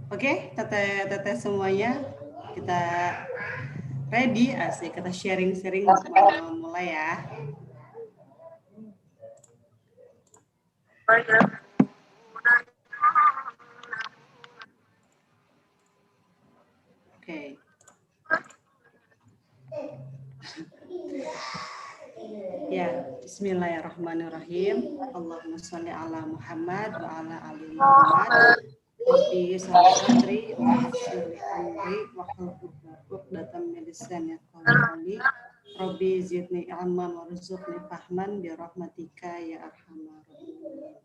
Oke, teteh semuanya kita ready, asik kita sharing-sharing mulai ya. Oke. Ya, bismillahirrahmanirrahim. Allahumma sholli ala Muhammad wa ala ali Muhammad. Rabbi sadri wa yassir li amri wa hlul 'uqdatam min lisani yafqahu qawli. Rabbi zidni ilman warzuqni fahman bi rahmatika ya arhamar rahimin.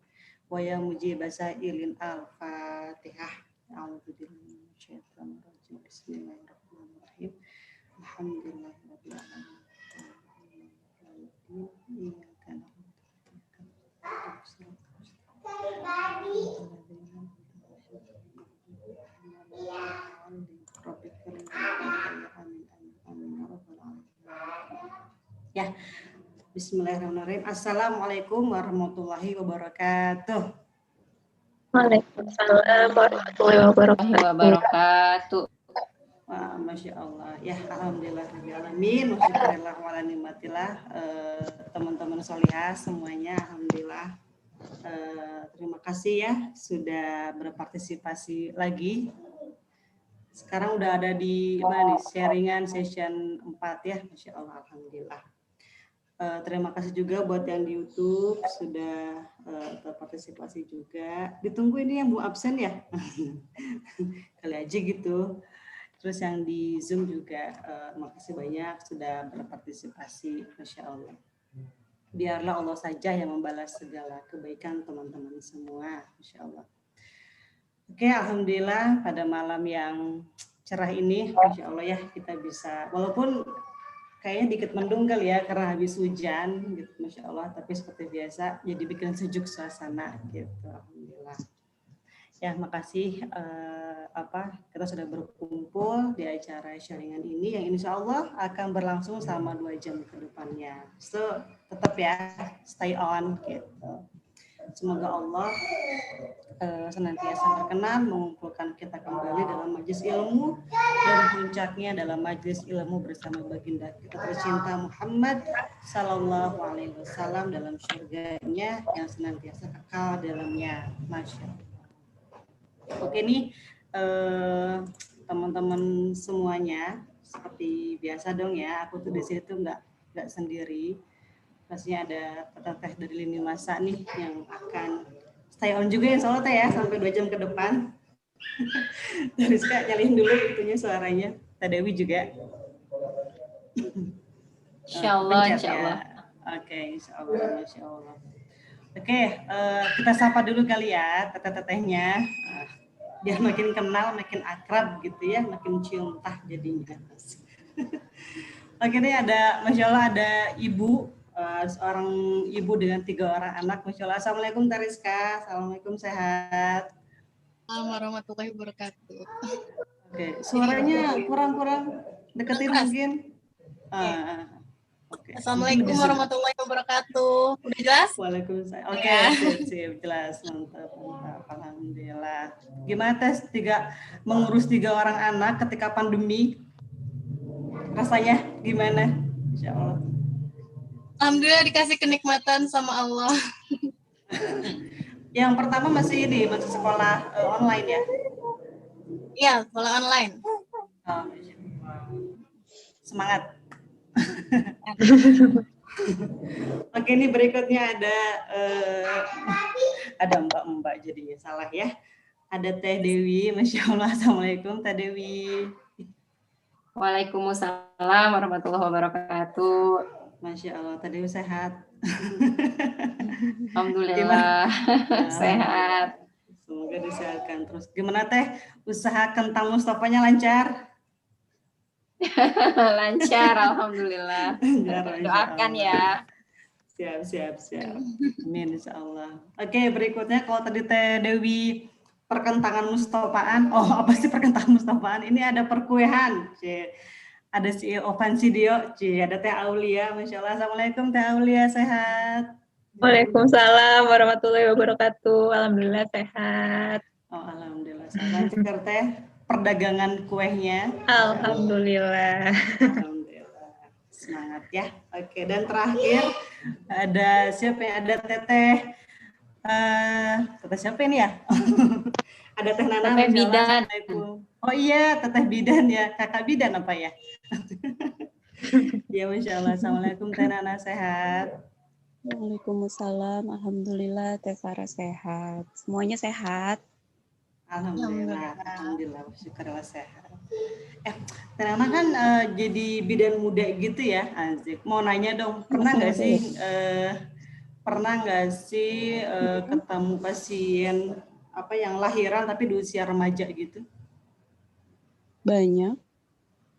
Wa ya mujib sailin al-Fatihah. A'udzu billahi minasyaitonir rajim. Bismillahirrahmanirrahim. Alhamdulillahirabbil alamin. Ya, bismillahirrahmanirrahim. Assalamualaikum warahmatullahi wabarakatuh. Waalaikumsalam warahmatullahi wabarakatuh. Wah, Masya Allah. Ya, alhamdulillahirrahmanirrahim. Wasyukurillah wa ala nikmatillah. Teman-teman solihah semuanya, alhamdulillah. Terima kasih ya sudah berpartisipasi lagi. Sekarang udah ada di mana nih? Sharingan session 4 ya, Masya Allah, alhamdulillah. Terima kasih juga buat yang di YouTube sudah berpartisipasi juga. Ditunggu ini yang belum absen ya, kali aja gitu. Terus yang di Zoom juga, makasih banyak sudah berpartisipasi, Masya Allah. Biarlah Allah saja yang membalas segala kebaikan teman-teman semua, Masya Allah. Oke, alhamdulillah pada malam yang cerah ini, Masya Allah ya kita bisa, walaupun kayaknya dikit mendung kali ya karena habis hujan gitu, Masya Allah, tapi seperti biasa jadi bikin sejuk suasana gitu, alhamdulillah. Ya, makasih kita sudah berkumpul di acara sharingan ini yang insya Allah akan berlangsung selama 2 jam ke depannya. So, tetap ya, stay on gitu. Semoga Allah senantiasa berkenan mengumpulkan kita kembali dalam majelis ilmu dan puncaknya dalam majelis ilmu bersama baginda kita tercinta Muhammad Sallallahu Alaihi Wasallam dalam surganya yang senantiasa kekal dalamnya. Masya Allah. Oke nih teman-teman semuanya, seperti biasa dong ya, aku tuh di situ nggak sendiri. Pastinya ada teteh dari Lini Masa nih yang akan stay on juga insya Allah teh ya sampai 2 jam ke depan. Dari Rizka nyaliin dulu itunya suaranya. Teh Dewi juga. Insya Allah, insya Allah. Oke, insya Allah, masya Allah. Oke, kita sapa dulu kali ya teteh-tetehnya. Biar makin kenal, makin akrab gitu ya, makin cium tah jadinya. Oke nih ada, Masya Allah ada ibu, seorang ibu dengan 3 orang anak, Masya Allah. Assalamualaikum Tariska, Assalamualaikum, sehat. Assalamualaikum warahmatullahi wabarakatuh. Oke, suaranya kurang deketin mungkin. Okay. Assalamualaikum warahmatullahi wabarakatuh. Udah jelas? Waalaikumsalam. Oke, sip, jelas, mantap. Alhamdulillah. Gimana tes mengurus 3 orang anak ketika pandemi? Rasanya gimana? Insya Allah. Alhamdulillah dikasih kenikmatan sama Allah. Yang pertama masih sekolah online ya? Iya, sekolah online. Oh, semangat. Oke, ini berikutnya ada mbak-mbak jadinya salah ya. Ada Teh Dewi, Masya Allah. Assalamualaikum Teh Dewi. Waalaikumsalam warahmatullahi wabarakatuh. Masya Allah, Teh Dewi sehat. Alhamdulillah sehat. Semoga disehatkan terus. Gimana Teh? Usaha kentang Mustafanya lancar? Lancar, alhamdulillah. Doakan ya. Siap. Amin, insya Allah. Oke, berikutnya kalau tadi Teh Dewi perkentangan Mustafaan, apa sih perkentangan Mustafaan? Ini ada perkuehan. Ada CEO Vansidio, ada Teh Aulia, Masya Allah. Assalamualaikum Teh Aulia, sehat? Waalaikumsalam warahmatullahi wabarakatuh. Alhamdulillah sehat. Oh, alhamdulillah. Lancar teh perdagangan kuenya. Alhamdulillah. Alhamdulillah. Semangat ya. Oke, dan terakhir ada siapa yang ada Teteh? Teteh siapa ini ya? Ada Teh Nana. Teteh Bidan. Oh iya, Teteh Bidan ya. Kakak Bidan apa ya? Ya, Masya Allah. Assalamualaikum Teh Nana, sehat? Waalaikumsalam. Alhamdulillah Teh Farah sehat. Semuanya sehat. Alhamdulillah. Alhamdulillah. Syukurlah sehat. Teh Nana kan jadi bidan muda gitu ya, Azik. Mau nanya dong, pernah nggak sih ketemu pasien apa yang lahiran tapi di usia remaja gitu? Banyak.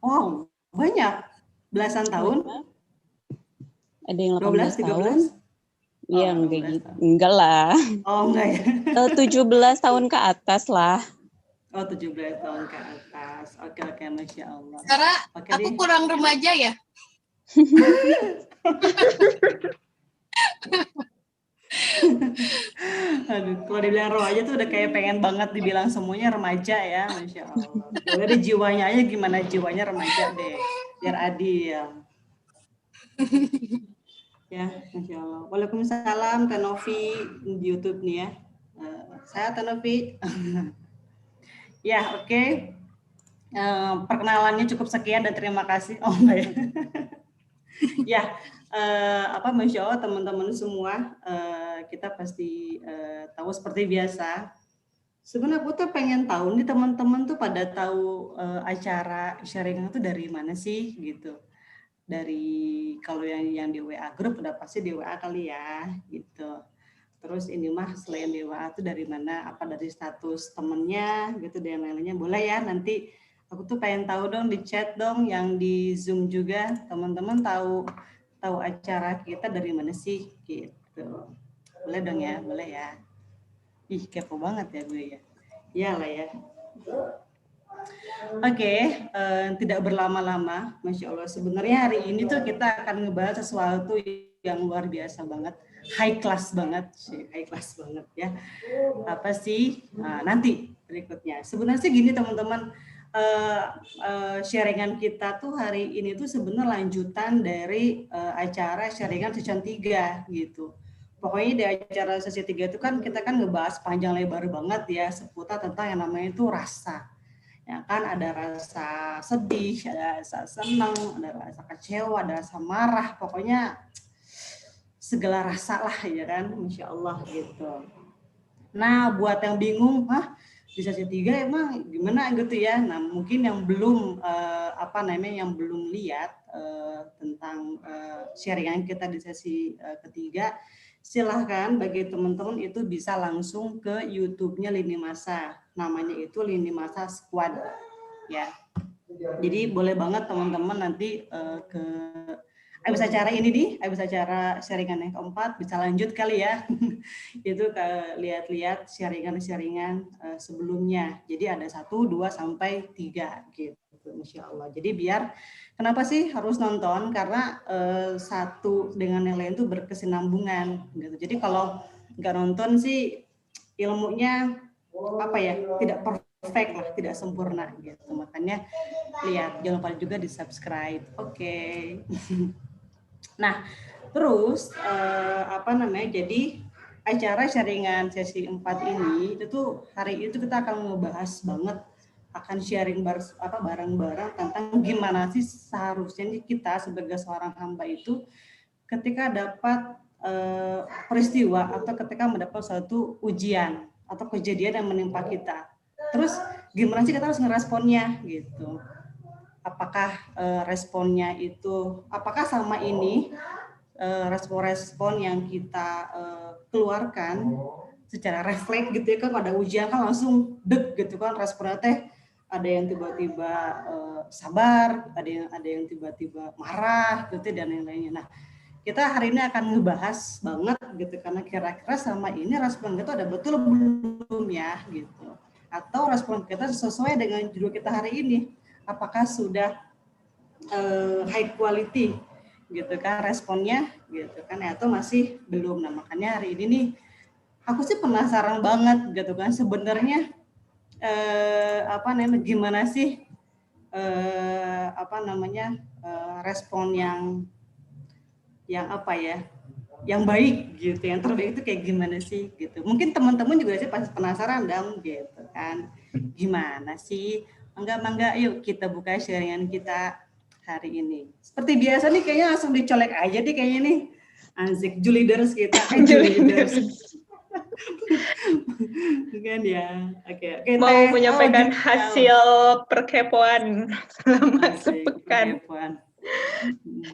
Wow, banyak. Belasan tahun? Ada yang 18 tahun. Iya, enggak gitu. Tahun. Enggak lah. Oh, enggak ya. 17 tahun ke atas lah. Oh, 17 tahun ke atas. Oke, Masya Allah. Sarah, aku kurang remaja ya? Aduh, kalau dibilang remaja tuh udah kayak pengen banget dibilang semuanya remaja ya, Masya Allah. Boleh deh jiwanya aja, gimana jiwanya remaja deh, biar adil. Ya, Masya Allah. Waalaikumsalam, Teh Novi di YouTube nih ya. Saya Teh Novi. Ya, oke. Perkenalannya cukup sekian dan terima kasih. Oh enggak ya. Ya, Masya Allah teman-teman semua, kita pasti tahu seperti biasa. Sebenarnya aku tuh pengen tahu nih teman-teman tuh pada tahu acara sharing itu dari mana sih gitu. Dari kalau yang di WA grup udah pasti di WA kali ya gitu. Terus ini mah selain di WA tuh dari mana? Apa dari status temennya gitu dan lain-lainnya. Boleh ya nanti aku tuh pengen tahu dong di chat dong yang di Zoom juga teman-teman tahu acara kita dari mana sih gitu. Boleh dong ya, boleh ya. Ih, kepo banget ya gue ya. Iyalah ya. Oke, tidak berlama-lama, Masya Allah. Sebenarnya hari ini tuh kita akan ngebahas sesuatu yang luar biasa banget, high class banget ya. Apa sih? Nah, nanti berikutnya. Sebenarnya sih gini teman-teman, sharingan kita tuh hari ini tuh sebenarnya lanjutan dari acara sharingan season 3 gitu. Pokoknya di acara sesi 3 itu kan kita kan ngebahas panjang lebar banget ya seputar tentang yang namanya itu rasa. Ya kan ada rasa sedih, ada rasa senang, ada rasa kecewa, ada rasa marah, pokoknya segala rasa lah ya kan, Masya Allah gitu. Nah buat yang bingung, di sesi 3 emang gimana gitu ya. Nah mungkin yang belum yang belum lihat tentang sharingan kita di sesi ketiga, silahkan bagi teman-teman itu bisa langsung ke YouTube-nya Lini Masa. Namanya itu Lini Masa Squad ya. Jadi boleh banget teman-teman nanti ke habis acara ini nih, habis acara sharingan yang keempat bisa lanjut kali ya. Itu lihat-lihat sharingan sebelumnya. Jadi ada 1, 2 sampai 3 gitu. Masya Allah. Jadi biar kenapa sih harus nonton? Karena satu dengan yang lain tuh berkesinambungan gitu. Jadi kalau nggak nonton sih ilmunya tidak perfect lah, tidak sempurna gitu. Makanya lihat, jangan lupa juga di subscribe. Oke. Nah, terus jadi acara sharingan sesi 4 ini itu tuh hari itu kita akan ngebahas banget, akan sharing bareng-bareng tentang gimana sih seharusnya kita sebagai seorang hamba itu ketika dapat peristiwa atau ketika mendapat suatu ujian atau kejadian yang menimpa kita. Terus gimana sih kita harus ngeresponnya gitu. Apakah responnya itu, apakah sama ini respon-respon yang kita keluarkan secara refleks gitu ya kan, ada ujian kan langsung deg gitu kan responnya teh, ada yang tiba-tiba sabar, ada yang tiba-tiba marah gitu dan lain-lainnya. Nah, kita hari ini akan ngebahas banget gitu karena kira-kira sama ini respon kita ada betul belum ya gitu. Atau respon kita sesuai dengan judul kita hari ini. Apakah sudah high quality gitu kan responnya gitu kan, atau masih belum. Nah makanya hari ini nih aku sih penasaran banget gitu kan, sebenarnya gimana sih respon yang apa ya, yang baik gitu, yang terbaik itu kayak gimana sih gitu. Mungkin teman-teman juga sih pasti penasaran dong gitu kan, gimana sih. Mangga yuk kita buka sharingan kita hari ini. Seperti biasa nih kayaknya langsung dicolek aja deh kayaknya nih. Asik, Juliders kita kan Juliders. Bukan ya. Oke. Mau menyampaikan hasil perkepoan selama sepekan.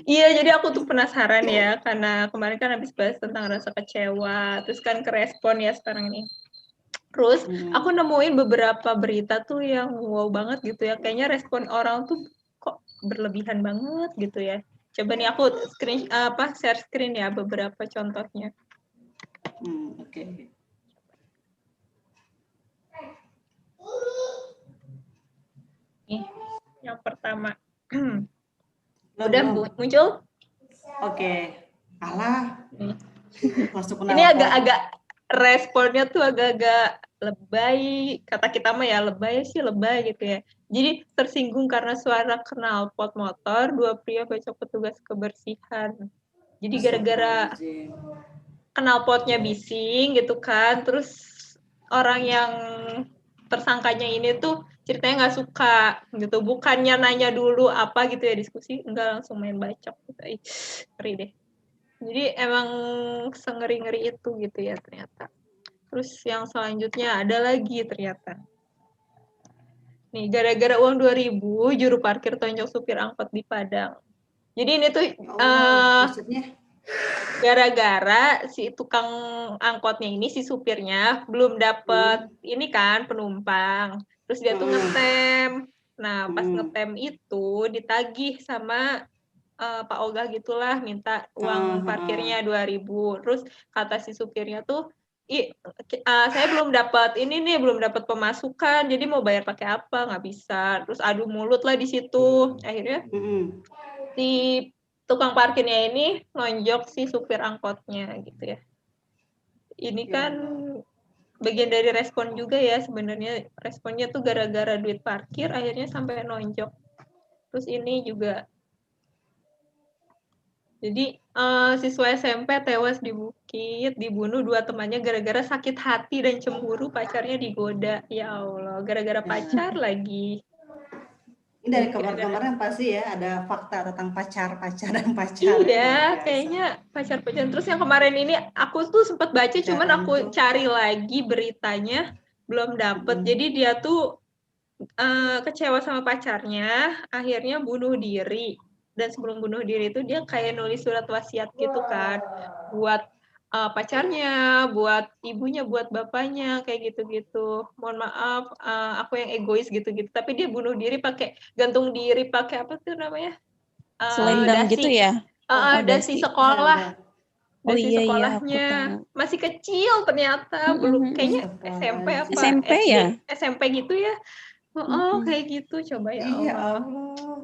Iya, jadi aku tuh penasaran ya, karena kemarin kan habis bahas tentang rasa kecewa, terus kan kerespon ya sekarang ini. Terus aku nemuin beberapa berita tuh yang wow banget gitu ya, kayaknya respon orang tuh kok berlebihan banget gitu ya. Coba nih aku share screen ya beberapa contohnya. Oke. Nih, yang pertama. Udah muncul? Oke. Alah. Ini agak-agak responnya tuh agak-agak lebay. Kata kita mah ya lebay sih lebay gitu ya. Jadi tersinggung karena suara knalpot motor, 2 pria bacok petugas kebersihan. Jadi gara-gara knalpotnya bising gitu kan, terus orang yang tersangkanya ini tuh ceritanya nggak suka gitu, bukannya nanya dulu apa gitu ya diskusi, enggak langsung main bacok gitu. Ngeri deh. Jadi emang sengeri-ngeri itu gitu ya ternyata. Terus yang selanjutnya ada lagi ternyata. Nih, gara-gara uang 2.000, juru parkir tonjok supir angkot di Padang. Jadi ini tuh gara-gara si tukang angkotnya ini, si supirnya belum dapet ini kan penumpang. Terus dia tuh ngetem. Nah, pas ngetem itu ditagih sama Pak Ogah gitulah, minta uang parkirnya 2.000. Terus kata si supirnya tuh, saya belum dapat ini nih, belum dapat pemasukan, jadi mau bayar pakai apa, nggak bisa. Terus adu mulut lah di situ. Akhirnya si tukang parkirnya ini nonjok si supir angkotnya gitu ya. Ini kan bagian dari respon juga ya sebenarnya. Responnya tuh gara-gara duit parkir akhirnya sampai nonjok. Terus ini juga jadi siswa SMP tewas di Bukit, dibunuh 2 temannya gara-gara sakit hati dan cemburu pacarnya digoda. Ya Allah, gara-gara pacar lagi. Ini dari kabar-kabarnya pasti ya ada fakta tentang pacaran. Iya, kayaknya pacar-pacaran. Terus yang kemarin ini aku tuh sempat baca, cuman aku cari lagi beritanya belum dapet. Jadi dia tuh kecewa sama pacarnya, akhirnya bunuh diri. Dan sebelum bunuh diri itu dia kayak nulis surat wasiat gitu kan, buat pacarnya, buat ibunya, buat bapaknya, kayak gitu-gitu. Mohon maaf, aku yang egois gitu-gitu. Tapi dia bunuh diri pakai gantung diri pakai apa tuh namanya? Selendang dasi. gitu ya? Dasi sekolah. Dasi iya, sekolahnya masih kecil ternyata, belum kayaknya SMP apa? SMP SD, ya? SMP gitu ya. Kayak gitu, coba ya Allah. Iya Allah.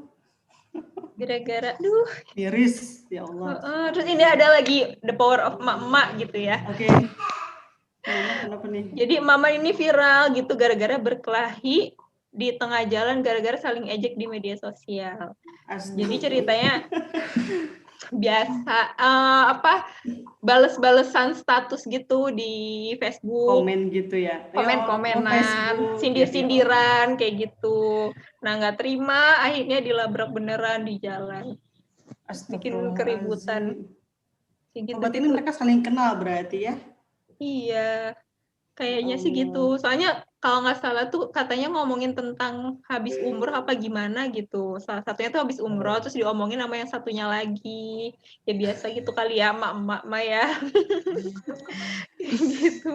Gara-gara, miris, ya Allah. Terus ini ada lagi the power of emak-emak gitu ya. Oke. Kenapa nih? Jadi mama ini viral gitu gara-gara berkelahi di tengah jalan gara-gara saling ejek di media sosial. Jadi ceritanya biasa bales-balesan status gitu di Facebook, komen gitu ya, komen-komenan, sindir-sindiran kayak gitu. Nah nggak terima, akhirnya dilabrak beneran di jalan, bikin keributan. Gitu. Berarti ini mereka saling kenal berarti ya? Iya, kayaknya sih gitu. Soalnya kalau nggak salah tuh katanya ngomongin tentang habis umroh apa gimana gitu. Salah satunya tuh habis umroh, terus diomongin sama yang satunya lagi. Ya biasa gitu kali ya, emak-emak ya. Gitu.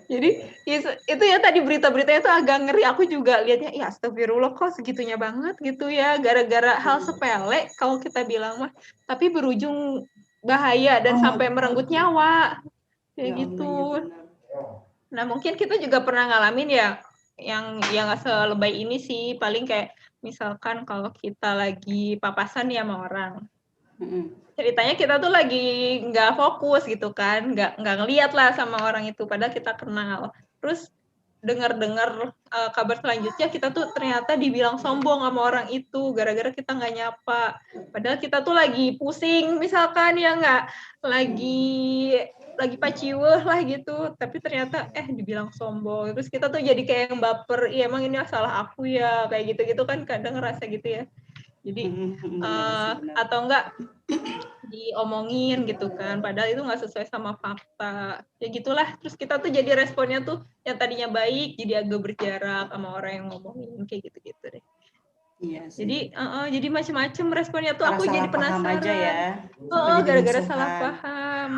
Jadi itu ya tadi berita-beritanya tuh agak ngeri. Aku juga lihatnya, ya astagfirullah kok segitunya banget gitu ya. Gara-gara hal sepele kalau kita bilang mah, tapi berujung bahaya dan sampai merenggut nyawa. Kayak gitu. Nah mungkin kita juga pernah ngalamin ya yang nggak selebay ini sih, paling kayak misalkan kalau kita lagi papasan ya sama orang, ceritanya kita tuh lagi nggak fokus gitu kan, nggak ngeliat lah sama orang itu padahal kita kenal, terus dengar-dengar kabar selanjutnya kita tuh ternyata dibilang sombong sama orang itu gara-gara kita nggak nyapa. Padahal kita tuh lagi pusing misalkan ya nggak, lagi paciweh lah gitu, tapi ternyata dibilang sombong. Terus kita tuh jadi kayak yang baper, iya emang ini salah aku ya, kayak gitu-gitu kan kadang ngerasa gitu ya. Jadi atau enggak diomongin gitu kan, padahal itu nggak sesuai sama fakta. Ya gitulah, terus kita tuh jadi responnya tuh yang tadinya baik jadi agak berjarak sama orang yang ngomongin kayak gitu-gitu deh. Iya sih. Jadi macam-macam responnya tuh. Karena aku jadi penasaran aja ya. Gara-gara salah paham.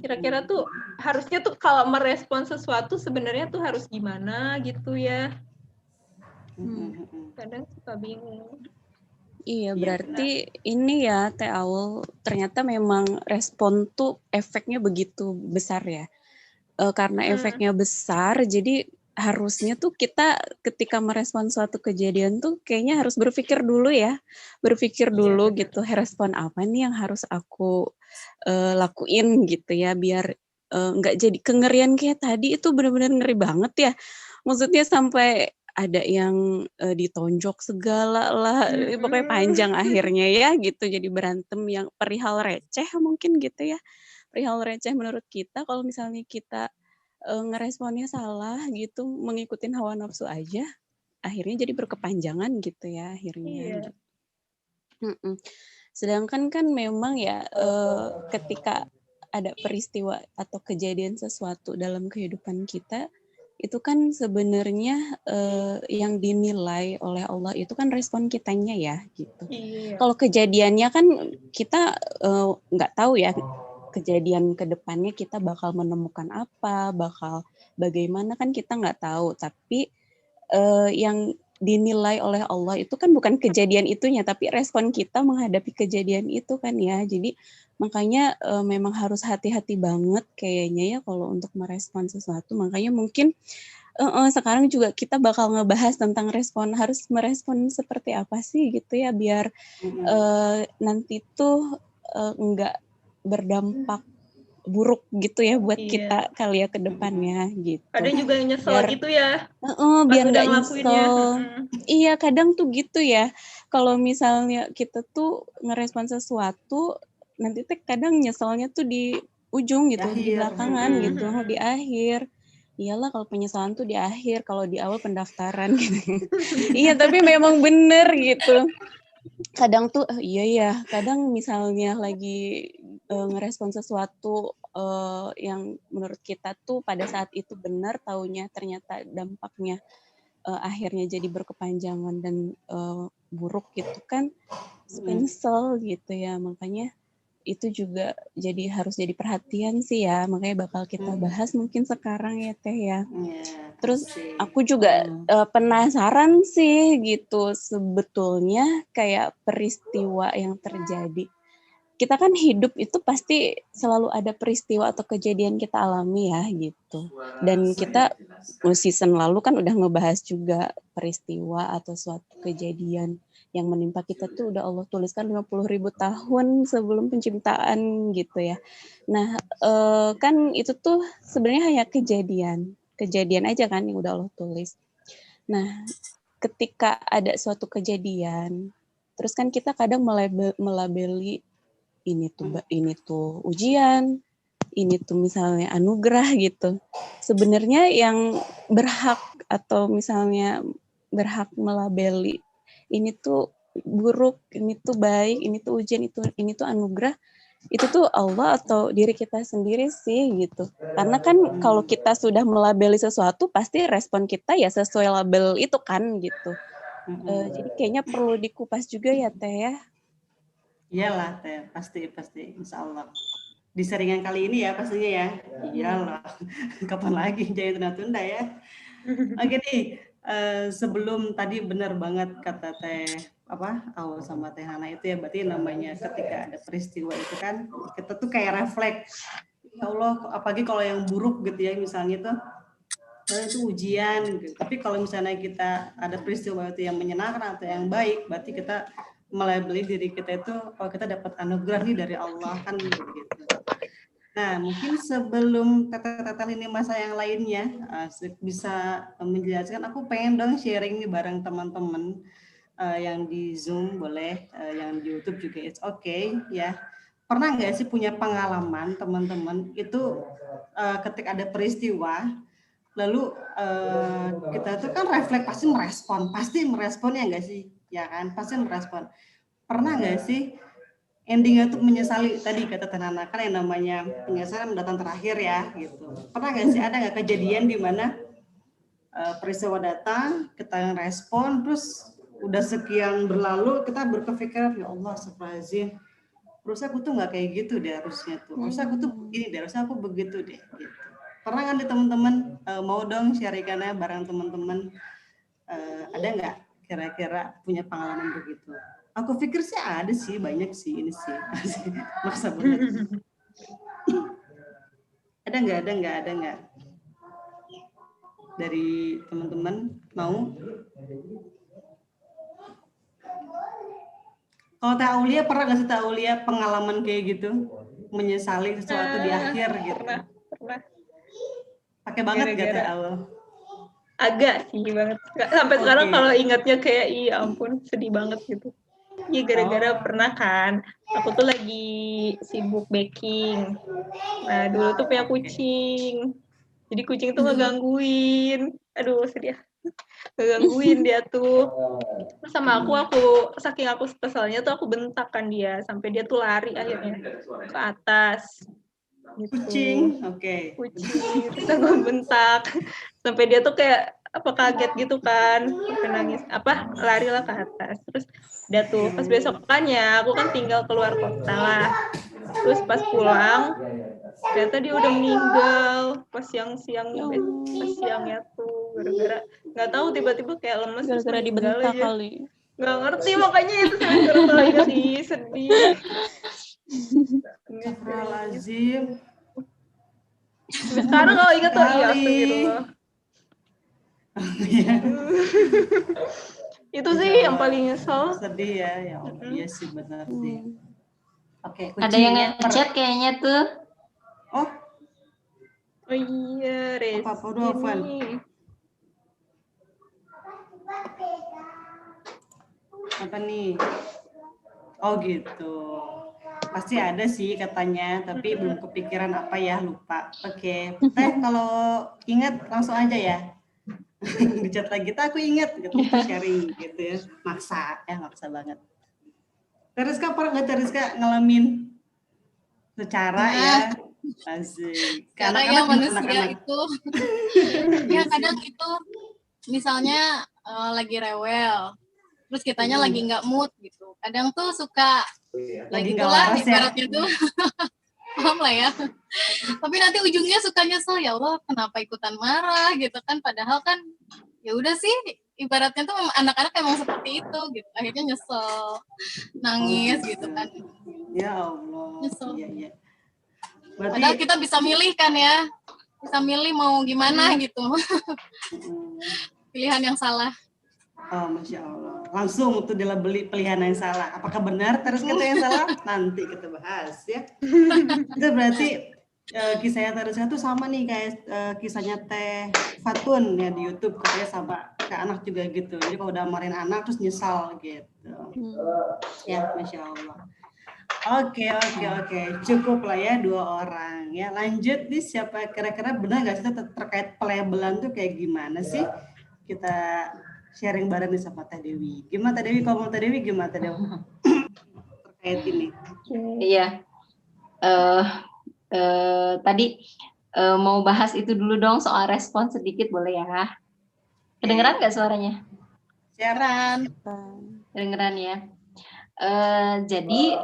Kira-kira tuh harusnya tuh kalau merespon sesuatu sebenarnya tuh harus gimana gitu ya. Kadang suka bingung. Iya, berarti ini ya Teh Aul, ternyata memang respon tuh efeknya begitu besar ya. Karena efeknya besar, jadi harusnya tuh kita ketika merespon suatu kejadian tuh kayaknya harus berpikir dulu ya. Berpikir dulu gitu, respon apa nih yang harus aku lakuin gitu ya, biar nggak jadi kengerian kayak tadi. Itu benar-benar ngeri banget ya. Maksudnya sampai ada yang ditonjok segala lah, pokoknya panjang akhirnya ya gitu, jadi berantem yang perihal receh mungkin gitu ya, perihal receh menurut kita. Kalau misalnya kita ngeresponnya salah gitu, mengikutin hawa nafsu aja, akhirnya jadi berkepanjangan gitu ya akhirnya. Gitu. Sedangkan kan memang ya ketika ada peristiwa atau kejadian sesuatu dalam kehidupan kita, itu kan sebenarnya yang dinilai oleh Allah itu kan respon kitanya ya gitu. Kalau kejadiannya kan kita nggak tahu ya kejadian ke depannya kita bakal menemukan apa, bakal bagaimana kan kita nggak tahu. Tapi yang dinilai oleh Allah itu kan bukan kejadian itunya, tapi respon kita menghadapi kejadian itu kan ya. Jadi makanya memang harus hati-hati banget kayaknya ya kalau untuk merespon sesuatu. Makanya mungkin sekarang juga kita bakal ngebahas tentang harus merespon seperti apa sih gitu ya, biar nanti tuh enggak berdampak buruk gitu ya buat kita kali ya ke depannya gitu. Kadang juga yang nyesel biar, gitu ya. Biar nggak nyesel. Iya, kadang tuh gitu ya. Kalau misalnya kita tuh ngerespon sesuatu, nanti tuh kadang nyeselnya tuh di ujung gitu, di belakangan gitu, di akhir. Iyalah kalau penyesalan tuh di akhir, kalau di awal pendaftaran gitu. Iya, tapi memang bener gitu. Kadang tuh iya ya, kadang misalnya lagi ngerespon sesuatu yang menurut kita tuh pada saat itu benar, taunya ternyata dampaknya akhirnya jadi berkepanjangan dan buruk gitu kan, suka nyesel gitu ya. Makanya itu juga harus jadi perhatian sih ya, makanya bakal kita bahas mungkin sekarang ya Teh ya. Terus aku juga penasaran sih gitu, sebetulnya kayak peristiwa yang terjadi. Kita kan hidup itu pasti selalu ada peristiwa atau kejadian kita alami ya gitu. Dan kita season lalu kan udah ngebahas juga peristiwa atau suatu kejadian yang menimpa kita tuh udah Allah tuliskan 50.000 tahun sebelum penciptaan gitu ya. Nah kan itu tuh sebenarnya hanya kejadian aja kan yang udah Allah tulis. Nah ketika ada suatu kejadian, terus kan kita kadang melabeli ini tuh ujian, ini tuh misalnya anugerah gitu. Sebenarnya yang berhak atau misalnya berhak melabeli ini tuh buruk, ini tuh baik, ini tuh ujian, ini tuh anugerah, itu tuh Allah atau diri kita sendiri sih gitu. Karena kan kalau kita sudah melabeli sesuatu pasti respon kita ya sesuai label itu kan gitu. Jadi kayaknya perlu dikupas juga ya Teh ya. Iyalah Teh, pasti insya Allah. Di seringan kali ini ya pastinya ya. Iyalah, kapan lagi, jangan tunda-tunda ya. Oke nih, sebelum tadi benar banget kata Teh Aul sama Teh Hana itu ya, berarti namanya ketika ada peristiwa itu kan kita tuh kayak refleks. Ya Allah, apalagi kalau yang buruk gitu ya, misalnya tuh itu ujian gitu. Tapi kalau misalnya kita ada peristiwa itu yang menyenangkan atau yang baik, berarti kita melabeli diri kita itu, kalau kita dapat anugerah nih dari Allah kan gitu. Nah, mungkin sebelum Tete ini masa yang lainnya bisa menjelaskan, aku pengen dong sharing nih bareng teman-teman yang di Zoom boleh, yang di YouTube juga it's okay ya. Pernah nggak sih punya pengalaman teman-teman itu ketika ada peristiwa, lalu kita tuh kan refleks pasti merespon ya nggak sih, ya kan, pasti merespon. Pernah nggak sih endingnya tuh menyesali, tadi kata Tanana kan yang namanya penyesalan datang terakhir ya gitu. Pernah nggak sih, ada nggak kejadian di mana peristiwa datang, kita respon, terus udah sekian berlalu kita berpikir ya Allah astagfirullahaladzim, terus aku tuh nggak kayak gitu deh harusnya tuh, terus aku tuh begini deh, harusnya aku begitu deh gitu. Pernah kan di teman-teman, mau dong sharingannya bareng teman-teman, ada nggak kira-kira punya pengalaman begitu? Aku pikir sih ada sih, banyak sih ini sih. Maksa banget. Ada nggak? Dari teman-teman mau? Kalau Teh Aulia pernah nggak sih Teh Aulia pengalaman kayak gitu? Menyesali sesuatu di akhir gitu? Pernah. Pakai banget nggak Teh Aul? Agak sih banget. Sampai sekarang kalau ingatnya kayak, iya ampun, sedih banget gitu. Iya gara-gara pernah kan, aku tuh lagi sibuk baking. Nah dulu tuh punya kucing, jadi kucing tuh ngegangguin. Aduh sedih, ngegangguin dia tuh. Terus sama aku saking aku keselnya tuh aku bentakkan dia sampai dia tuh lari akhirnya ke atas. Gitu. Kucing, kucing. Terus aku bentak sampai dia tuh kayak kaget gitu kan, sampai nangis lari lah ke atas. Terus udah tuh pas besokannya aku kan tinggal keluar kota lah, terus pas pulang ternyata dia udah meninggal pas siangnya tuh gara-gara nggak tahu tiba-tiba kayak lemes gara-gara dibentak aja. kali. Nggak ngerti makanya itu sampai sekarang sedih. Astagfirullahaladzim. Sekarang kalau ingat tuh iya astagfirullah. Itu sih yang paling nyesel. Sedih ya Allah. Iya sih benar sih. Oke, ada yang ngechat kayaknya tuh. Oh iya, ini. Apa nih? Oh gitu. Pasti ada sih katanya, tapi belum kepikiran apa ya, lupa. Oke. Teh kalau ingat langsung aja ya. Dicat lagi, aku ingat gitu, sharing gitu ya. Maksa banget. Teriska pernah nggak Teriska ngalamin secara ya? Asik. Karena ya manusia itu, ya kadang itu misalnya lagi rewel, terus kitanya lagi nggak mood gitu. Kadang tuh suka lagi nggak waras ibaratnya tuh. Paham lah ya. Tapi nanti ujungnya suka nyesel, ya Allah kenapa ikutan marah gitu kan, padahal kan ya udah sih ibaratnya tuh anak-anak emang seperti itu gitu. Akhirnya nyesel, nangis gitu kan. Ya Allah. Nyesel. Iya. Padahal kita bisa milih kan ya. Bisa milih mau gimana gitu. Pilihan yang salah. Oh, Masya Allah. Langsung tuh dilabeli pilihan yang salah. Apakah benar terus kata yang salah? Nanti kita bahas ya. Itu berarti kisahnya Teriska tuh sama nih kayak kisahnya Teh Fatun ya di YouTube, katanya sama ke anak juga gitu. Jadi kalau udah marahin anak terus nyesal gitu. Ya, Masya Allah. Oke. Cukup lah ya 2 orang ya. Lanjut nih, siapa kira-kira benar nggak sih terkait pelabelan tuh kayak gimana sih? Kita sharing bareng nih sama Teh Dewi. Gimana Teh Dewi? Kalau Teh Dewi gimana Teh Dewi? Terkait ini. Iya. Tadi mau bahas itu dulu dong soal respon sedikit boleh ya? Kedengeran nggak suaranya? Siaran. Kedengeran ya. Jadi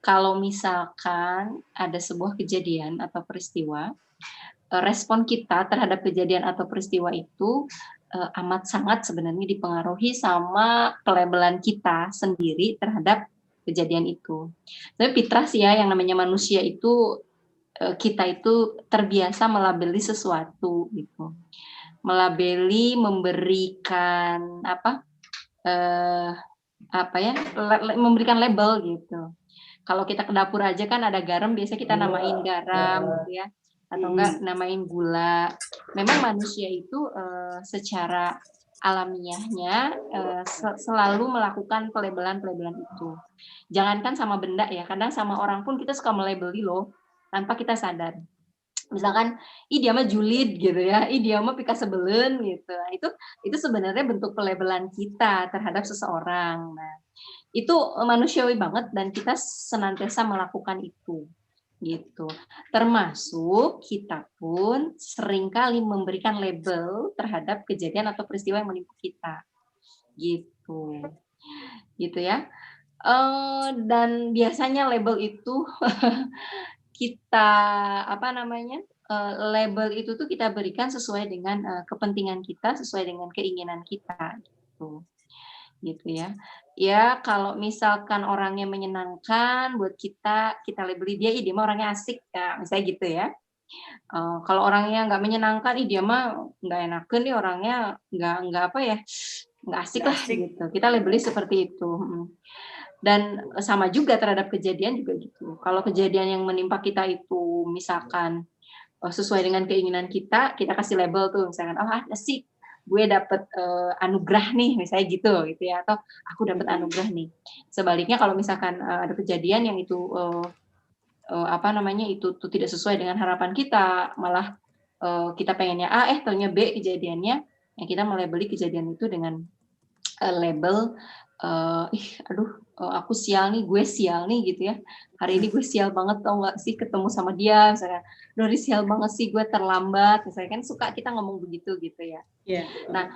kalau misalkan ada sebuah kejadian atau peristiwa, respon kita terhadap kejadian atau peristiwa itu amat sangat sebenarnya dipengaruhi sama pelabelan kita sendiri terhadap kejadian itu. Tapi fitrah sih ya, yang namanya manusia itu kita itu terbiasa melabeli sesuatu gitu, melabeli, memberikan memberikan label gitu. Kalau kita ke dapur aja kan ada garam, biasanya kita namain garam gitu ya, atau enggak namain gula. Memang manusia itu secara alamiahnya selalu melakukan pelabelan-pelabelan itu. Jangankan sama benda ya, kadang sama orang pun kita suka melabeli loh, tanpa kita sadar. Misalkan, ih dia mah julid gitu ya, ih dia mah pika sebelen gitu. Nah, itu sebenarnya bentuk pelabelan kita terhadap seseorang. Nah, itu manusiawi banget dan kita senantiasa melakukan itu gitu. Termasuk kita pun seringkali memberikan label terhadap kejadian atau peristiwa yang menimpa kita. Gitu. Gitu ya. Dan biasanya label itu kita label itu tuh kita berikan sesuai dengan kepentingan kita, sesuai dengan keinginan kita gitu ya. Ya kalau misalkan orangnya menyenangkan buat kita labeli dia, dia mah orangnya asik ya, misalnya gitu ya. Kalau orangnya nggak menyenangkan, dia mah nggak enakeun nih orangnya, nggak asik lah gitu. Kita labeli seperti itu. Dan sama juga terhadap kejadian juga gitu. Kalau kejadian yang menimpa kita itu misalkan sesuai dengan keinginan kita kasih label tuh, misalkan asik, gue dapet anugerah nih, misalnya gitu ya, atau aku dapet anugerah nih. Sebaliknya kalau misalkan ada kejadian yang itu itu tuh tidak sesuai dengan harapan kita, malah kita pengennya A, ternyata B kejadiannya, yang kita melabeli kejadian itu dengan label aku sial nih, gue sial nih gitu ya. Hari ini gue sial banget, tau gak sih ketemu sama dia, misalnya, Dori sial banget sih gue terlambat, misalnya kan suka kita ngomong begitu gitu ya. Yeah. Nah,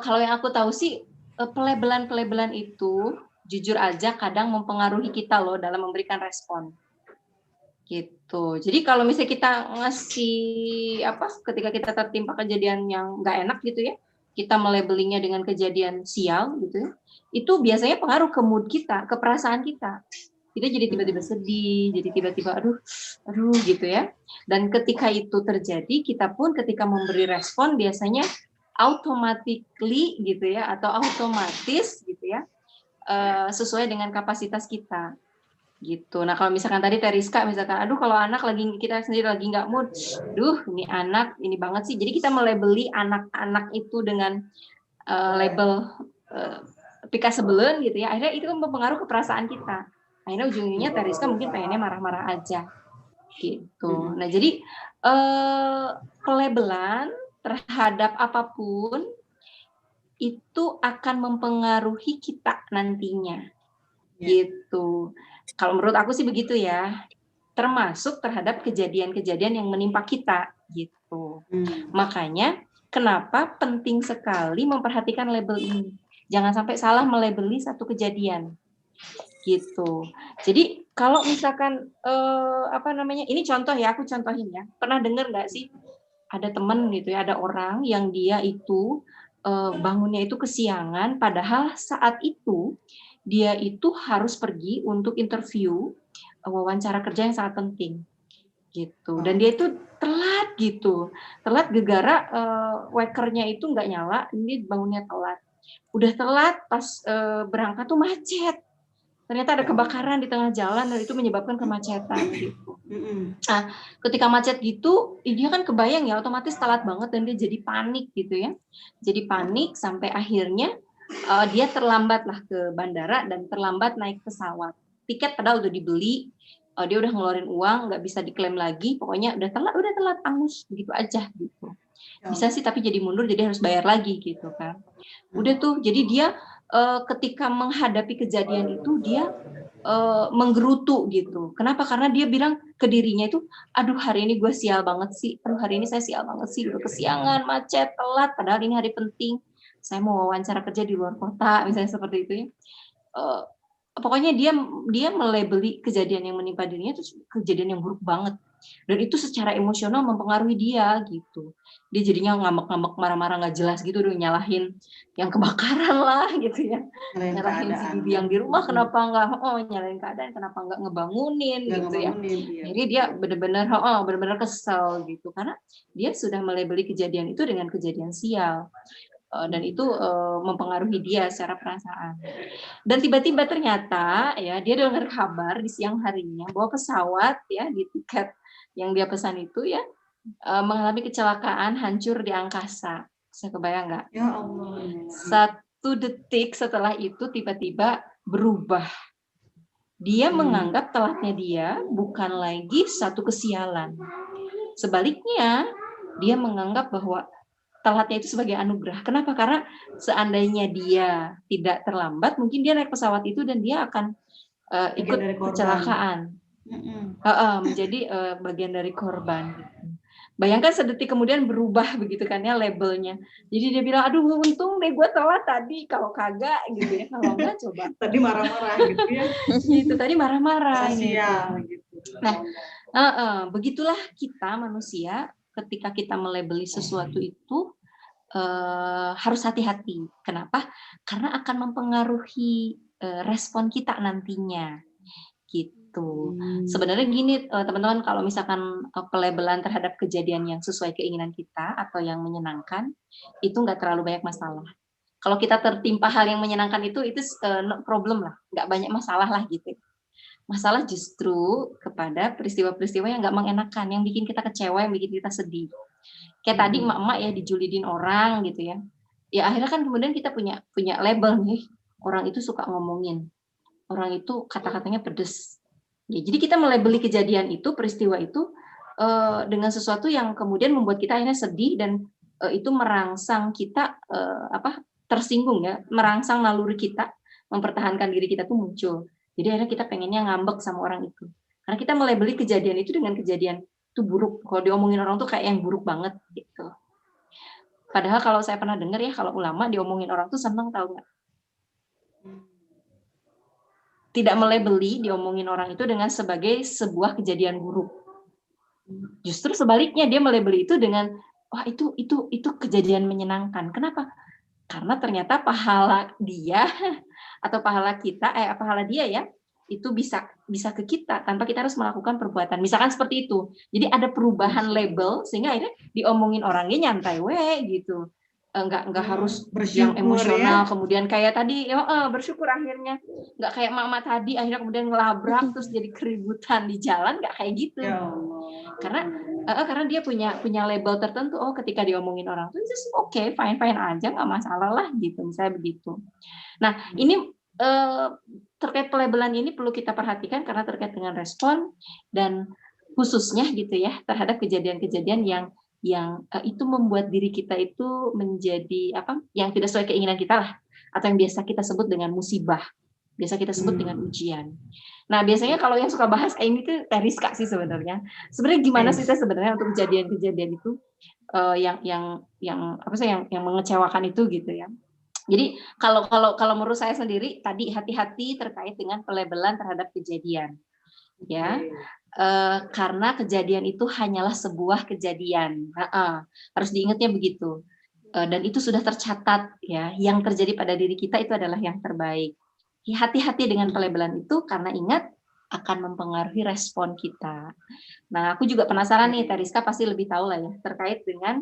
kalau yang aku tahu sih pelabelan-pelabelan itu jujur aja kadang mempengaruhi kita loh dalam memberikan respon. Gitu. Jadi kalau misalnya kita ngasih ketika kita tertimpa kejadian yang nggak enak gitu ya, kita melabelinya dengan kejadian sial gitu ya, itu biasanya pengaruh ke mood kita, ke perasaan kita. Kita jadi tiba-tiba sedih, jadi tiba-tiba aduh gitu ya. Dan ketika itu terjadi, kita pun ketika memberi respon biasanya automatically gitu ya, atau otomatis gitu ya, sesuai dengan kapasitas kita. Gitu. Nah kalau misalkan tadi Teriska misalkan, kalau anak kita sendiri lagi nggak mood, ini anak ini banget sih. Jadi kita melabeli anak-anak itu dengan label pika sebelen gitu ya. Akhirnya itu mempengaruhi ke perasaan kita. Akhirnya ujungnya Teriska mungkin pengennya marah-marah aja. Gitu. Nah jadi pelabelan terhadap apapun itu akan mempengaruhi kita nantinya. Gitu. Kalau menurut aku sih begitu ya, termasuk terhadap kejadian-kejadian yang menimpa kita gitu. Makanya kenapa penting sekali memperhatikan label ini. Jangan sampai salah melabeli satu kejadian gitu. Jadi kalau misalkan ini contoh ya, aku contohin ya. Pernah dengar nggak sih ada teman gitu ya, ada orang yang dia itu bangunnya itu kesiangan, padahal saat itu dia itu harus pergi untuk interview wawancara kerja yang sangat penting gitu, dan dia itu telat gara-gara wakernya itu nggak nyala, ini bangunnya telat, udah telat pas berangkat tuh macet, ternyata ada kebakaran di tengah jalan dan itu menyebabkan kemacetan gitu. Nah, ketika macet gitu, dia kan kebayang ya, otomatis telat banget dan dia jadi panik gitu ya, jadi panik sampai akhirnya dia terlambat lah ke bandara dan terlambat naik pesawat. Tiket padahal udah dibeli, dia udah ngeluarin uang, nggak bisa diklaim lagi, pokoknya udah telat angus begitu aja gitu. Bisa sih tapi jadi mundur, jadi harus bayar lagi gitu kan. Udah tuh, jadi dia ketika menghadapi kejadian itu dia menggerutu gitu. Kenapa? Karena dia bilang ke dirinya itu, aduh hari ini gue sial banget sih, hari ini saya sial banget sih, udah kesiangan, macet, telat, padahal ini hari penting. Saya mau wawancara kerja di luar kota, misalnya seperti itu ya. Pokoknya dia melabeli kejadian yang menimpa dirinya itu kejadian yang buruk banget. Dan itu secara emosional mempengaruhi dia gitu. Dia jadinya ngambek-ngambek, marah-marah nggak jelas gitu, udah nyalahin yang kebakaran lah gitu ya. Nyalahin si bibi yang di rumah, kenapa nggak nyalahin keadaan, kenapa nggak ngebangunin gitu ya. Jadi dia benar-benar kesel gitu karena dia sudah melabeli kejadian itu dengan kejadian sial. dan itu mempengaruhi dia secara perasaan. Dan tiba-tiba ternyata ya dia dengar kabar di siang harinya bahwa pesawat ya di tiket yang dia pesan itu ya mengalami kecelakaan, hancur di angkasa. Bisa kebayang nggak? Ya Allah. 1 detik setelah itu tiba-tiba berubah. Dia menganggap telatnya dia bukan lagi satu kesialan. Sebaliknya, dia menganggap bahwa telatnya itu sebagai anugerah. Kenapa? Karena seandainya dia tidak terlambat, mungkin dia naik pesawat itu dan dia akan ikut kecelakaan. Menjadi bagian dari korban. Bayangkan sedetik kemudian berubah begitu kan ya labelnya. Jadi dia bilang, aduh untung deh gue telat tadi, kalau kagak gitu ya, kalau enggak coba. Tadi marah-marah gitu ya. Gitu, tadi marah-marah. Gitu. Nah, begitulah kita manusia ketika kita melabeli sesuatu itu harus hati-hati. Kenapa? Karena akan mempengaruhi respon kita nantinya. Gitu. Sebenarnya gini teman-teman, kalau misalkan pelabelan terhadap kejadian yang sesuai keinginan kita atau yang menyenangkan, itu nggak terlalu banyak masalah. Kalau kita tertimpa hal yang menyenangkan itu no problem lah, nggak banyak masalah lah gitu. Masalah justru kepada peristiwa-peristiwa yang nggak mengenakan, yang bikin kita kecewa, yang bikin kita sedih. Kayak tadi emak-emak ya dijulidin orang gitu ya. Ya akhirnya kan kemudian kita punya label nih, orang itu suka ngomongin, orang itu kata-katanya pedes. Ya, jadi kita melabeli kejadian itu, peristiwa itu dengan sesuatu yang kemudian membuat kita akhirnya sedih dan itu merangsang kita tersinggung ya, merangsang naluri kita mempertahankan diri kita tuh muncul. Jadi akhirnya kita pengennya ngambek sama orang itu. Karena kita melabeli kejadian itu dengan kejadian itu buruk. Kalau diomongin orang tuh kayak yang buruk banget gitu. Padahal kalau saya pernah dengar ya, kalau ulama diomongin orang tuh seneng, tahu nggak? Tidak melabeli diomongin orang itu dengan sebagai sebuah kejadian buruk. Justru sebaliknya dia melabeli itu dengan wah itu kejadian menyenangkan. Kenapa? Karena ternyata pahala dia atau pahala kita pahala dia ya itu bisa ke kita tanpa kita harus melakukan perbuatan. Misalkan seperti itu. Jadi ada perubahan label sehingga akhirnya diomongin orangnya nyantai gitu. Enggak harus yang emosional ya. Kemudian kayak tadi bersyukur akhirnya enggak kayak mama tadi akhirnya kemudian ngelabrak terus jadi keributan di jalan, enggak kayak gitu ya karena dia punya label tertentu. Ketika diomongin orang tuh just okay, fine aja, enggak masalah lah gitu, misalnya begitu. Nah ini terkait pelabelan ini perlu kita perhatikan karena terkait dengan respon dan khususnya gitu ya terhadap kejadian-kejadian yang itu membuat diri kita itu menjadi yang tidak sesuai keinginan kita lah, atau yang biasa kita sebut dengan musibah, biasa kita sebut dengan ujian. Nah biasanya kalau yang suka bahas kayak ini tuh Teriska sih sebenarnya. Sebenarnya gimana sih sebenarnya untuk kejadian-kejadian itu yang mengecewakan itu gitu ya. Jadi kalau menurut saya sendiri tadi hati-hati terkait dengan pelabelan terhadap kejadian ya. Karena kejadian itu hanyalah sebuah kejadian, harus diingatnya begitu, dan itu sudah tercatat ya, yang terjadi pada diri kita itu adalah yang terbaik. Hati-hati dengan pelabelan itu karena ingat akan mempengaruhi respon kita. Nah aku juga penasaran nih, Teriska pasti lebih tahu lah ya terkait dengan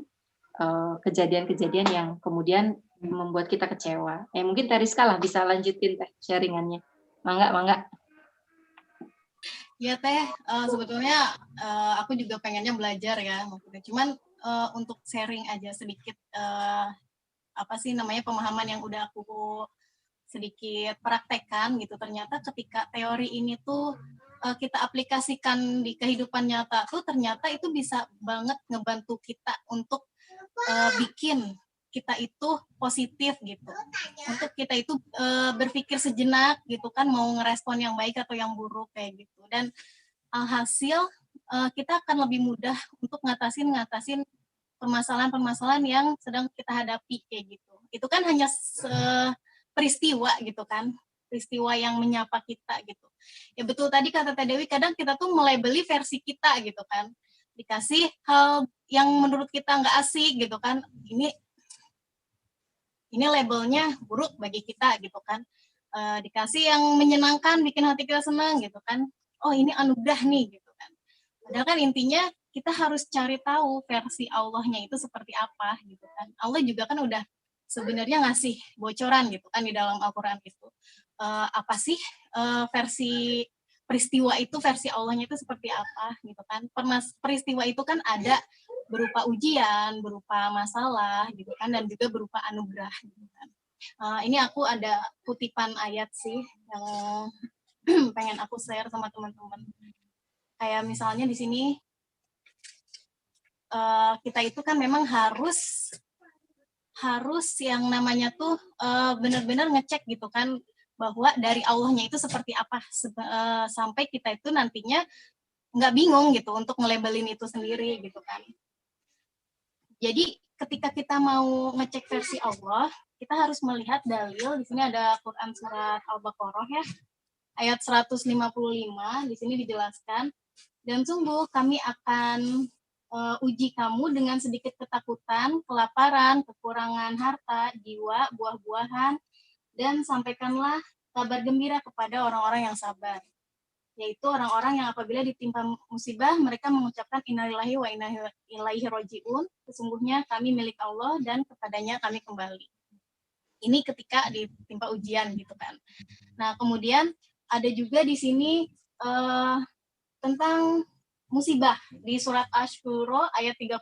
kejadian-kejadian yang kemudian membuat kita kecewa. Mungkin Teriska lah bisa lanjutin sharingannya. Mangga. Ya Teh, sebetulnya aku juga pengennya belajar ya, maksudnya. Cuman untuk sharing aja sedikit pemahaman yang udah aku sedikit praktekkan gitu. Ternyata ketika teori ini tuh kita aplikasikan di kehidupan nyata tuh ternyata itu bisa banget ngebantu kita untuk bikin kita itu positif gitu. Untuk kita itu berpikir sejenak gitu kan, mau ngerespon yang baik atau yang buruk kayak gitu. Dan hasil kita akan lebih mudah untuk ngatasin permasalahan-permasalahan yang sedang kita hadapi kayak gitu. Itu kan hanya peristiwa gitu kan, peristiwa yang menyapa kita gitu. Ya betul tadi kata Teh Dewi, kadang kita tuh melabeli versi kita gitu kan. Dikasih hal yang menurut kita nggak asik gitu kan. Ini labelnya buruk bagi kita gitu kan. Dikasih yang menyenangkan, bikin hati kita senang gitu kan. Oh ini anugerah nih gitu kan. Padahal kan intinya kita harus cari tahu versi Allahnya itu seperti apa gitu kan. Allah juga kan udah sebenarnya ngasih bocoran gitu kan di dalam Al-Quran itu. Apa sih versi peristiwa itu, versi Allahnya itu seperti apa gitu kan. Peristiwa itu kan ada berupa ujian, berupa masalah gitu kan, dan juga berupa anugerah gitu kan. Ini aku ada kutipan ayat sih yang pengen aku share sama teman-teman. Kayak misalnya di sini kita itu kan memang harus yang namanya tuh benar-benar ngecek gitu kan, bahwa dari Allahnya itu seperti apa, sampai kita itu nantinya nggak bingung gitu untuk nge-labelin itu sendiri gitu kan. Jadi ketika kita mau ngecek versi Allah, kita harus melihat dalil. Di sini ada Quran surat Al-Baqarah ya, ayat 155, di sini dijelaskan, dan sungguh kami akan uji kamu dengan sedikit ketakutan, kelaparan, kekurangan harta, jiwa, buah-buahan, dan sampaikanlah kabar gembira kepada orang-orang yang sabar, yaitu orang-orang yang apabila ditimpa musibah, mereka mengucapkan innalillahi wa inna ilaihi raji'un, sesungguhnya kami milik Allah dan kepadanya kami kembali. Ini ketika ditimpa ujian gitu kan. Nah, kemudian ada juga di sini tentang musibah di surat Asy-Syura ayat 30.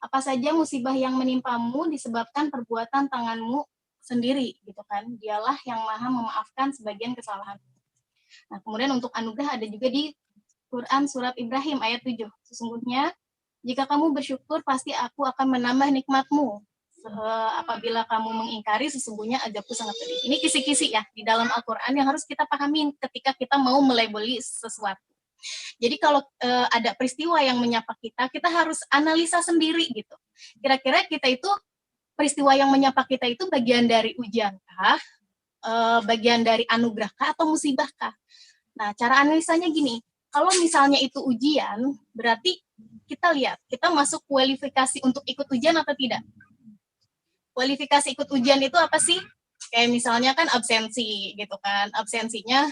Apa saja musibah yang menimpamu disebabkan perbuatan tanganmu sendiri gitu kan. Dialah yang Maha memaafkan sebagian kesalahan. Nah, kemudian untuk anugerah ada juga di Quran surat Ibrahim ayat 7. Sesungguhnya jika kamu bersyukur pasti aku akan menambah nikmatmu. Apabila kamu mengingkari sesungguhnya azabku sangat pedih. Ini kisi-kisi ya di dalam Al-Quran yang harus kita pahami ketika kita mau melabeli sesuatu. Jadi kalau ada peristiwa yang menyapa kita, kita harus analisa sendiri gitu. Kira-kira kita itu, peristiwa yang menyapa kita itu bagian dari ujiankah, bagian dari anugerahkah, atau musibahkah? Nah, cara analisanya gini, kalau misalnya itu ujian, berarti kita lihat, kita masuk kualifikasi untuk ikut ujian atau tidak. Kualifikasi ikut ujian itu apa sih? Kayak misalnya kan absensi gitu kan, absensinya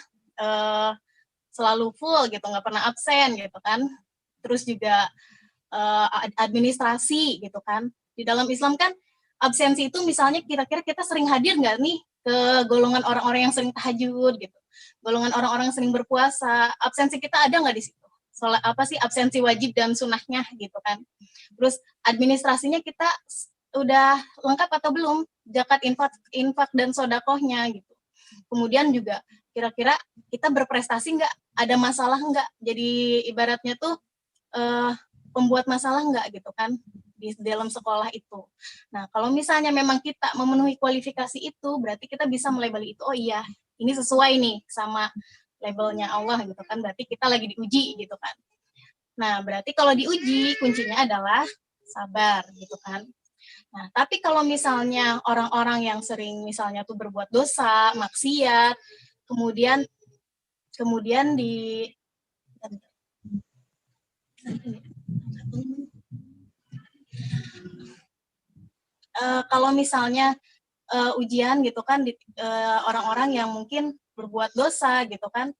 selalu full gitu, nggak pernah absen gitu kan. Terus juga administrasi gitu kan. Di dalam Islam kan absensi itu misalnya kira-kira kita sering hadir nggak nih ke golongan orang-orang yang sering tahajud gitu, golongan orang-orang yang sering berpuasa, absensi kita ada nggak di situ? Soal apa sih absensi wajib dan sunnahnya gitu kan. Terus administrasinya kita udah lengkap atau belum, zakat, infak dan sodakohnya gitu. Kemudian juga kira-kira kita berprestasi nggak, ada masalah nggak, jadi ibaratnya tuh pembuat masalah nggak gitu kan di dalam sekolah itu. Nah, kalau misalnya memang kita memenuhi kualifikasi itu, berarti kita bisa melabeli itu, oh iya, ini sesuai nih sama labelnya Allah gitu kan, berarti kita lagi diuji gitu kan. Nah, berarti kalau diuji, kuncinya adalah sabar gitu kan. Nah, tapi kalau misalnya orang-orang yang sering misalnya tuh berbuat dosa, maksiat, kemudian kalau misalnya ujian gitu kan, orang-orang yang mungkin berbuat dosa gitu kan,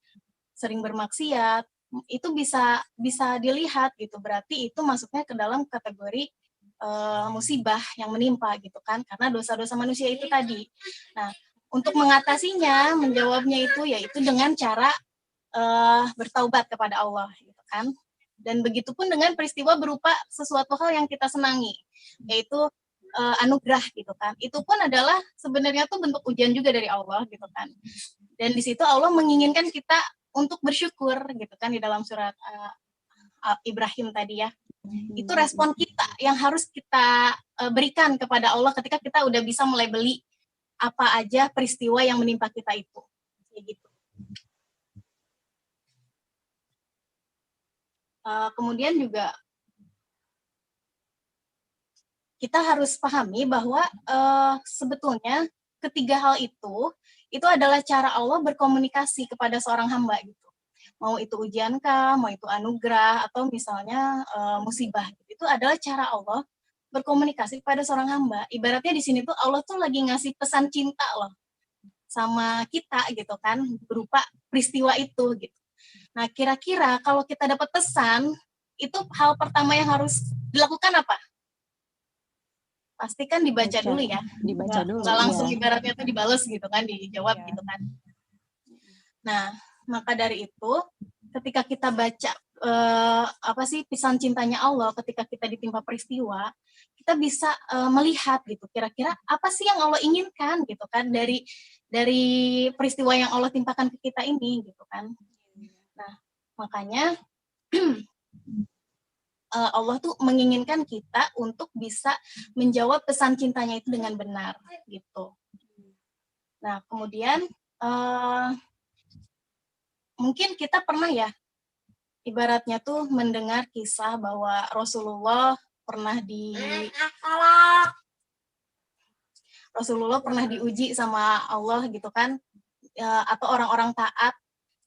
sering bermaksiat, itu bisa dilihat gitu, berarti itu masuknya ke dalam kategori musibah yang menimpa gitu kan, karena dosa-dosa manusia itu tadi. Nah, untuk mengatasinya, menjawabnya itu yaitu dengan cara bertaubat kepada Allah gitu kan. Dan begitupun dengan peristiwa berupa sesuatu hal yang kita senangi, yaitu anugerah gitu kan. Itu pun adalah sebenarnya tuh bentuk ujian juga dari Allah gitu kan. Dan di situ Allah menginginkan kita untuk bersyukur gitu kan, di dalam surat Ibrahim tadi ya. Itu respon kita yang harus kita berikan kepada Allah ketika kita udah bisa melabeli apa aja peristiwa yang menimpa kita itu. Kayak gitu. Kemudian juga kita harus pahami bahwa sebetulnya ketiga hal itu adalah cara Allah berkomunikasi kepada seorang hamba gitu. Mau itu ujiankah, mau itu anugerah, atau misalnya musibah. Itu adalah cara Allah berkomunikasi kepada seorang hamba. Ibaratnya di sini tuh Allah tuh lagi ngasih pesan cinta loh sama kita gitu kan, berupa peristiwa itu gitu. Nah, kira-kira kalau kita dapat pesan, itu hal pertama yang harus dilakukan apa? pasti kan dibaca dulu ya. Dibaca dulu. Nggak langsung iya. ibaratnya tuh dibales gitu kan, dijawab gitu kan. Nah, maka dari itu ketika kita baca pesan cintanya Allah ketika kita ditimpa peristiwa, kita bisa melihat gitu kira-kira apa sih yang Allah inginkan gitu kan dari peristiwa yang Allah timpakan ke kita ini gitu kan. Nah, makanya Allah tuh menginginkan kita untuk bisa menjawab pesan cintanya itu dengan benar gitu. Nah, kemudian mungkin kita pernah ya ibaratnya tuh mendengar kisah bahwa Rasulullah pernah diuji sama Allah gitu kan, atau orang-orang taat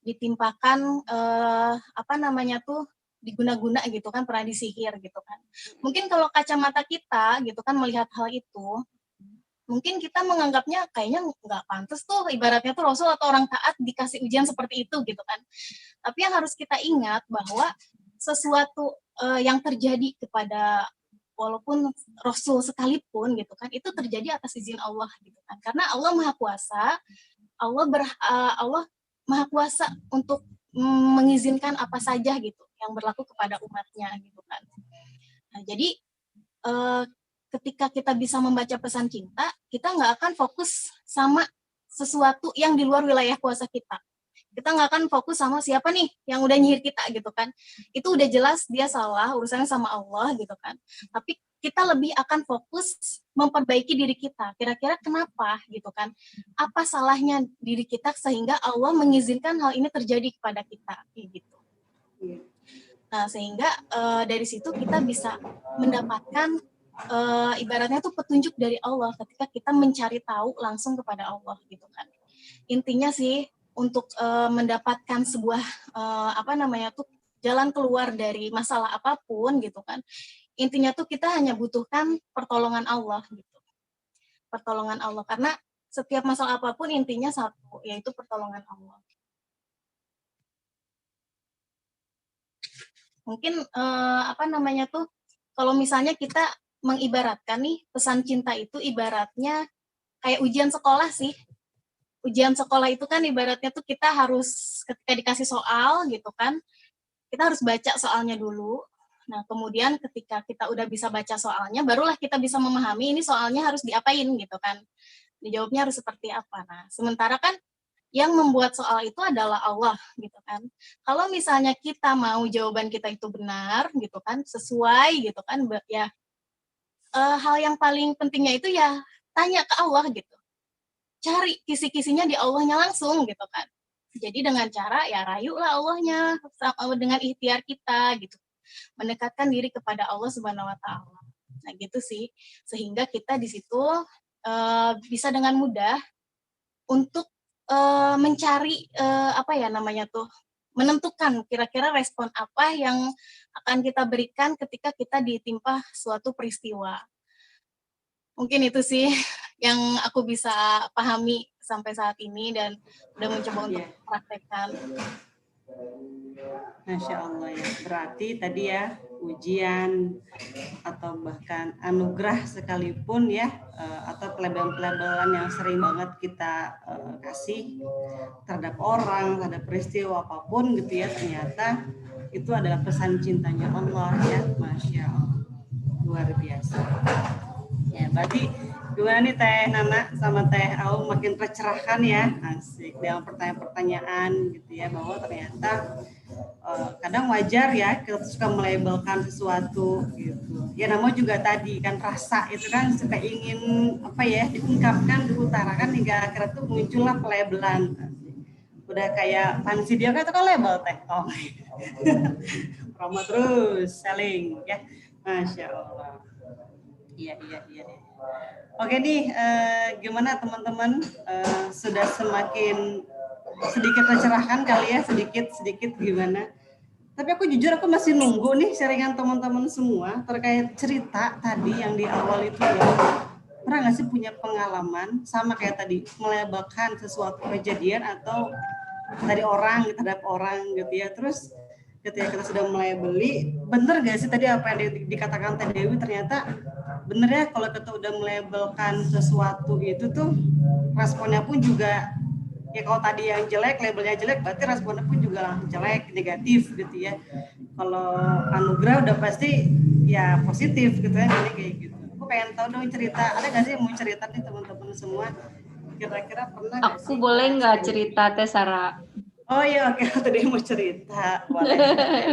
ditimpakan diguna-guna gitu kan, pernah disihir gitu kan. Mungkin kalau kacamata kita gitu kan melihat hal itu, mungkin kita menganggapnya kayaknya nggak pantas tuh ibaratnya tuh Rasul atau orang taat dikasih ujian seperti itu gitu kan. Tapi yang harus kita ingat bahwa sesuatu yang terjadi kepada walaupun Rasul sekalipun gitu kan, itu terjadi atas izin Allah gitu kan. Karena Allah Maha Kuasa, Allah Maha Kuasa untuk mengizinkan apa saja gitu yang berlaku kepada umatnya gitu kan. Nah, jadi ketika kita bisa membaca pesan cinta, kita nggak akan fokus sama sesuatu yang di luar wilayah kuasa kita. Kita nggak akan fokus sama siapa nih yang udah nyihir kita gitu kan. Itu udah jelas dia salah, urusannya sama Allah gitu kan. Tapi kita lebih akan fokus memperbaiki diri kita. Kira-kira kenapa gitu kan? Apa salahnya diri kita sehingga Allah mengizinkan hal ini terjadi kepada kita gitu. Nah, sehingga dari situ kita bisa mendapatkan ibaratnya tuh petunjuk dari Allah ketika kita mencari tahu langsung kepada Allah gitu kan. Intinya sih untuk mendapatkan sebuah jalan keluar dari masalah apapun gitu kan. Intinya tuh kita hanya butuhkan pertolongan Allah gitu. Pertolongan Allah, karena setiap masalah apapun intinya satu, yaitu pertolongan Allah. Mungkin kalau misalnya kita mengibaratkan nih pesan cinta itu ibaratnya kayak ujian sekolah sih. Ujian sekolah itu kan ibaratnya tuh kita harus ketika dikasih soal gitu kan, kita harus baca soalnya dulu. Nah, kemudian ketika kita udah bisa baca soalnya, barulah kita bisa memahami ini soalnya harus diapain gitu kan. Dijawabnya harus seperti apa. Nah, sementara kan yang membuat soal itu adalah Allah gitu kan. Kalau misalnya kita mau jawaban kita itu benar gitu kan, sesuai gitu kan, ya hal yang paling pentingnya itu ya tanya ke Allah gitu. Cari kisi-kisinya di Allahnya langsung gitu kan. Jadi dengan cara ya rayulah Allahnya dengan ikhtiar kita gitu. Mendekatkan diri kepada Allah Subhanahu wa taala. Nah, gitu sih. Sehingga kita di situ bisa dengan mudah untuk mencari menentukan kira-kira respon apa yang akan kita berikan ketika kita ditimpa suatu peristiwa. Mungkin itu sih yang aku bisa pahami sampai saat ini dan udah mencoba untuk praktekkan. Masya Allah ya, berarti tadi ya ujian atau bahkan anugerah sekalipun ya, atau pelabelan-pelabelan yang sering banget kita kasih terhadap orang, terhadap peristiwa apapun gitu ya, ternyata itu adalah pesan cintanya Allah ya. Masya Allah, luar biasa ya. Berarti gimana nih Teh Nana sama Teh Aum, makin tercerahkan ya, asik dengan pertanyaan-pertanyaan gitu ya, bahwa ternyata kadang wajar ya kita suka melabelkan sesuatu gitu ya. Namanya juga tadi kan rasa itu kan suka ingin diungkapkan, diutarakan hingga akhirnya tuh muncullah pelabelan. Udah kayak pansi dia kan itu kan label Teh. Promo terus selling ya. Masya Allah. Iya. Oke nih, gimana teman-teman, sudah semakin sedikit tercerahkan kali ya, sedikit gimana? Tapi aku jujur aku masih nunggu nih sharingan teman-teman semua terkait cerita tadi yang di awal itu ya. Pernah nggak sih punya pengalaman sama kayak tadi melabelkan sesuatu kejadian atau dari orang terhadap orang gitu ya? Terus ketika kita sudah mulai beli, bener nggak sih tadi apa yang dikatakan Teh Dewi, ternyata bener ya kalau kita udah melabelkan sesuatu itu tuh responnya pun juga ya kalau tadi yang jelek, labelnya jelek, berarti responnya pun juga jelek, negatif gitu ya. Kalau anugerah udah pasti ya positif gitu ya, jadi kayak gitu. Aku pengen tahu dong cerita, ada nggak sih yang mau cerita nih teman-teman semua? Kira-kira pernah nggak sih? Aku boleh nggak cerita Teh Sarah? Oh iya, oke, tadi mau cerita, boleh.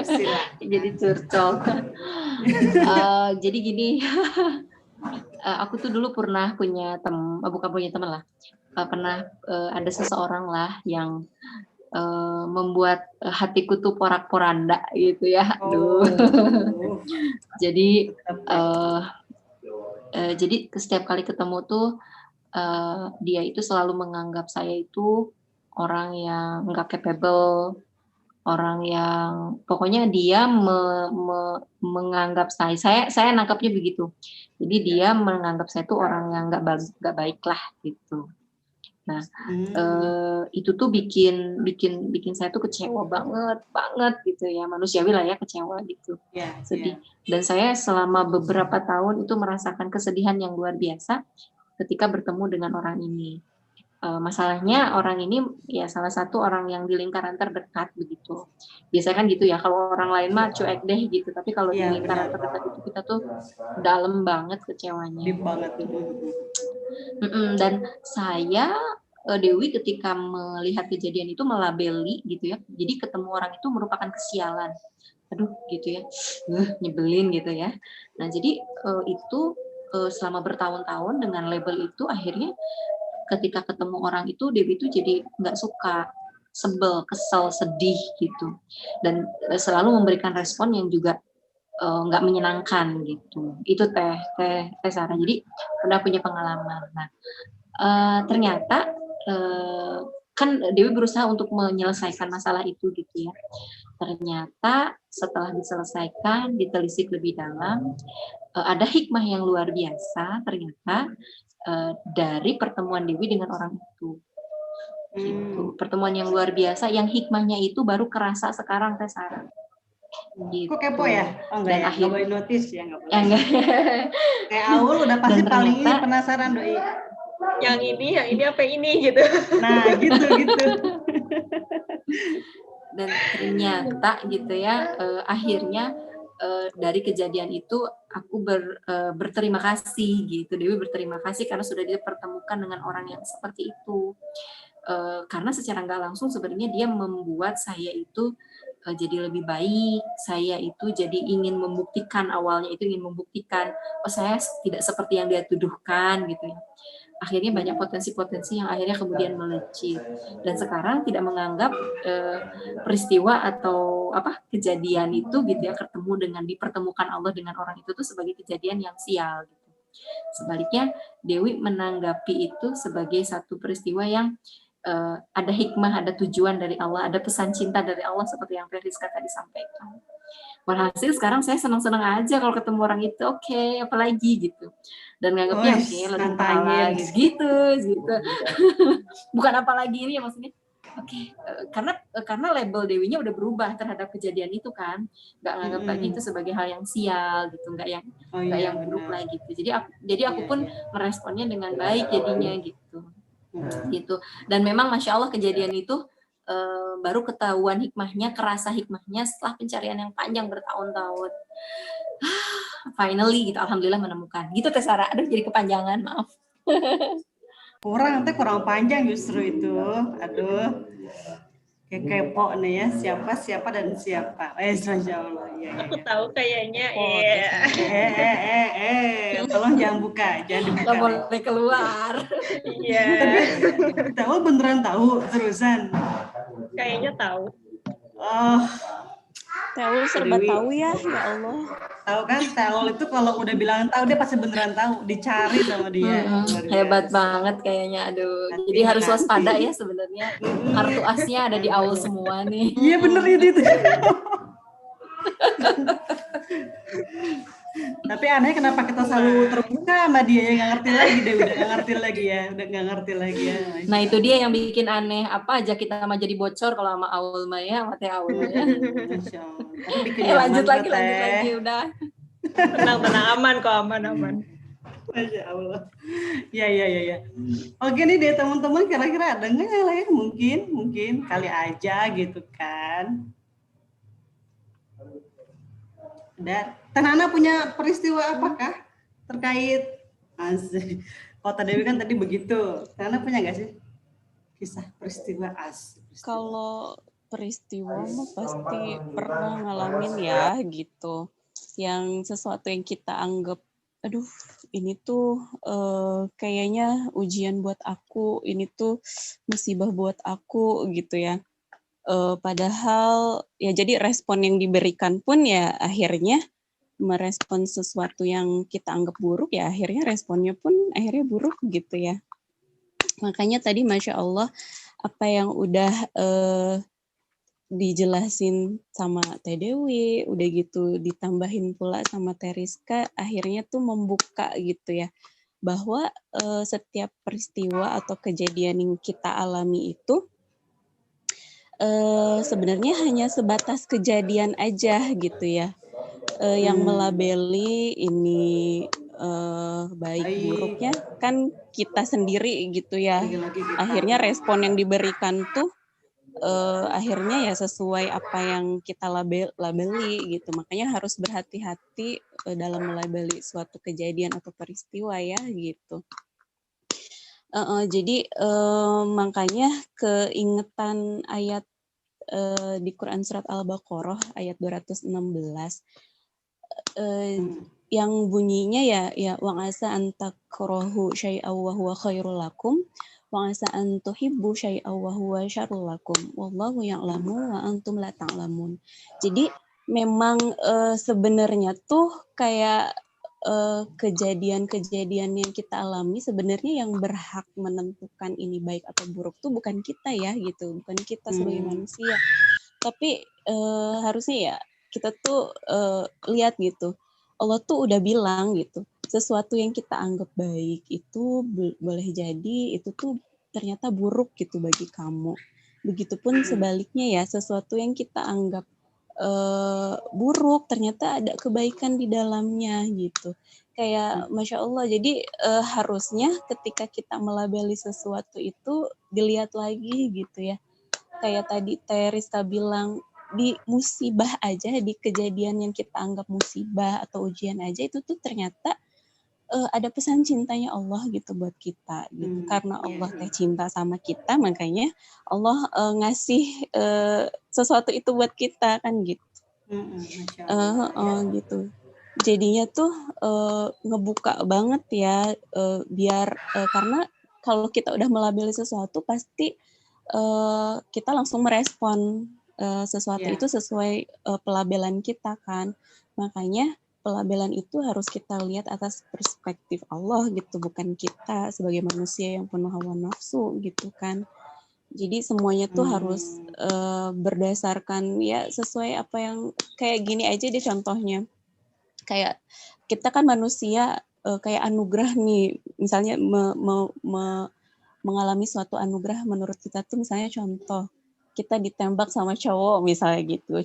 Silakan. Jadi curcol. Jadi gini, aku tuh dulu pernah punya teman, bukan punya teman lah, pernah ada seseorang lah yang membuat hatiku tuh porak-poranda gitu ya. Aduh. Jadi jadi setiap kali ketemu tuh dia itu selalu menganggap saya itu orang yang nggak capable, orang yang pokoknya dia menganggap saya nangkapnya begitu. Jadi dia menganggap saya itu orang yang nggak baik lah gitu. Nah, itu tuh bikin saya tuh kecewa banget gitu ya, manusiawi lah ya, kecewa gitu, sedih. Dan saya selama beberapa tahun itu merasakan kesedihan yang luar biasa ketika bertemu dengan orang ini. Masalahnya orang ini ya salah satu orang yang di lingkaran terdekat begitu. Biasanya kan gitu ya, kalau orang lain mah cuek deh gitu, tapi kalau di lingkaran terdekat itu kita tuh dalam banget kecewanya. Deep banget. Dan saya Dewi ketika melihat kejadian itu melabeli gitu ya. Jadi ketemu orang itu merupakan kesialan. Aduh gitu ya. Nyebelin gitu ya. Nah, jadi itu selama bertahun-tahun dengan label itu akhirnya ketika ketemu orang itu Dewi itu jadi nggak suka, sebel, kesel, sedih gitu. Dan selalu memberikan respon yang juga nggak menyenangkan gitu. Itu Teh Sarah. Jadi pernah punya pengalaman. Nah, ternyata kan Dewi berusaha untuk menyelesaikan masalah itu gitu ya. Ternyata setelah diselesaikan, ditelisik lebih dalam, ada hikmah yang luar biasa ternyata dari pertemuan Dewi dengan orang itu. Gitu. Pertemuan yang luar biasa, yang hikmahnya itu baru kerasa sekarang Teh Sarah. Gitu. Kok kepo ya? Oh, enggak ya? Nggak boleh notice ya? Nggak boleh. Enggak. Kayak Aul udah pasti paling ini penasaran doi. Yang ini apa ini gitu. Nah gitu. Dan ternyata gitu ya, akhirnya dari kejadian itu aku berterima kasih gitu. Dewi berterima kasih karena sudah dipertemukan dengan orang yang seperti itu. Karena secara nggak langsung sebenarnya dia membuat saya itu jadi lebih baik. Saya itu jadi ingin membuktikan, awalnya itu ingin membuktikan saya tidak seperti yang dia tuduhkan gitu ya. Akhirnya banyak potensi-potensi yang akhirnya kemudian melejit, dan sekarang tidak menganggap peristiwa atau kejadian itu gitu ya, ketemu dengan dipertemukan Allah dengan orang itu tuh sebagai kejadian yang sial gitu. Sebaliknya Dewi menanggapi itu sebagai satu peristiwa yang ada hikmah, ada tujuan dari Allah, ada pesan cinta dari Allah seperti yang Rizka tadi sampaikan. Walhasil sekarang saya senang-senang aja kalau ketemu orang itu, oke, apalagi gitu. Dan nganggapnya oke, lebih pahala gitu. Bukan apalagi ini ya maksudnya. Oke, karena label Dewinya udah berubah terhadap kejadian itu kan, nggak nganggap lagi itu sebagai hal yang sial gitu, nggak yang buruk lah gitu. Jadi aku pun meresponnya dengan baik jadinya gitu. Dan memang masya Allah kejadian itu baru ketahuan hikmahnya, kerasa hikmahnya setelah pencarian yang panjang bertahun-tahun. Finally gitu, alhamdulillah menemukan. Gitu Teh Sarah. Aduh jadi kepanjangan, maaf. Kurang panjang justru itu. Aduh. Kepo nih ya, siapa dan siapa. Masya Allah. Ya. Aku tahu kayaknya. Tolong jangan buka, jangan dibuka. Nggak boleh keluar. Iya. Tahu beneran tahu terusan. Kayaknya tahu. Oh. Tahu serba tahu ya Allah. Tahu kan, tahu itu kalau udah bilang tahu dia pasti beneran tahu, dicari sama dia. Hebat banget kayaknya, aduh. Jadi harus waspada ya sebenarnya. Kartu asnya ada di Aul semua nih. Iya bener itu. Tapi aneh kenapa kita selalu terbuka sama dia, ya nggak ngerti lagi deh, udah nggak ngerti lagi ya. Nah itu dia yang bikin aneh, apa aja kita sama jadi bocor kalau sama Aul Maya, sama Teh Aul ya. Lanjut lagi udah. Tenang, aman kok, aman. Masya Allah. Ya. Oke nih deh teman-teman, kira-kira ada nggak yang lain? Mungkin kali aja gitu kan. Dan Tanana punya peristiwa apakah terkait asik? Kota Dewi kan tadi begitu. Tanana punya nggak sih kisah peristiwa asik? Kalau peristiwa mah pasti pernah ngalamin ya gitu. Yang sesuatu yang kita anggap, aduh ini tuh kayaknya ujian buat aku, ini tuh musibah buat aku gitu ya. Padahal ya jadi respon yang diberikan pun ya akhirnya merespon sesuatu yang kita anggap buruk ya akhirnya responnya pun akhirnya buruk gitu ya. Makanya tadi Masya Allah apa yang udah dijelasin sama Teh Dewi, udah gitu ditambahin pula sama Teh Rizka, akhirnya tuh membuka gitu ya bahwa setiap peristiwa atau kejadian yang kita alami itu sebenarnya hanya sebatas kejadian aja gitu ya. Yang melabeli ini baik buruknya kan kita sendiri gitu ya. Akhirnya respon yang diberikan tuh akhirnya ya sesuai apa yang kita labeli gitu. Makanya harus berhati-hati dalam melabeli suatu kejadian atau peristiwa ya gitu. Jadi makanya keingetan ayat di Quran surat Al-Baqarah ayat 216 yang bunyinya ya wa asa an takrahu syai'aw wa huwa khairul lakum wa asa an tuhibbu syai'aw wa huwa syarrul lakum wallahu ya'lamu wa antum la ta'lamun. Jadi memang sebenarnya tuh kayak kejadian-kejadian yang kita alami sebenarnya yang berhak menentukan ini baik atau buruk tuh bukan kita ya gitu, bukan kita sebagai manusia. Tapi harusnya ya kita tuh lihat gitu. Allah tuh udah bilang gitu, sesuatu yang kita anggap baik itu boleh jadi itu tuh ternyata buruk gitu bagi kamu. Begitupun sebaliknya ya, sesuatu yang kita anggap buruk ternyata ada kebaikan di dalamnya gitu. Kayak Masya Allah, jadi harusnya ketika kita melabeli sesuatu itu dilihat lagi gitu ya. Kayak tadi Teh Rizka bilang, di musibah aja, di kejadian yang kita anggap musibah atau ujian aja itu tuh ternyata ada pesan cintanya Allah gitu buat kita gitu. Karena Allah teh cinta sama kita, makanya Allah ngasih sesuatu itu buat kita kan gitu. Gitu. Jadinya tuh ngebuka banget ya biar karena kalau kita udah melabeli sesuatu pasti kita langsung merespon sesuatu itu sesuai pelabelan kita kan. Makanya pelabelan itu harus kita lihat atas perspektif Allah gitu, bukan kita sebagai manusia yang penuh hawa nafsu gitu kan. Jadi semuanya tuh harus berdasarkan ya sesuai apa yang kayak gini aja deh contohnya. Kayak kita kan manusia kayak anugerah nih, misalnya mengalami suatu anugerah menurut kita tuh misalnya contoh kita ditembak sama cowok misalnya gitu,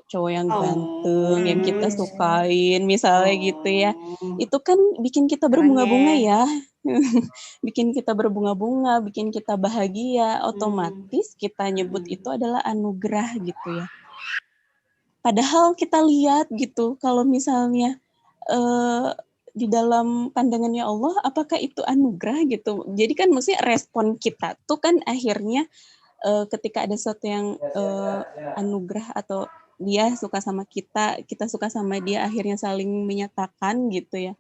cowok yang ganteng yang kita sukain misalnya gitu ya, itu kan bikin kita berbunga-bunga ya. Bikin kita berbunga-bunga, bikin kita bahagia, otomatis kita nyebut itu adalah anugerah gitu ya. Padahal kita lihat gitu kalau misalnya di dalam pandangannya Allah, apakah itu anugerah gitu? Jadi kan mesti respon kita tuh kan akhirnya ketika ada sesuatu yang anugerah atau dia suka sama kita, kita suka sama dia, akhirnya saling menyatakan gitu ya.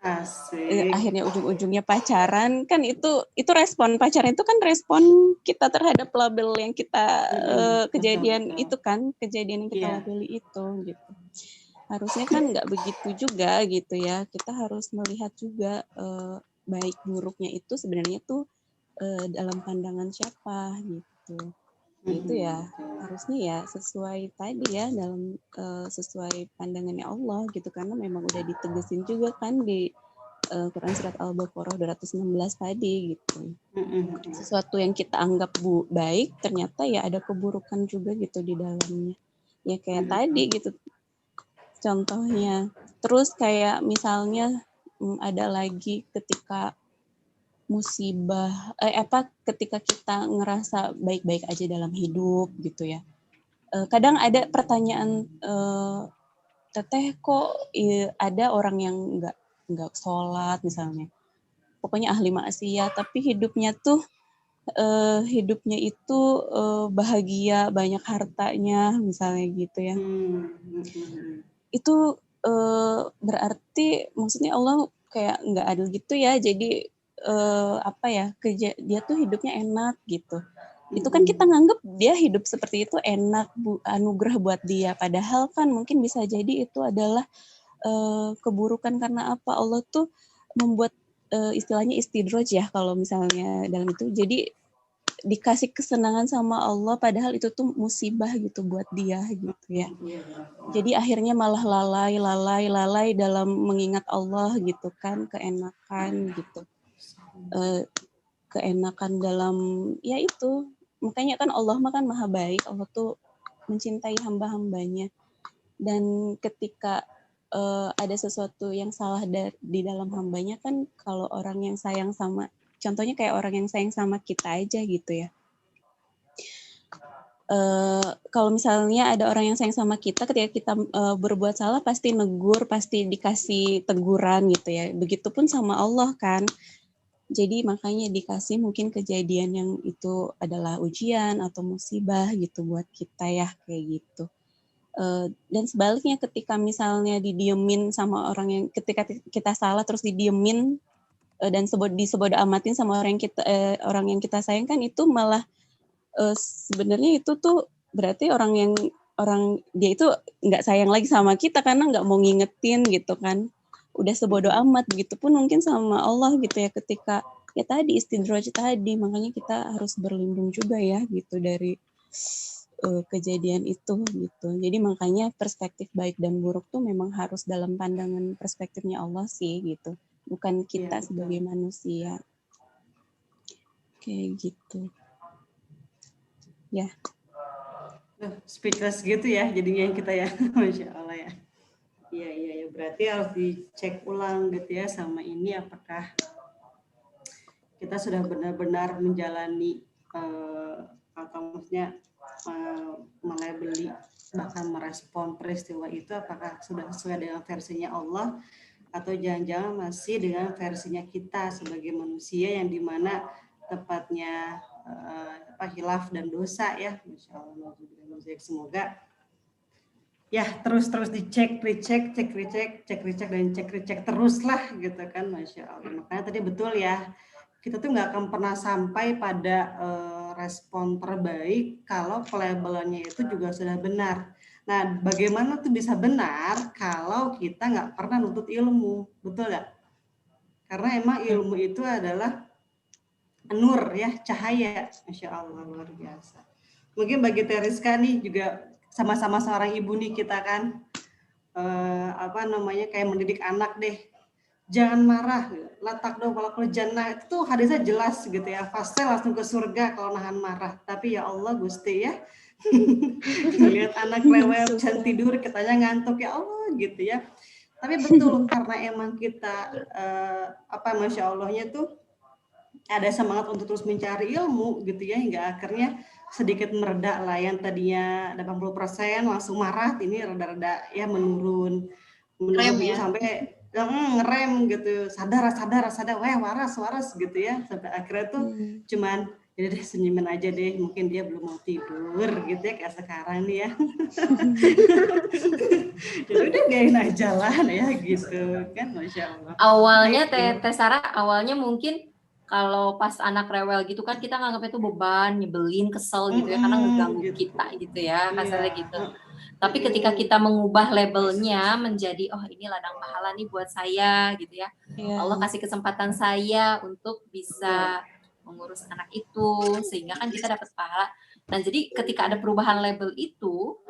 Akhirnya ujung-ujungnya pacaran, kan itu respon pacaran itu kan respon kita terhadap label yang kita kejadian betul. Itu kan kejadian yang kita labeli itu gitu. Harusnya kan nggak begitu juga gitu ya. Kita harus melihat juga baik buruknya itu sebenarnya tuh dalam pandangan siapa gitu. Itu ya harusnya ya sesuai tadi ya dalam sesuai pandangannya Allah gitu, karena memang udah ditegesin juga kan di Quran surat Al-Baqarah 216 tadi gitu. Sesuatu yang kita anggap baik ternyata ya ada keburukan juga gitu di dalamnya. Ya kayak tadi gitu contohnya. Terus kayak misalnya ada lagi ketika musibah, ketika kita ngerasa baik-baik aja dalam hidup gitu ya. Kadang ada pertanyaan, Teteh kok ada orang yang nggak sholat misalnya, pokoknya ahli maksiat, tapi hidupnya itu bahagia, banyak hartanya misalnya gitu ya. Itu berarti maksudnya Allah kayak nggak adil gitu ya. Jadi dia tuh hidupnya enak gitu. Itu kan kita nganggep dia hidup seperti itu enak, anugerah buat dia. Padahal kan mungkin bisa jadi itu adalah keburukan karena apa? Allah tuh membuat istilahnya istidraj ya kalau misalnya dalam itu. Jadi dikasih kesenangan sama Allah padahal itu tuh musibah gitu buat dia gitu ya. Jadi akhirnya malah lalai dalam mengingat Allah gitu kan, keenakan gitu. Keenakan dalam ya itu. Makanya kan Allah mah kan maha baik, Allah tuh mencintai hamba-hambanya. Dan ketika ada sesuatu yang salah di dalam hambanya kan, kalau orang yang sayang sama, contohnya kayak orang yang sayang sama kita aja gitu ya. Kalau misalnya ada orang yang sayang sama kita, ketika kita berbuat salah pasti negur, pasti dikasih teguran gitu ya. Begitupun sama Allah kan. Jadi makanya dikasih mungkin kejadian yang itu adalah ujian atau musibah gitu buat kita ya, kayak gitu. Dan sebaliknya ketika misalnya didiemin sama orang yang, ketika kita salah terus didiemin dan disebodo amatin sama orang yang kita sayang kan, itu malah sebenarnya itu tuh berarti orang dia itu nggak sayang lagi sama kita karena nggak mau ngingetin gitu kan, udah sebodo amat. Begitupun mungkin sama Allah gitu ya, ketika ya tadi istidraj tadi, makanya kita harus berlindung juga ya gitu dari kejadian itu gitu. Jadi makanya perspektif baik dan buruk tuh memang harus dalam pandangan perspektifnya Allah sih gitu, bukan kita sebagai manusia kayak gitu ya. Speechless gitu ya jadinya kita ya. Masya Allah ya. Iya, berarti harus dicek ulang gitu ya sama ini, apakah kita sudah benar-benar menjalani atau maksudnya melabeli bahkan merespon peristiwa itu, apakah sudah sesuai dengan versinya Allah atau jangan-jangan masih dengan versinya kita sebagai manusia yang dimana tepatnya hilaf dan dosa ya. Masya Allah. Semoga ya terus dicek, recheck dan cek recheck terus lah gitu kan. Masya Allah. Makanya tadi betul ya, kita tuh nggak akan pernah sampai pada respon terbaik kalau pelabelannya itu juga sudah benar. Nah, bagaimana tuh bisa benar kalau kita nggak pernah nuntut ilmu, betul nggak? Karena emang ilmu itu adalah nur ya, cahaya. Masya Allah, luar biasa. Mungkin bagi Teriska nih juga sama-sama seorang ibu nih kita kan, kayak mendidik anak deh. Jangan marah, latak dong kalau jannah, itu tuh hadisnya jelas gitu ya, pasti langsung ke surga kalau nahan marah. Tapi ya Allah Gusti ya, lihat anak rewel can tidur, kitanya ngantuk, ya Allah gitu ya. Tapi betul karena emang kita Masya Allahnya tuh ada semangat untuk terus mencari ilmu gitu ya, hingga akhirnya sedikit meredak lah, yang tadinya 80% langsung marah, ini reda-reda ya menurun ya. Sampai ngerem gitu, sadar waras gitu ya, sampai akhirnya tuh cuman jadi deh senyumin aja deh, mungkin dia belum mau tidur gitu ya, kayak sekarang nih ya. Jadi udah gain aja lah ya gitu kan. Masya Allah. Awalnya Teh Sarah, awalnya mungkin kalau pas anak rewel gitu kan kita nganggap itu beban, nyebelin, kesel gitu ya, karena ngeganggu kita gitu ya, kasarnya gitu. Tapi ketika kita mengubah labelnya menjadi, oh ini ladang pahala nih buat saya gitu ya. Allah kasih kesempatan saya untuk bisa mengurus anak itu, sehingga kan kita dapat pahala. Nah, jadi ketika ada perubahan label itu,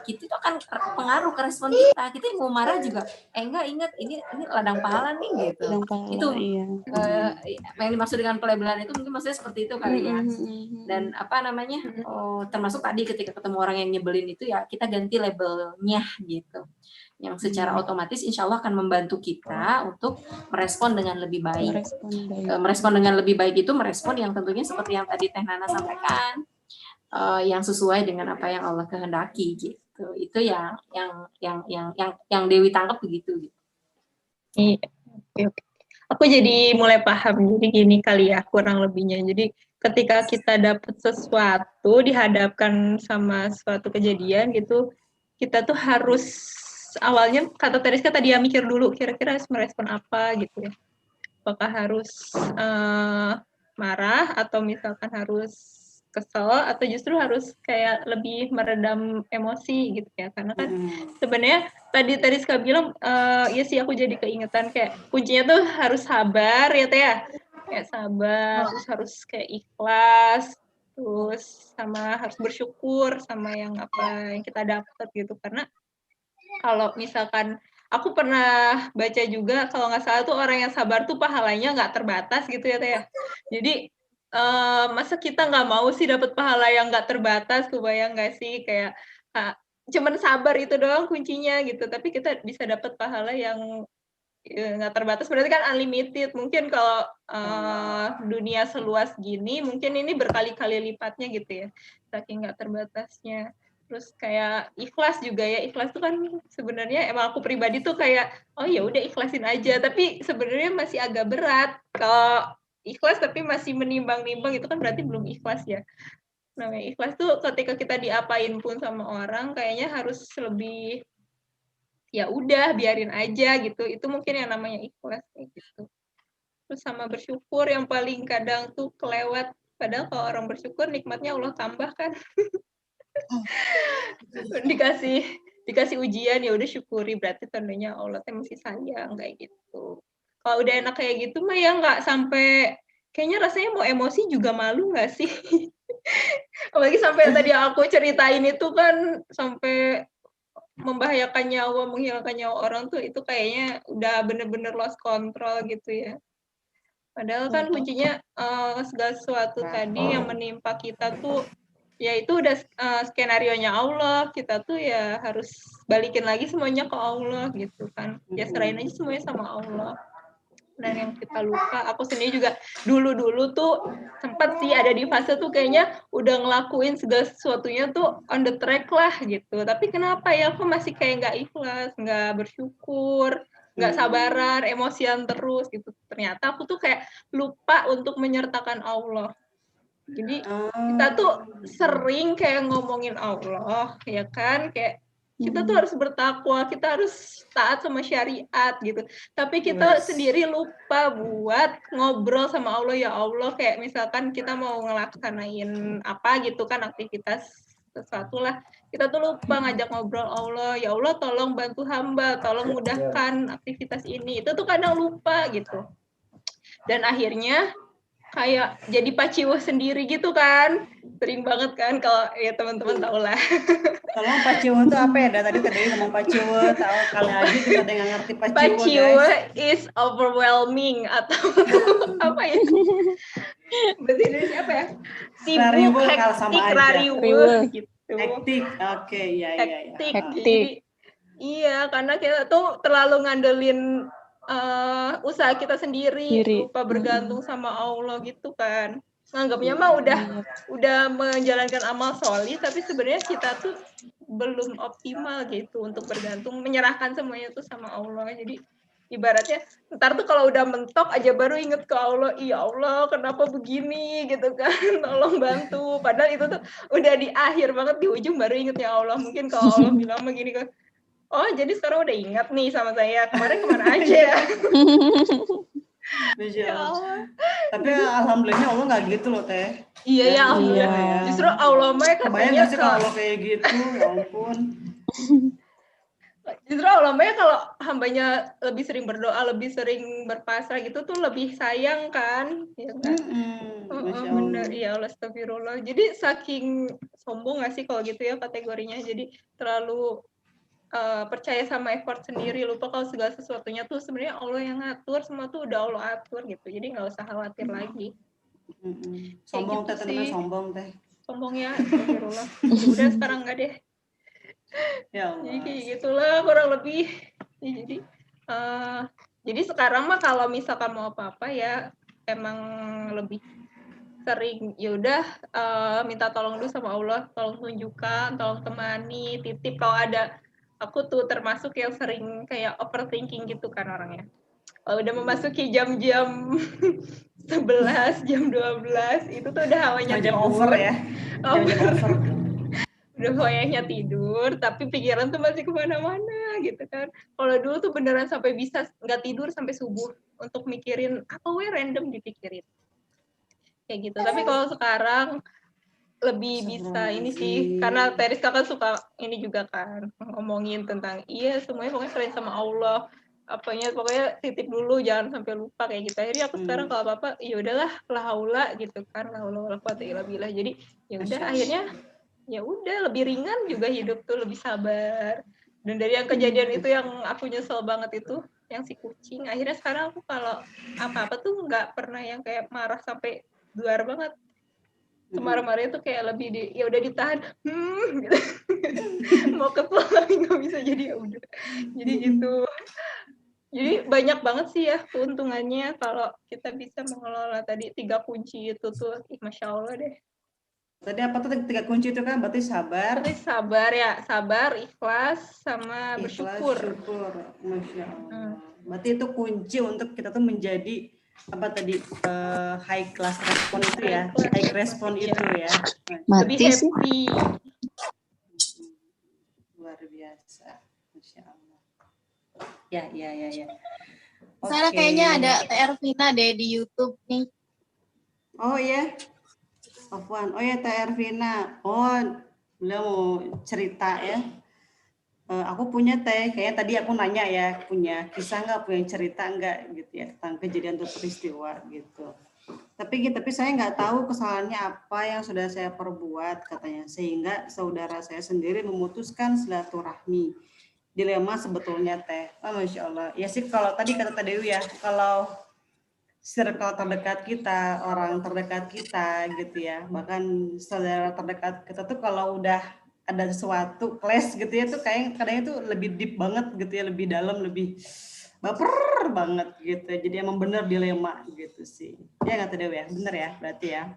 itu akan pengaruh ke respon kita. Kita mau marah juga, enggak, ingat ini ladang pahala nih gitu. Ladang pahala, Itu iya. yang dimaksud dengan pelabelan itu mungkin maksudnya seperti itu kali ya. Dan apa namanya? Termasuk tadi ketika ketemu orang yang nyebelin itu ya kita ganti labelnya gitu. Yang secara otomatis insya Allah akan membantu kita untuk merespon dengan lebih baik. Merespon dengan lebih baik itu merespon yang tentunya seperti yang tadi Teh Nana sampaikan. Yang sesuai dengan apa yang Allah kehendaki gitu. Itu yang Dewi tangkap begitu gitu. Oke. Aku jadi mulai paham. Jadi gini kali ya kurang lebihnya. Jadi ketika kita dapat sesuatu dihadapkan sama suatu kejadian gitu, kita tuh harus awalnya kata Teriska tadi ya mikir dulu kira-kira harus merespon apa gitu ya. Apakah harus marah atau misalkan harus kesel atau justru harus kayak lebih meredam emosi gitu ya, karena kan sebenarnya tadi Teriska bilang ya sih aku jadi keingetan kayak kuncinya tuh harus sabar ya Teh ya, kayak sabar, terus harus kayak ikhlas, terus sama harus bersyukur sama yang apa yang kita dapat gitu. Karena kalau misalkan aku pernah baca juga kalau nggak salah tuh orang yang sabar tuh pahalanya nggak terbatas gitu ya Teh ya. Jadi masa kita nggak mau sih dapat pahala yang nggak terbatas, kebayang nggak sih kayak cuman sabar itu doang kuncinya gitu, tapi kita bisa dapat pahala yang nggak terbatas, berarti kan unlimited. Mungkin kalau dunia seluas gini mungkin ini berkali-kali lipatnya gitu ya, saking nggak terbatasnya. Terus kayak ikhlas juga ya, ikhlas tuh kan sebenarnya emang aku pribadi tuh kayak oh ya udah ikhlasin aja, tapi sebenarnya masih agak berat. Kalau ikhlas tapi masih menimbang-nimbang itu kan berarti belum ikhlas ya. Namanya ikhlas tuh ketika kita diapain pun sama orang kayaknya harus lebih ya udah biarin aja gitu. Itu mungkin yang namanya ikhlas kayak gitu. Terus sama bersyukur yang paling kadang tuh kelewat, padahal kalau orang bersyukur nikmatnya Allah tambahkan. dikasih ujian ya udah syukuri, berarti tandanya Allah tuh masih sayang kayak gitu. Kalau udah enak kayak gitu mah ya nggak sampai, kayaknya rasanya mau emosi juga malu nggak sih? Apalagi sampai tadi aku ceritain itu kan sampai membahayakan nyawa, menghilangkan nyawa orang tuh itu kayaknya udah bener-bener lost control gitu ya. Padahal kan kuncinya segala sesuatu tadi yang menimpa kita tuh ya itu udah skenarionya Allah, kita tuh ya harus balikin lagi semuanya ke Allah gitu kan. Ya serahin aja semuanya sama Allah. Dan yang kita lupa, aku sendiri juga dulu tuh sempat sih ada di fase tuh kayaknya udah ngelakuin segala sesuatunya tuh on the track lah gitu. Tapi kenapa ya aku masih kayak nggak ikhlas, nggak bersyukur, nggak sabaran, emosian terus gitu. Ternyata aku tuh kayak lupa untuk menyertakan Allah. Jadi kita tuh sering kayak ngomongin Allah, ya kan? Kayak kita tuh harus bertakwa, kita harus taat sama syariat gitu. Tapi kita sendiri lupa buat ngobrol sama Allah, ya Allah. Kayak misalkan kita mau ngelaksanain apa gitu kan, aktivitas sesuatu lah. Kita tuh lupa ngajak ngobrol Allah, ya Allah tolong bantu hamba, tolong mudahkan aktivitas ini. Itu tuh kadang lupa gitu. Dan akhirnya kayak jadi paciwah sendiri gitu kan, sering banget kan kalau ya teman-teman tahu lah. Kalau paciwah itu apa ya? Tadi ngomong paciwah, tahu kali aja juga ada yang ngerti paciwah. Paciwah is overwhelming atau apa ya? Bahasa Indonesia apa ya? Sibuk, hektik, rariweh gitu. Hektik, oke, ya. Hektik. Iya, karena kita tuh terlalu ngandelin usaha kita sendiri, lupa bergantung sama Allah gitu kan. Nganggapnya mah udah menjalankan amal sholih, tapi sebenarnya kita tuh belum optimal gitu untuk bergantung, menyerahkan semuanya tuh sama Allah. Jadi ibaratnya ntar tuh kalau udah mentok aja baru inget ke Allah, iya Allah kenapa begini gitu kan, tolong bantu. Padahal itu tuh udah di akhir banget, di ujung baru inget ya Allah. Mungkin kalau Allah bilang begini kan, oh jadi sekarang udah ingat nih sama saya, kemarin kemana aja ya? Tapi alhamdulillahnya Allah nggak gitu loh Teh. Iya ya alhamdulillah. Ya. Justru Allah mah kebayang nggak sih kalau Allah kayak gitu, ya ampun. Justru Allah kalau hambanya lebih sering berdoa, lebih sering berpasrah gitu tuh lebih sayang kan, ya kan? Bener, ya Allah, astagfirullah. Jadi saking sombong nggak sih kalau gitu ya kategorinya? Jadi terlalu percaya sama effort sendiri, lupa kalau segala sesuatunya tuh sebenarnya Allah yang ngatur, semua tuh udah Allah atur gitu. Jadi nggak usah khawatir lagi. Sombong gitu teh, teman sombong teh. Sombong ya, astagfirullah. Udah sekarang nggak deh. Ya Allah. Jadi kayak gitulah kurang lebih. Jadi sekarang mah kalau misalkan mau apa-apa ya emang lebih sering ya udah minta tolong dulu sama Allah, tolong tunjukkan, tolong temani, titip. Kalau ada, aku tuh termasuk yang sering kayak overthinking gitu kan orangnya. Kalau udah memasuki jam-jam 11, jam 12 itu tuh udah hawanya jam tidur. Over ya. Jam over. Udah hawanya tidur, tapi pikiran tuh masih kemana-mana gitu kan. Kalau dulu tuh beneran sampai bisa nggak tidur sampai subuh untuk mikirin apa random dipikirin. Kayak gitu. Tapi kalau sekarang lebih bisa ini sih, karena Teris kakak suka ini juga kan ngomongin tentang semuanya pokoknya selain sama Allah, pokoknya titip dulu jangan sampai lupa kayak gitu. Akhirnya aku sekarang kalau apa-apa ya udahlah, la haula gitu kan, la haula wala quwata illa billah. Jadi ya udah akhirnya ya udah lebih ringan juga hidup tuh, lebih sabar. Dan dari yang kejadian itu yang aku nyesel banget itu yang si kucing, akhirnya sekarang aku kalau apa-apa tuh nggak pernah yang kayak marah sampai duar banget. Kemarin-kemarin tuh kayak lebih ya udah ditahan gitu. Mau kesel tapi nggak bisa, jadi ya udah, jadi gitu. Jadi banyak banget sih ya keuntungannya kalau kita bisa mengelola tadi 3 kunci itu tuh. Masya Allah deh. Tadi apa tuh 3 kunci itu kan? Berarti sabar. Berarti sabar ya, sabar, ikhlas, sama bersyukur. Masya Allah. Berarti itu kunci untuk kita tuh menjadi apa tadi high class respon itu ya, high respon itu ya. Lebih happy. Luar biasa, Masya Allah. Ya. Saya kayaknya ada TR Vina deh di YouTube nih. Oh iya, Afwan. Oh ya, TR Vina. Oh, beliau mau cerita ya. Aku punya kayaknya tadi aku nanya ya, punya kisah nggak, punya cerita nggak gitu ya tentang kejadian atau peristiwa gitu. Tapi saya nggak tahu kesalahannya apa yang sudah saya perbuat katanya, sehingga saudara saya sendiri memutuskan silaturahmi. Dilema sebetulnya teh. Masya Allah. Ya sih kalau tadi kata Dewi ya, kalau circle terdekat kita, orang terdekat kita gitu ya, bahkan saudara terdekat kita tuh kalau udah ada sesuatu clash gitu ya tuh kayak kadang itu lebih deep banget gitu ya, lebih dalam, lebih baper banget gitu. Jadi emang bener dilema gitu sih. Ya nggak Teh Dewi ya? Bener ya berarti ya.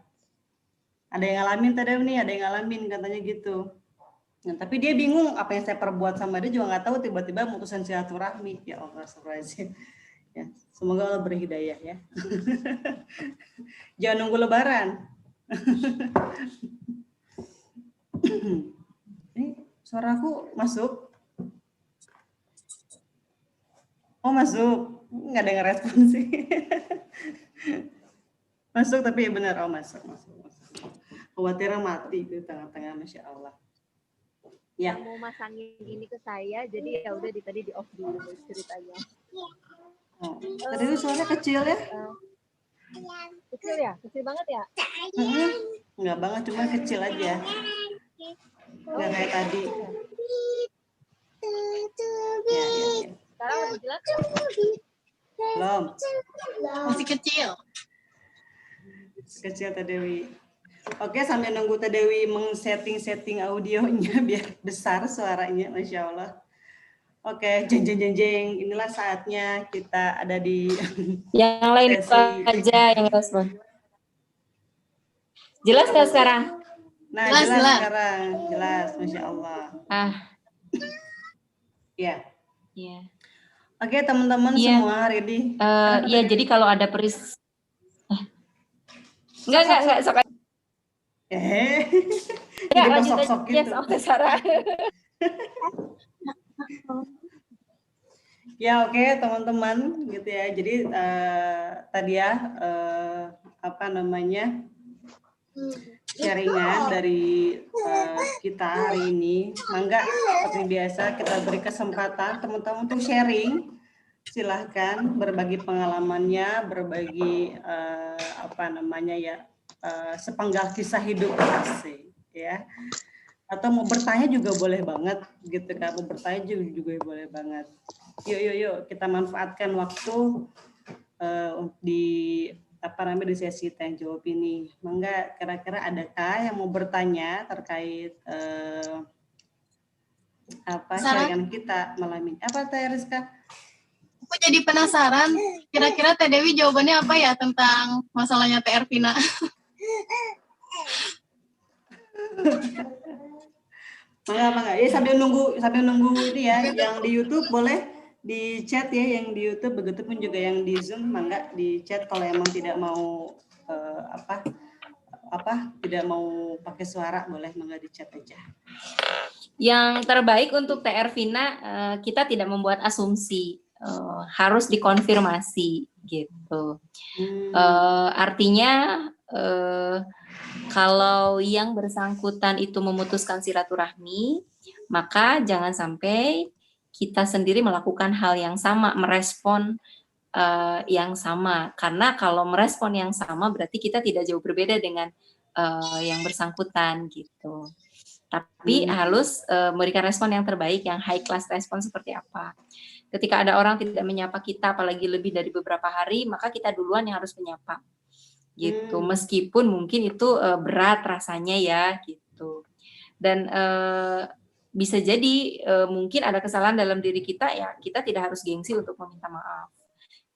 Ada yang ngalamin Teh Dewi nih, ada yang ngalamin katanya gitu. Nah, tapi dia bingung apa yang saya perbuat sama dia, juga nggak tahu, tiba-tiba mutusin silaturahmi. Ya Allah, astagfirullahaladzim. Ya, semoga Allah berhidayah ya. Jangan nunggu lebaran. Ini suaraku masuk? Oh masuk, nggak ada yang respon sih. Masuk tapi ya benar, oh masuk. Khawatirnya mati di tengah-tengah, Masya Allah. Ya. Yang mau masangin ini ke saya, jadi ya udah tadi di off dulu ceritanya. Oh, tadi itu suaranya kecil ya? Kecil ya? Kecil banget ya? Enggak banget, cuma kecil aja. Enggak kayak tadi. Ya. Sekarang lebih jelas? Belum. Masih kecil. Kecil Teh Dewi. Oke, sambil nunggu Teh Dewi setting audionya biar besar suaranya, Masya Allah. Oke, jeng. Inilah saatnya kita ada di yang lain aja yang respon. Jelas nggak sekarang? Nah, jelas sekarang, jelas, Masya Allah. Ya. Iya. Oke, teman-teman semua hari ini. Iya, jadi kalau ada Enggak, sok. Jadi sok-sok gitu. Yes, Sarah. Ya oke, teman-teman gitu ya. Jadi tadi ya sharingan dari kita hari ini. Mangga seperti biasa kita beri kesempatan teman-teman untuk sharing. Silahkan berbagi pengalamannya, berbagi sepenggal kisah hidup asik, ya. Atau mau bertanya juga boleh banget gitu kan, mau bertanya juga boleh banget. Yuk kita manfaatkan waktu di sesi tanya jawab ini. Mangga, kira-kira adakah yang mau bertanya terkait sharingan kita malam ini? Apa Teh Rizka? Aku jadi penasaran, kira-kira Teh Dewi jawabannya apa ya tentang masalahnya Teh Ervina? Mangga. Ya sambil nunggu ini ya, yang di YouTube boleh di chat ya, yang di YouTube, begitupun juga yang di Zoom, mangga di chat kalau emang tidak mau tidak mau pakai suara, boleh mangga di chat aja. Yang terbaik untuk Teh Ervina, kita tidak membuat asumsi, harus dikonfirmasi gitu. Artinya kalau yang bersangkutan itu memutuskan silaturahmi, maka jangan sampai kita sendiri melakukan hal yang sama, merespon yang sama. Karena kalau merespon yang sama berarti kita tidak jauh berbeda dengan yang bersangkutan gitu. Tapi harus memberikan respon yang terbaik, yang high class respon seperti apa. Ketika ada orang tidak menyapa kita, apalagi lebih dari beberapa hari, maka kita duluan yang harus menyapa. Gitu, meskipun mungkin itu berat rasanya ya gitu. Dan bisa jadi mungkin ada kesalahan dalam diri kita, ya kita tidak harus gengsi untuk meminta maaf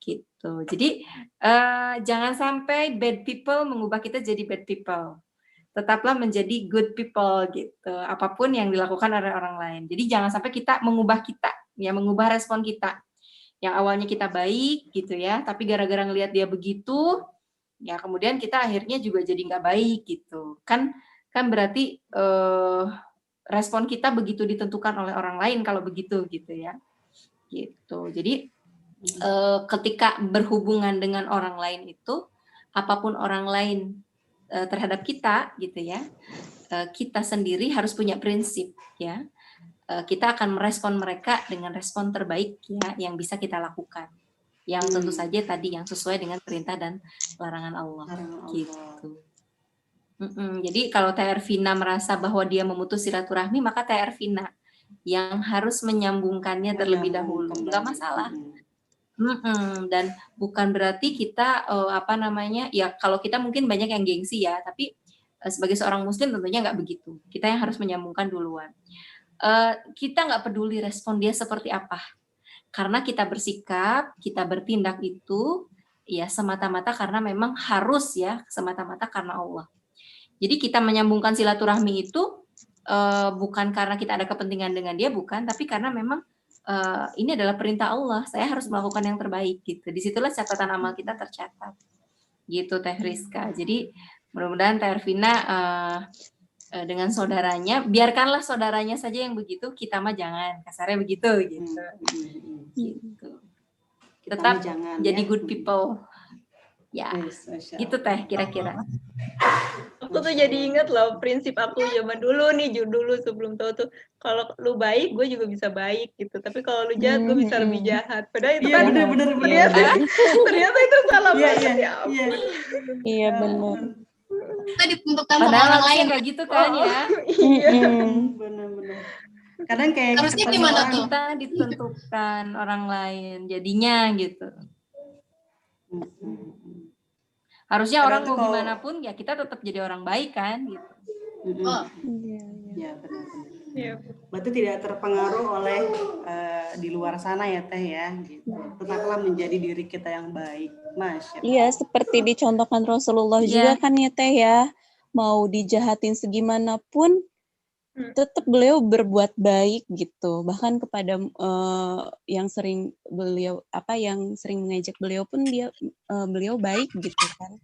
gitu. Jadi jangan sampai bad people mengubah kita jadi bad people. Tetaplah menjadi good people gitu, apapun yang dilakukan oleh orang lain. Jadi jangan sampai kita mengubah respon kita. Yang awalnya kita baik gitu ya, tapi gara-gara ngelihat dia begitu, ya kemudian kita akhirnya juga jadi nggak baik gitu. Kan berarti respon kita begitu ditentukan oleh orang lain kalau begitu gitu ya. Gitu. Jadi ketika berhubungan dengan orang lain itu, apapun orang lain terhadap kita gitu ya, kita sendiri harus punya prinsip ya. Kita akan merespon mereka dengan respon terbaik ya yang bisa kita lakukan. Yang tentu saja tadi yang sesuai dengan perintah dan larangan Allah. Gitu. Jadi kalau Teh Ervina merasa bahwa dia memutus silaturahmi, maka Teh Ervina yang harus menyambungkannya terlebih dahulu. Enggak masalah. Dan bukan berarti kita ya kalau kita mungkin banyak yang gengsi ya, tapi sebagai seorang muslim tentunya nggak begitu. Kita yang harus menyambungkan duluan. Kita nggak peduli respon dia seperti apa. Karena kita bersikap, kita bertindak itu ya semata-mata karena memang harus ya, semata-mata karena Allah. Jadi kita menyambungkan silaturahmi itu bukan karena kita ada kepentingan dengan dia, bukan, tapi karena memang ini adalah perintah Allah, saya harus melakukan yang terbaik gitu. Disitulah catatan amal kita tercatat. Gitu Teh Rizka. Jadi mudah-mudahan Teh Ervina dengan saudaranya, biarkanlah saudaranya saja yang begitu, kita mah jangan, kasarnya begitu gitu. Gitu. Tetap jangan, jadi ya. Good people. Ya, gitu Teh kira-kira. Aku tuh jadi inget loh prinsip aku zaman dulu nih, dulu sebelum tahu tuh, kalau lu baik, gue juga bisa baik gitu. Tapi kalau lu jahat, gue bisa lebih jahat. Padahal itu kan ternyata itu salah banget ya. Iya benar. Kita ditentukan sama orang lain kayak gitu kan ya. Iya. Benar-benar. Kadang kayak harusnya gimana tuh? Kita ditentukan orang lain jadinya gitu. Harusnya orang mau gimana pun ya kita tetap jadi orang baik kan gitu. Ya benar-benar. Ya. Berarti tidak terpengaruh oleh di luar sana ya Teh ya. Gitu. Tetaplah menjadi diri kita yang baik. Masya Allah. Iya, seperti dicontohkan Rasulullah juga kan ya Teh ya. Mau dijahatin segimanapun, tetap beliau berbuat baik gitu. Bahkan kepada yang sering mengejek beliau pun beliau baik gitu kan.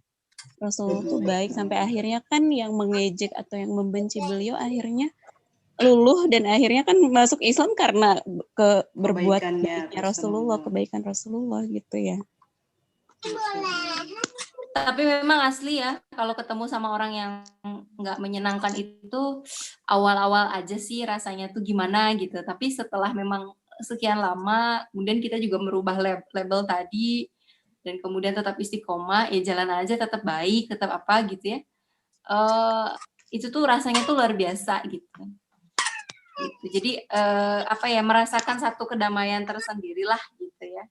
Rasulullah tuh baik sampai akhirnya kan yang mengejek atau yang membenci beliau akhirnya luluh dan akhirnya kan masuk Islam karena berbuat baiknya Rasulullah, kebaikan Rasulullah gitu ya. Tapi memang asli ya, kalau ketemu sama orang yang nggak menyenangkan itu, awal-awal aja sih rasanya tuh gimana gitu. Tapi setelah memang sekian lama, kemudian kita juga merubah label tadi, dan kemudian tetap istiqomah, ya jalan aja tetap baik, tetap apa gitu ya. Itu tuh rasanya tuh luar biasa gitu. Jadi apa ya, merasakan satu kedamaian tersendiri lah gitu ya.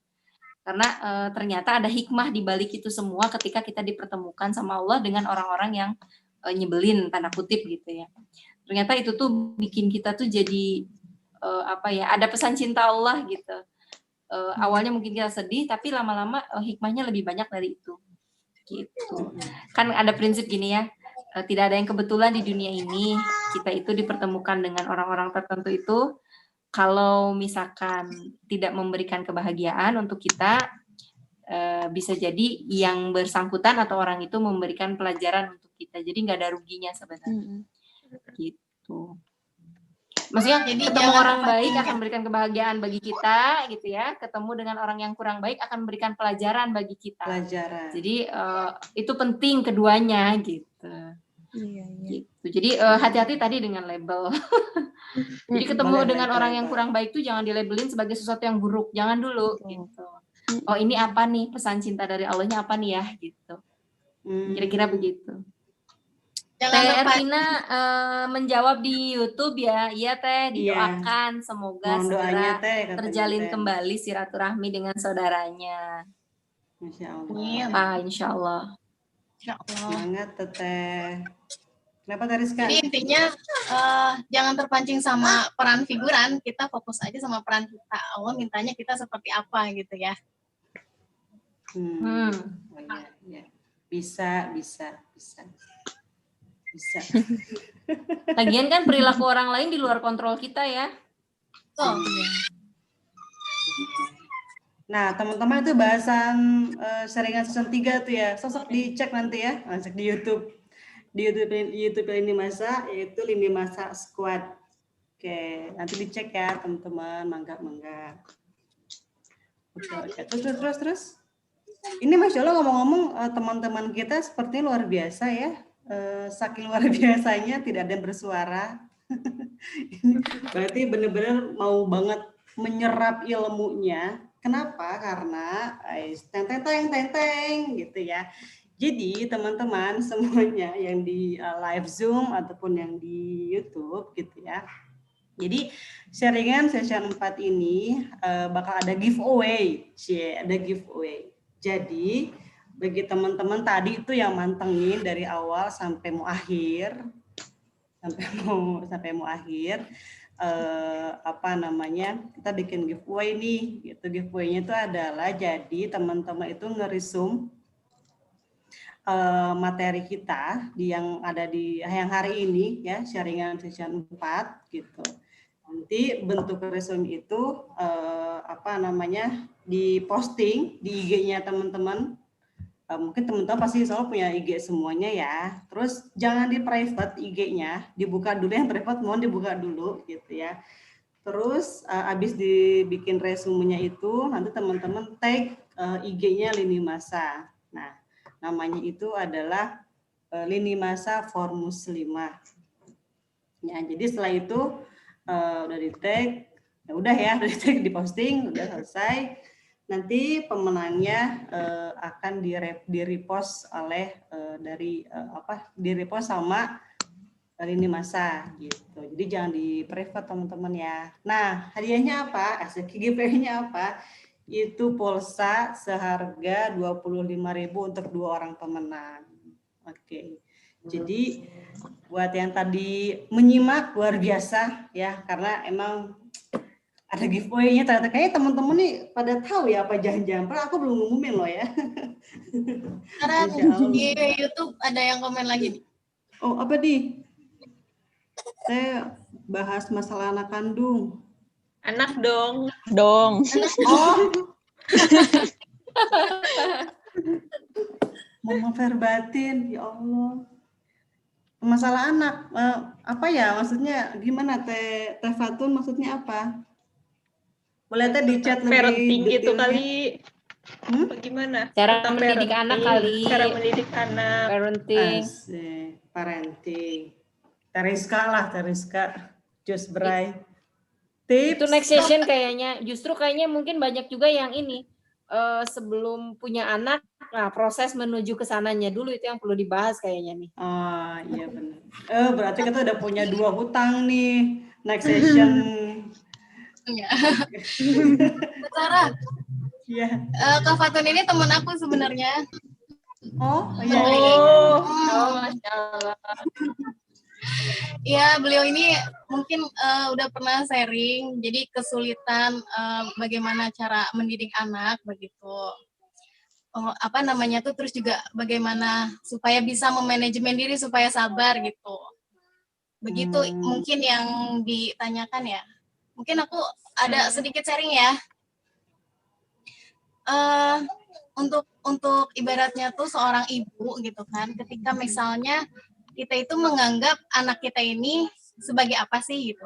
Karena ternyata ada hikmah di balik itu semua ketika kita dipertemukan sama Allah dengan orang-orang yang nyebelin tanda kutip gitu ya. Ternyata itu tuh bikin kita tuh jadi apa ya, ada pesan cinta Allah gitu. Awalnya mungkin kita sedih, tapi lama-lama hikmahnya lebih banyak dari itu. Gitu. Kan ada prinsip gini ya, tidak ada yang kebetulan di dunia ini. Kita itu dipertemukan dengan orang-orang tertentu itu. Kalau misalkan tidak memberikan kebahagiaan untuk kita, bisa jadi yang bersangkutan atau orang itu memberikan pelajaran untuk kita. Jadi nggak ada ruginya sebenarnya. Gitu. Maksudnya Jadi ketemu orang baik akan memberikan kebahagiaan bagi kita, gitu ya. Ketemu dengan orang yang kurang baik akan memberikan pelajaran bagi kita. Pelajaran. Jadi itu penting keduanya, gitu. Iya. Gitu. Jadi hati-hati tadi dengan label. Jadi ketemu dengan orang yang kurang baik tuh jangan dilabelin sebagai sesuatu yang buruk, jangan dulu. Gitu. Oh ini apa nih pesan cinta dari Allahnya apa nih ya, gitu. Kira-kira begitu. Teh Ervina menjawab di YouTube ya, iya Teh, didoakan semoga segera terjalin kembali silaturahmi dengan saudaranya. Insya Allah. Insya Allah. Semangat Teteh. Kenapa Teriska? Jadi intinya jangan terpancing sama peran figuran, kita fokus aja sama peran kita. Allah mintanya kita seperti apa gitu ya. Oh, ya. Bisa. Lagian kan perilaku orang lain di luar kontrol kita ya. Oh. Nah, teman-teman itu bahasan sharingan season 3 tuh ya. Sosok dicek nanti ya, cek di YouTube. Di YouTube Lini Masa, yaitu Lini Masa Squad. Oke, nanti dicek ya teman-teman, mangga. Oke. Terus. Ini Masya Allah ngomong-ngomong teman-teman kita sepertinya luar biasa ya. Saking luar biasanya tidak ada yang bersuara. Berarti benar-benar mau banget menyerap ilmunya. Kenapa? Karena teng gitu ya. Jadi teman-teman semuanya yang di live Zoom ataupun yang di YouTube gitu ya. Jadi sharingan session 4 ini bakal ada giveaway. Ada giveaway. Jadi bagi teman-teman tadi itu yang mantengin dari awal sampai mau akhir. Sampai mau akhir. Kita bikin giveaway nih. Gitu. Giveaway-nya itu adalah jadi teman-teman itu nge-resume materi kita yang ada di yang hari ini ya, sharingan session 4 gitu. Nanti bentuk resume itu diposting di IG-nya teman-teman. Mungkin teman-teman pasti selalu punya IG semuanya ya. Terus jangan di private IG-nya, dibuka dulu, yang private mohon dibuka dulu gitu ya. Terus habis dibikin resumenya itu nanti teman-teman tag IG-nya Lini Masa. Nah, namanya itu adalah Lini Masa for Muslimah. Ya, jadi setelah itu udah di tag, udah di posting, udah selesai. Nanti pemenangnya akan di-repost oleh di repost sama Lini Masa gitu. Jadi jangan di private teman-teman ya. Nah, hadiahnya apa? Giveaway-nya apa? Itu pulsa seharga 25.000 untuk 2 orang pemenang. Oke. Jadi buat yang tadi menyimak luar biasa ya, karena emang ada giveaway-nya. Ternyata kayaknya teman-teman nih pada tahu ya apa jangan-jangan. Padahal aku belum ngumumin loh ya. Karena di YouTube ada yang komen lagi nih. Oh, apa di? Saya bahas masalah anak kandung. Anak dong. Oh. Mama verbatin, ya Allah. Masalah anak, apa ya maksudnya? Gimana Teh Fatun maksudnya apa? Boleh Teh di chat lebih parenting gitu detailnya. kali. Bagaimana? Cara mendidik anak kali. Cara mendidik anak. Parenting. Parenting. Teriska. Just Bray. Tips. Itu next session kayaknya. Justru kayaknya mungkin banyak juga yang ini. Sebelum punya anak, nah proses menuju ke sananya dulu itu yang perlu dibahas kayaknya nih. Oh iya benar. Berarti kita udah punya 2 hutang nih. Next session. Ya. Sarah. Iya. Kak Fatun ini teman aku sebenarnya. Oh iya. Masya Allah. Ya, beliau ini mungkin udah pernah sharing, jadi kesulitan bagaimana cara mendidik anak begitu. Apa namanya tuh, terus juga bagaimana supaya bisa memanajemen diri supaya sabar gitu. Begitu mungkin yang ditanyakan ya. Mungkin aku ada sedikit sharing ya. Untuk ibaratnya tuh seorang ibu gitu kan, ketika misalnya kita itu menganggap anak kita ini sebagai apa sih gitu.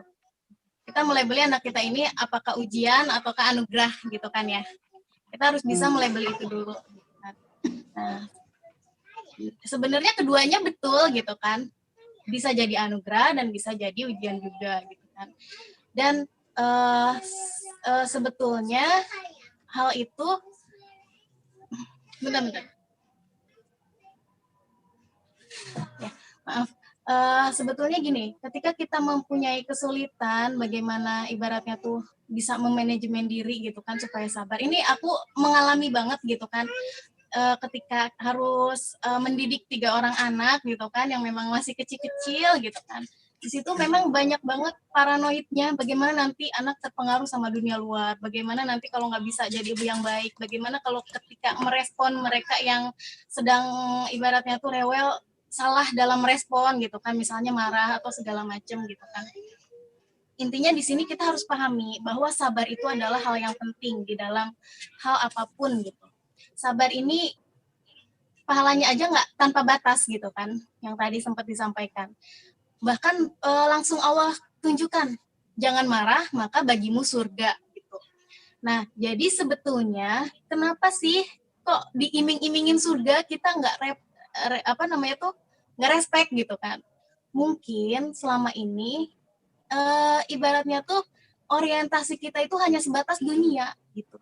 Kita melabeli anak kita ini apakah ujian ataukah anugerah gitu kan ya. Kita harus bisa melabeli itu dulu. Gitu kan. Nah, sebenarnya keduanya betul gitu kan. Bisa jadi anugerah dan bisa jadi ujian juga gitu kan. Dan sebetulnya hal itu bentar. Ya, maaf. Sebetulnya gini, ketika kita mempunyai kesulitan, bagaimana ibaratnya tuh bisa memanajemen diri gitu kan supaya sabar. Ini aku mengalami banget gitu kan, ketika harus mendidik 3 orang anak gitu kan, yang memang masih kecil-kecil gitu kan. Di situ memang banyak banget paranoidnya, bagaimana nanti anak terpengaruh sama dunia luar, bagaimana nanti kalau nggak bisa jadi ibu yang baik, bagaimana kalau ketika merespon mereka yang sedang ibaratnya tuh rewel, salah dalam respon gitu kan, misalnya marah atau segala macam gitu kan. Intinya di sini kita harus pahami bahwa sabar itu adalah hal yang penting di dalam hal apapun gitu. Sabar ini pahalanya aja nggak tanpa batas gitu kan, yang tadi sempat disampaikan. Bahkan langsung Allah tunjukkan, jangan marah maka bagimu surga gitu. Nah, jadi sebetulnya kenapa sih kok diiming-imingin surga kita nggak nggak respect gitu kan. Mungkin selama ini ibaratnya tuh orientasi kita itu hanya sebatas dunia gitu.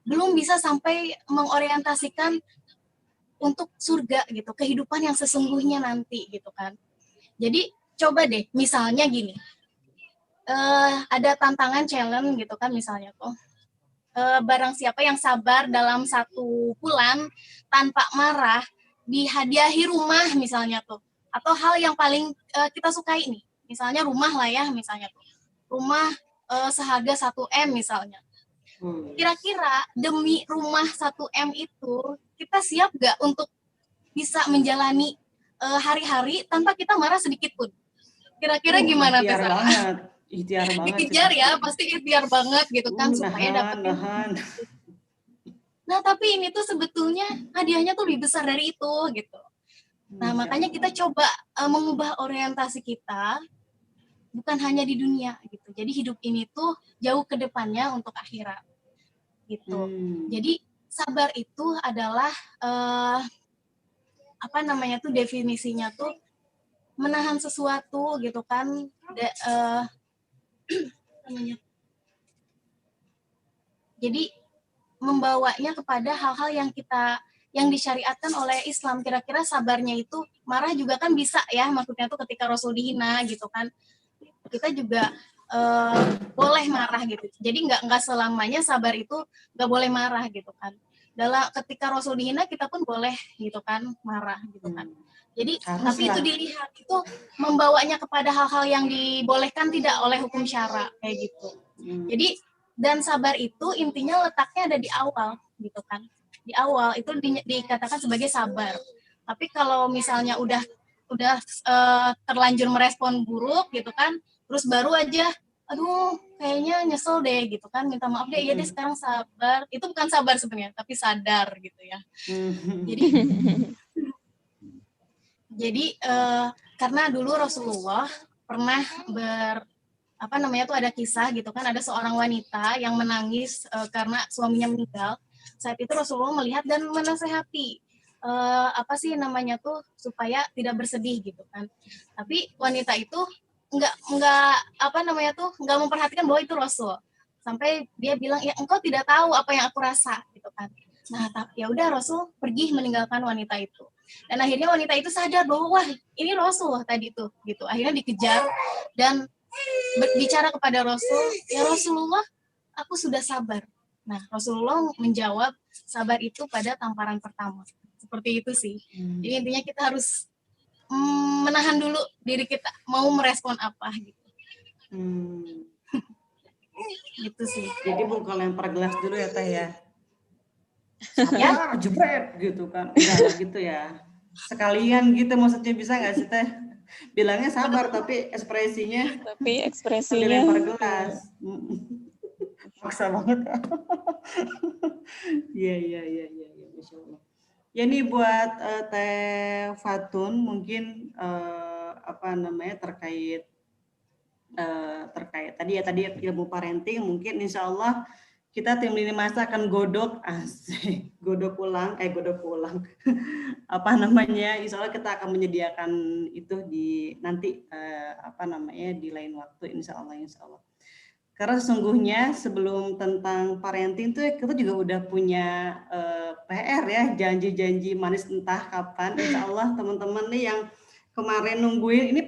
Belum bisa sampai mengorientasikan untuk surga gitu, kehidupan yang sesungguhnya nanti gitu kan. Jadi coba deh misalnya gini, ada tantangan challenge gitu kan misalnya tuh, barang siapa yang sabar dalam 1 bulan tanpa marah, dihadiahi rumah misalnya tuh, atau hal yang paling kita sukai nih, misalnya rumah lah ya misalnya tuh, rumah seharga 1 M misalnya. Kira-kira demi rumah 1 M itu kita siap gak untuk bisa menjalani hari-hari tanpa kita marah sedikit pun? Kira-kira gimana tuh? Ikhtiar banget. Dikejar ya, pasti ikhtiar banget gitu kan supaya dapetin. Nah, tapi ini tuh sebetulnya hadiahnya tuh lebih besar dari itu gitu. Nah, makanya kita coba mengubah orientasi kita bukan hanya di dunia gitu. Jadi hidup ini tuh jauh ke depannya untuk akhirat. Gitu. Jadi sabar itu adalah definisinya tuh menahan sesuatu gitu kan, jadi membawanya kepada hal-hal yang disyariatkan oleh Islam. Kira-kira sabarnya itu marah juga kan bisa ya, maksudnya tuh ketika Rasul dihina gitu kan, kita juga boleh marah gitu. Jadi nggak selamanya sabar itu nggak boleh marah gitu kan. Ketika Rasul dihina kita pun boleh gitu kan marah gitu kan. Jadi tapi itu dilihat itu membawanya kepada hal-hal yang dibolehkan tidak oleh hukum syara kayak gitu. Jadi dan sabar itu intinya letaknya ada di awal gitu kan. Di awal itu dikatakan sebagai sabar. Tapi kalau misalnya udah terlanjur merespon buruk gitu kan, terus baru aja aduh kayaknya nyesel deh gitu kan, minta maaf deh, iya deh sekarang sabar, itu bukan sabar sebenarnya tapi sadar gitu ya. Jadi karena dulu Rasulullah pernah ada kisah gitu kan, ada seorang wanita yang menangis karena suaminya meninggal. Saat itu Rasulullah melihat dan menasehati apa sih namanya tuh supaya tidak bersedih gitu kan. Tapi wanita itu nggak apa namanya tuh nggak memperhatikan bahwa itu Rasul. Sampai dia bilang, ya engkau tidak tahu apa yang aku rasa gitu kan. Nah, ya udah Rasul pergi meninggalkan wanita itu. Dan akhirnya wanita itu sadar bahwa wah ini Rasul tadi tuh gitu. Akhirnya dikejar dan berbicara kepada Rasul, ya Rasulullah, aku sudah sabar. Nah, Rasulullah menjawab, sabar itu pada tamparan pertama. Seperti itu sih. Jadi intinya kita harus menahan dulu diri kita mau merespon apa gitu. Gitu sih. Jadi bukan lempar gelas dulu ya Teh ya. Sabar, jebret gitu kan. Enggak gitu ya. Sekalian gitu maksudnya, bisa nggak sih Teh? Bilangnya sabar tapi ekspresinya lempar gelas. Maksa banget. Iya, Masya Allah. Ya nih buat Teh Fatun mungkin apa namanya terkait tadi ilmu parenting, mungkin insya Allah kita tim lini masa akan godok ulang apa namanya, insya Allah kita akan menyediakan itu di nanti apa namanya di lain waktu insya Allah. Karena sesungguhnya sebelum tentang parenting tuh kita juga udah punya PR ya, janji-janji manis entah kapan. Insya Allah teman-teman nih yang kemarin nungguin ini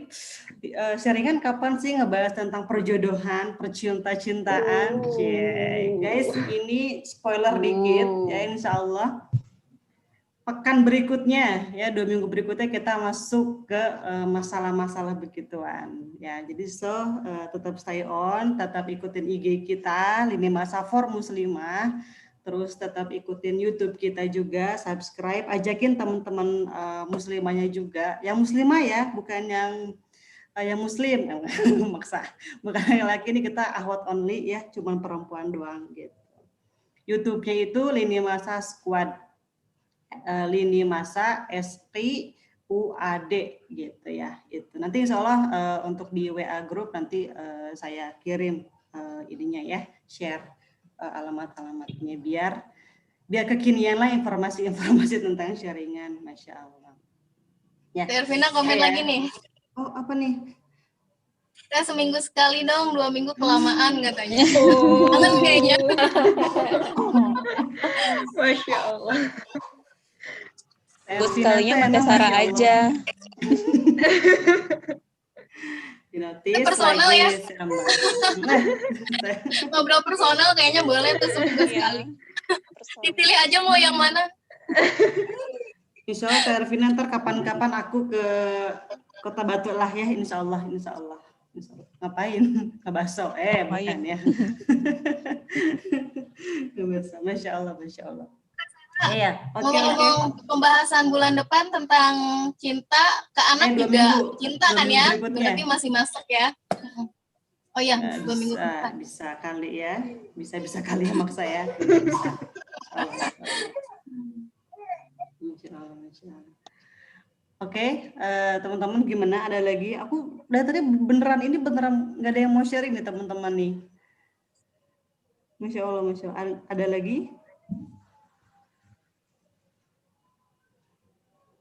sharingan kapan sih ngebahas tentang perjodohan, percinta-cintaan. Guys, ini spoiler dikit ya, insya Allah pekan berikutnya ya 2 minggu berikutnya kita masuk ke masalah-masalah begituan ya. Jadi tetap stay on, tetap ikutin IG kita Lini Masa for Muslimah, terus tetap ikutin YouTube kita juga, subscribe, ajakin teman-teman muslimahnya juga, yang muslimah ya, bukan yang muslim maksa, bukan yang laki, ini kita ahwat only ya, cuman perempuan doang gitu. YouTube-nya itu Lini Masa Squad. Lini Masa SQUAD gitu ya. Itu nanti insya Allah untuk di WA group nanti saya kirim ininya ya, share alamat-alamatnya biar kekinian lah informasi tentang sharingan. Masya Allah. Ya. Tervina komen lagi nih. Oh apa nih? Kita seminggu sekali dong, 2 minggu kelamaan katanya. Kangen kayaknya. Masya Allah. Bus kalinya pakai Sarah aja. Personal ya. Ngobrol personal kayaknya boleh tuh seminggu sekali. Dipilih aja mau yang mana. Insya Allah Teh Ervina, ntar kapan-kapan aku ke Kota Batu lah ya, insya Allah. Ngapain? Ngebaso? Bukan ya. Ngebaso. Masya Allah. Iya, oke. Pembahasan bulan depan tentang cinta ke anak juga minggu, cinta kan ya? Berarti masih masak ya? Oh iya, 2 minggu depan. Bisa kali ya, bisa kali ya maksa ya. Oke, teman-teman gimana? Ada lagi? Aku dari tadi beneran nggak ada yang mau sharing nih teman-teman nih. Masya Allah. Ada lagi?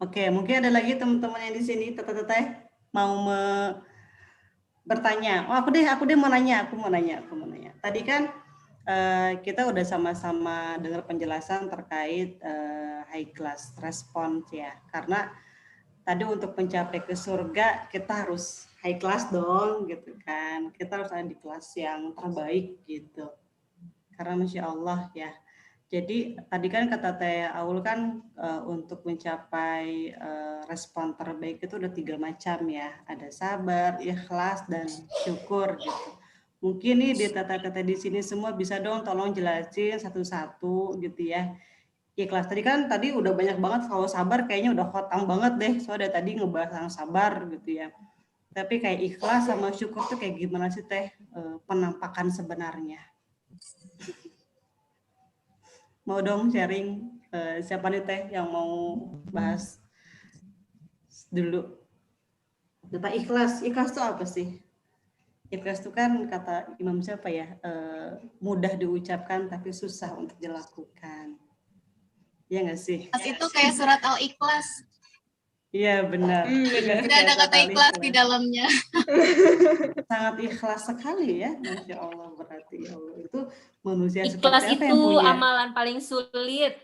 Oke, mungkin ada lagi teman-teman yang di sini teteh mau bertanya. Oh, aku deh mau nanya. Tadi kan kita udah sama-sama dengar penjelasan terkait high class response ya. Karena tadi untuk mencapai ke surga kita harus high class dong gitu kan. Kita harus ada di kelas yang terbaik gitu. Karena Masya Allah ya. Jadi tadi kan kata Teh Aul kan untuk mencapai respon terbaik itu udah 3 macam ya. Ada sabar, ikhlas, dan syukur gitu. Mungkin nih di tata-tata di sini semua bisa dong tolong jelasin satu-satu gitu ya. Ikhlas tadi udah banyak banget, kalau sabar kayaknya udah khotang banget deh. Soalnya tadi ngebahas tentang sabar gitu ya. Tapi kayak ikhlas sama syukur tuh kayak gimana sih Teh penampakan sebenarnya? Mau dong sharing siapa nih Teh yang mau bahas dulu tentang ikhlas. Ikhlas itu apa sih? Ikhlas itu kan kata Imam siapa ya, mudah diucapkan tapi susah untuk dilakukan. Iya nggak sih? Ikhlas itu kayak surat Al-Ikhlas. Iya benar. Tidak ada kata ikhlas di dalamnya. Sangat ikhlas sekali ya, Masya Allah, berarti ya Allah. Itu manusia Ikhlas seperti apa itu yang punya? amalan paling sulit.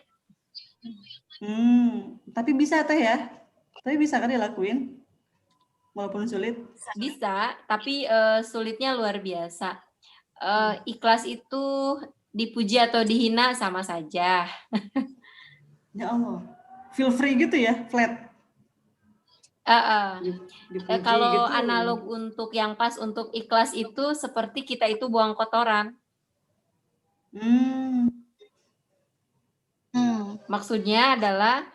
Tapi bisa Teh ya? Tapi bisa kan dilakuin? Walaupun sulit? Bisa, tapi sulitnya luar biasa. Ikhlas itu dipuji atau dihina sama saja. Ya Allah, feel free gitu ya, flat. Kalau gitu. analog untuk yang pas untuk ikhlas itu seperti kita itu buang kotoran. Maksudnya adalah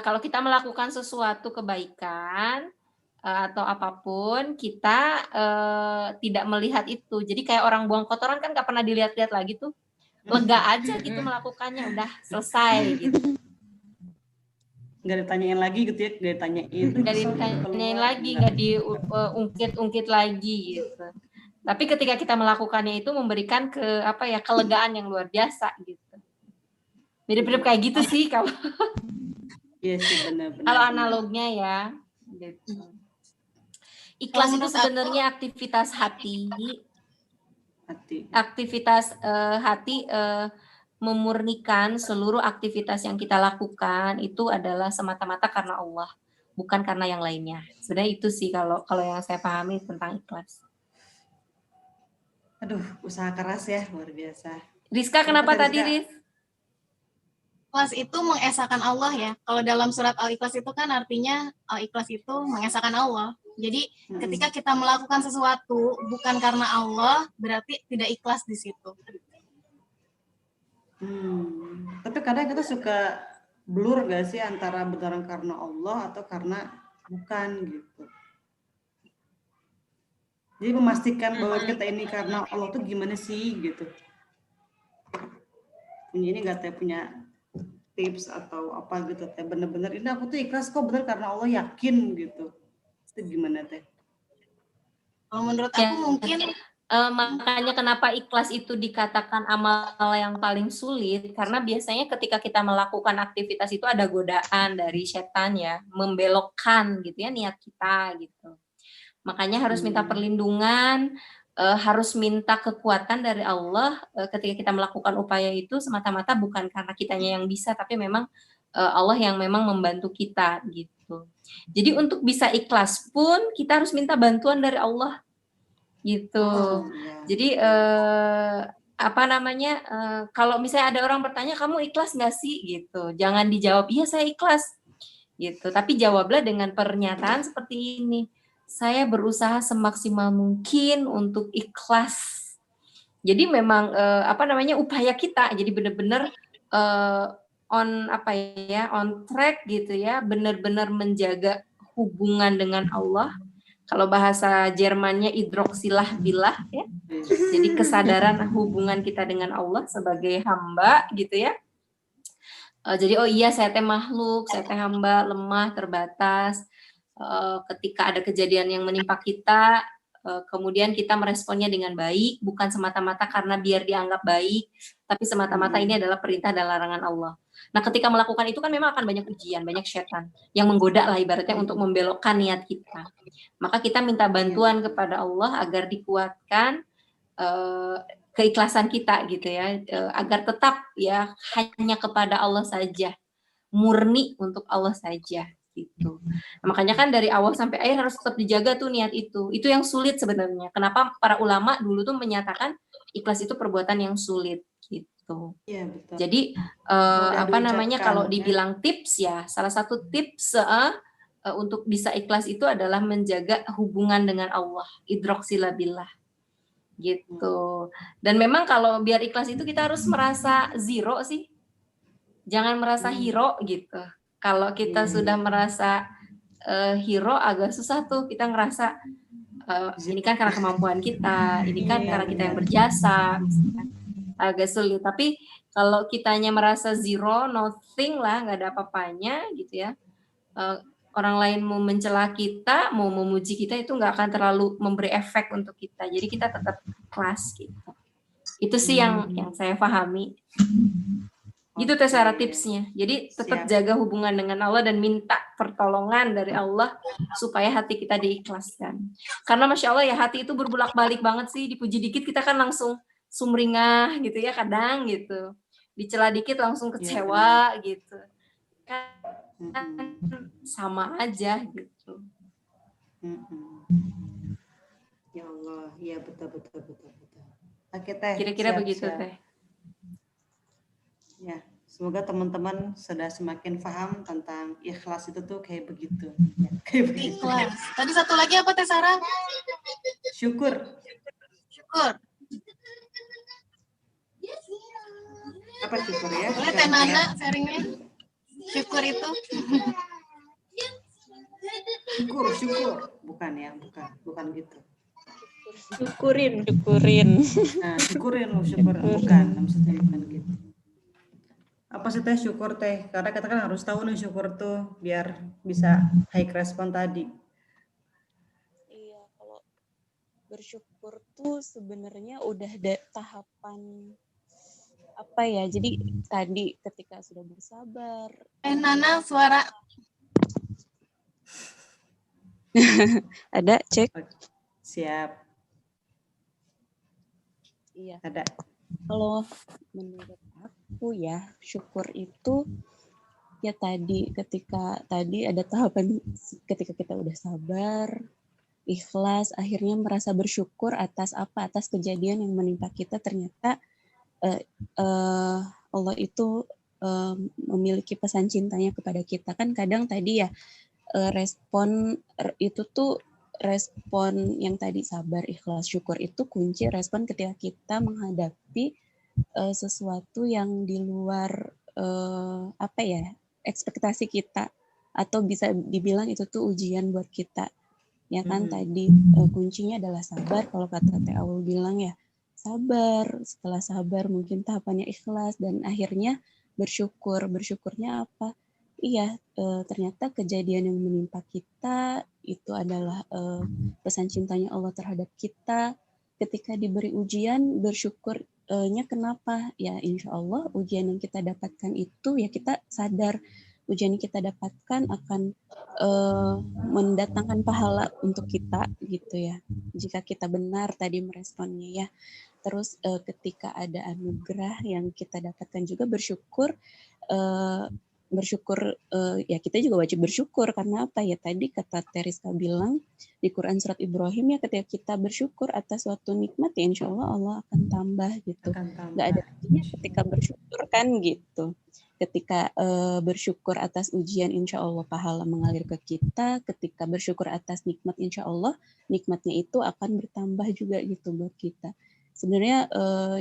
kalau kita melakukan sesuatu kebaikan atau apapun, kita tidak melihat itu. Jadi kayak orang buang kotoran kan nggak pernah dilihat-lihat lagi tuh. Lega aja gitu melakukannya, udah selesai gitu. Nggak ditanyain lagi gitu ya, nggak ditanyain lagi, nggak diungkit-ungkit lagi gitu. Tapi ketika kita melakukannya itu memberikan kelegaan yang luar biasa gitu. Mirip-mirip kayak gitu sih kalau iya sih, benar-benar. kalau analognya ya gitu. Ikhlas itu sebenarnya aktivitas hati. Aktivitas hati memurnikan seluruh aktivitas yang kita lakukan itu adalah semata-mata karena Allah, bukan karena yang lainnya. Sebenarnya itu sih kalau yang saya pahami tentang ikhlas. Aduh, usaha keras ya, luar biasa. Rizka, kenapa tadi, Riz? Ikhlas itu mengesahkan Allah ya. Kalau dalam surat Al-Ikhlas itu kan artinya Al-Ikhlas itu mengesahkan Allah. Jadi ketika kita melakukan sesuatu bukan karena Allah, berarti tidak ikhlas di situ. Tapi kadang kita suka blur gak sih antara beneran karena Allah atau karena bukan gitu. Jadi memastikan bahwa kita ini karena Allah tuh gimana sih gitu. Ini nggak Teh punya tips atau apa gitu Teh, bener-bener ini aku tuh ikhlas kok bener karena Allah, yakin gitu. Itu gimana Teh? Kalau menurut aku mungkin makanya kenapa ikhlas itu dikatakan amal yang paling sulit, karena biasanya ketika kita melakukan aktivitas itu ada godaan dari setan ya, membelokkan gitu ya niat kita gitu. Makanya harus minta perlindungan, harus minta kekuatan dari Allah ketika kita melakukan upaya itu semata-mata bukan karena kitanya yang bisa, tapi memang Allah yang memang membantu kita gitu. Jadi untuk bisa ikhlas pun kita harus minta bantuan dari Allah gitu. Jadi kalau misalnya ada orang bertanya kamu ikhlas nggak sih gitu, jangan dijawab iya saya ikhlas gitu, tapi jawablah dengan pernyataan seperti ini, saya berusaha semaksimal mungkin untuk ikhlas. Jadi memang upaya kita jadi benar-benar on track gitu ya, benar-benar menjaga hubungan dengan Allah. Kalau bahasa Jermannya idroksilah billah ya. Jadi kesadaran hubungan kita dengan Allah sebagai hamba gitu ya. Jadi oh iya saya teh makhluk, saya teh hamba, lemah, terbatas. Ketika ada kejadian yang menimpa kita, kemudian kita meresponnya dengan baik, bukan semata-mata karena biar dianggap baik, tapi semata-mata ini adalah perintah dan larangan Allah. Nah, ketika melakukan itu kan memang akan banyak ujian, banyak setan yang menggoda lah ibaratnya untuk membelokkan niat kita. Maka kita minta bantuan kepada Allah agar dikuatkan keikhlasan kita gitu ya, agar tetap ya hanya kepada Allah saja, murni untuk Allah saja gitu. Nah, makanya kan dari awal sampai akhir harus tetap dijaga tuh niat itu. Itu yang sulit sebenarnya. Kenapa para ulama dulu tuh menyatakan ikhlas itu perbuatan yang sulit gitu. Iya, betul. Jadi kalau dibilang tips ya, salah satu tips untuk bisa ikhlas itu adalah menjaga hubungan dengan Allah, idroksilah billah gitu. Dan memang kalau biar ikhlas itu kita harus merasa zero sih, jangan merasa hero gitu. Kalau kita sudah merasa hero agak susah tuh, kita ngerasa ini kan karena kemampuan kita, ini kan karena kita yang berjasa, misalkan. Agak sulit. Tapi kalau kitanya merasa zero, nothing lah, nggak ada apa-apanya gitu ya, orang lain mau mencela kita, mau memuji kita, itu nggak akan terlalu memberi efek untuk kita. Jadi kita tetap ikhlas gitu. Itu sih yang saya pahami. Gitu Teh Sarah tipsnya. Jadi tetap jaga hubungan dengan Allah dan minta pertolongan dari Allah supaya hati kita diikhlaskan. Karena Masya Allah ya hati itu berbulak-balik banget sih. Dipuji dikit kita kan langsung sumringah gitu ya kadang gitu. Dicela dikit langsung kecewa gitu. Kan sama aja gitu. Ya Allah, ya betul. Oke Teh. Kira-kira begitu Teh. Ya, semoga teman-teman sudah semakin paham tentang ikhlas itu tuh kayak begitu. Ya, kayak begitu. Ikhlas. Tadi satu lagi apa Teh Sarah? Syukur. Apa syukur ya? Boleh Teh Nana sharingnya? Syukur itu. Syukur. Bukan ya, bukan gitu. Syukurin. Nah, syukur. Bukan, maksudnya bukan gitu. Apa sih Teh syukur Teh? Karena kita kan harus tahu nih syukur tuh biar bisa high respon tadi. Iya, kalau bersyukur tuh sebenarnya udah ada tahapan apa ya? Jadi tadi ketika sudah bersabar. Nana suara. Ada cek. Siap. Iya. Ada. Kalau menurut aku ya, syukur itu ya ketika ada tahapan ketika kita udah sabar, ikhlas, akhirnya merasa bersyukur atas kejadian yang menimpa kita. Ternyata Allah itu memiliki pesan cintanya kepada kita. Kan kadang tadi ya respon itu tuh respon yang tadi sabar, ikhlas, syukur itu kunci respon ketika kita menghadapi sesuatu yang di luar ekspektasi kita, atau bisa dibilang itu tuh ujian buat kita. Ya kan tadi kuncinya adalah sabar. Kalau kata Teh Aul bilang ya sabar, setelah sabar mungkin tahapannya ikhlas dan akhirnya bersyukur. Bersyukurnya apa? Iya, ternyata kejadian yang menimpa kita itu adalah pesan cintanya Allah terhadap kita. Ketika diberi ujian, bersyukurnya kenapa? Ya insya Allah ujian yang kita dapatkan itu ya kita sadar ujian yang kita dapatkan akan mendatangkan pahala untuk kita gitu ya. Jika kita benar tadi meresponnya ya. Terus ketika ada anugerah yang kita dapatkan juga bersyukur ya kita juga wajib bersyukur karena apa ya tadi kata Teriska bilang di Quran surat Ibrahim ya ketika kita bersyukur atas suatu nikmat ya insya Allah akan tambah gitu. Nggak ada artinya ketika bersyukur kan gitu. Ketika bersyukur atas ujian insya Allah pahala mengalir ke kita. Ketika bersyukur atas nikmat insya Allah nikmatnya itu akan bertambah juga gitu buat kita. Sebenarnya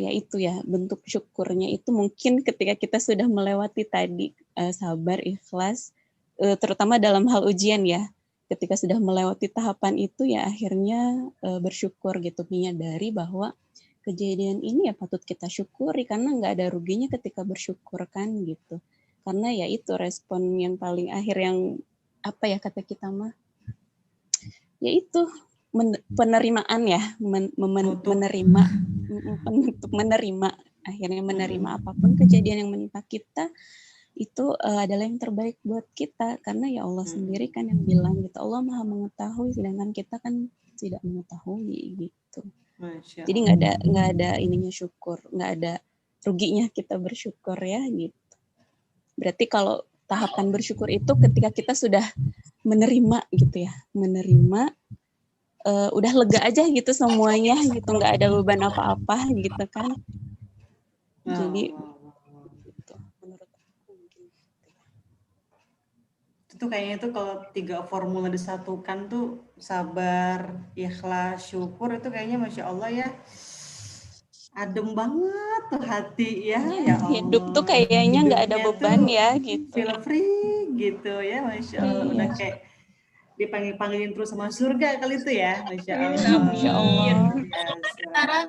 ya itu ya bentuk syukurnya itu mungkin ketika kita sudah melewati tadi sabar, ikhlas, terutama dalam hal ujian ya. Ketika sudah melewati tahapan itu ya akhirnya bersyukur gitu, menyadari bahwa kejadian ini ya patut kita syukuri karena nggak ada ruginya ketika bersyukur kan gitu. Karena ya itu respon yang paling akhir yang apa ya kata kita mah, ya itu penerimaan ya, menerima akhirnya menerima apapun kejadian yang menimpa kita itu adalah yang terbaik buat kita karena ya Allah sendiri kan yang bilang gitu, Allah Maha mengetahui sedangkan kita kan tidak mengetahui gitu. Jadi nggak ada ininya syukur, nggak ada ruginya kita bersyukur ya gitu. Berarti kalau tahapan bersyukur itu ketika kita sudah menerima gitu ya, menerima udah lega aja gitu semuanya gitu, nggak ada beban apa-apa gitu kan. Jadi gitu, menurut aku mungkin itu kayaknya itu kalau 3 formula disatukan tuh sabar, ikhlas, syukur itu kayaknya Masya Allah ya adem banget tuh hati ya. Ya Allah. Hidup tuh kayaknya nggak ada beban ya gitu. Feel free gitu ya Masya Allah. Udah kayak dipanggil-panggilin terus sama surga kali itu ya, Masya Allah. Masya Allah.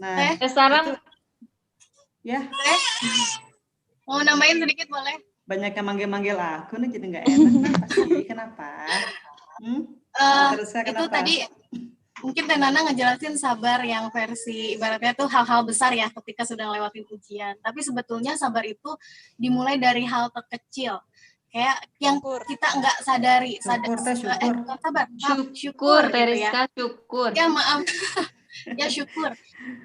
Nah, Sarah, ya. Mau nambahin sedikit boleh? Banyak yang manggil-manggil aku nih jadi nggak enak. Kenapa sih? Kenapa? Itu tadi mungkin Teh Nana ngejelasin sabar yang versi ibaratnya tuh hal-hal besar ya ketika sudah lewatin ujian. Tapi sebetulnya sabar itu dimulai dari hal terkecil. Kayak yang kita nggak sadari. Syukur. Syukur Teh gitu ya. Rizka, syukur. Ya maaf. Ya syukur.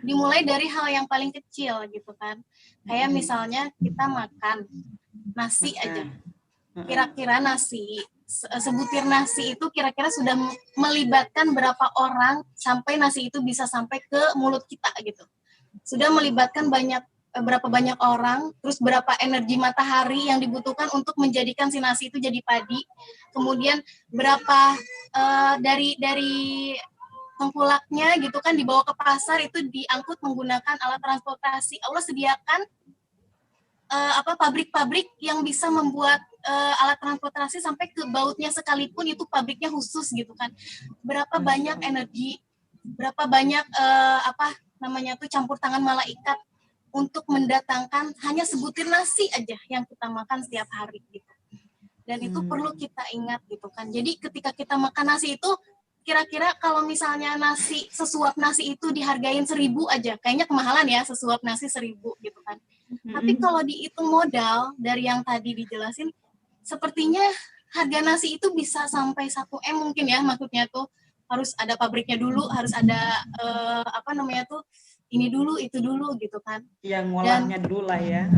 Dimulai dari hal yang paling kecil gitu kan. Kayak misalnya kita makan nasi aja. Kira-kira nasi, sebutir nasi itu kira-kira sudah melibatkan berapa orang sampai nasi itu bisa sampai ke mulut kita gitu. Sudah melibatkan berapa banyak orang, terus berapa energi matahari yang dibutuhkan untuk menjadikan si nasi itu jadi padi. Kemudian berapa dari tengkulaknya gitu kan dibawa ke pasar itu diangkut menggunakan alat transportasi. Allah sediakan pabrik-pabrik yang bisa membuat alat transportasi sampai ke bautnya sekalipun itu pabriknya khusus gitu kan. Berapa banyak energi, berapa banyak campur tangan malaikat untuk mendatangkan hanya sebutir nasi aja yang kita makan setiap hari gitu. Dan itu perlu kita ingat gitu kan. Jadi ketika kita makan nasi itu kira-kira kalau misalnya sesuap nasi itu dihargain 1.000 aja, kayaknya kemahalan ya sesuap nasi 1.000 gitu kan. Tapi kalau dihitung modal dari yang tadi dijelasin, sepertinya harga nasi itu bisa sampai 1 M mungkin ya, maksudnya tuh harus ada pabriknya dulu, harus ada ini dulu, itu dulu gitu kan. Yang ngolahnya dulu lah ya.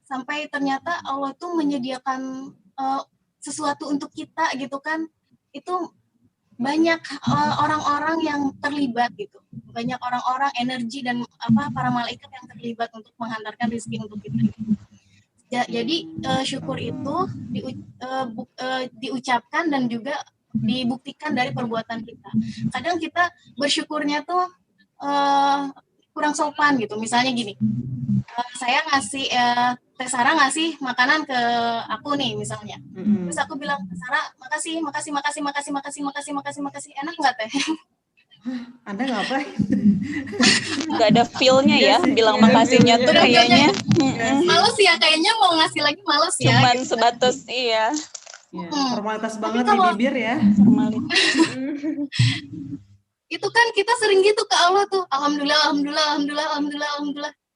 Sampai ternyata Allah tuh menyediakan sesuatu untuk kita gitu kan. Itu banyak orang-orang yang terlibat gitu, banyak orang-orang energi dan para malaikat yang terlibat untuk menghantarkan rezeki untuk kita. Jadi syukur itu diucapkan dan juga dibuktikan dari perbuatan kita. Kadang kita bersyukurnya tuh kurang sopan gitu. Misalnya gini, saya ngasih Teh Sarah ngasih makanan ke aku nih misalnya. Terus aku bilang, Teh Sarah, makasih. Enak nggak Teh? Anda ngapain? Nggak ada feel-nya ya, bilang makasihnya tuh kayaknya. Males ya, kayaknya mau ngasih lagi males ya. Cuman gitu. sebatas, iya. Formalitas banget di bibir ya. Itu kan kita sering gitu ke Allah tuh, alhamdulillah.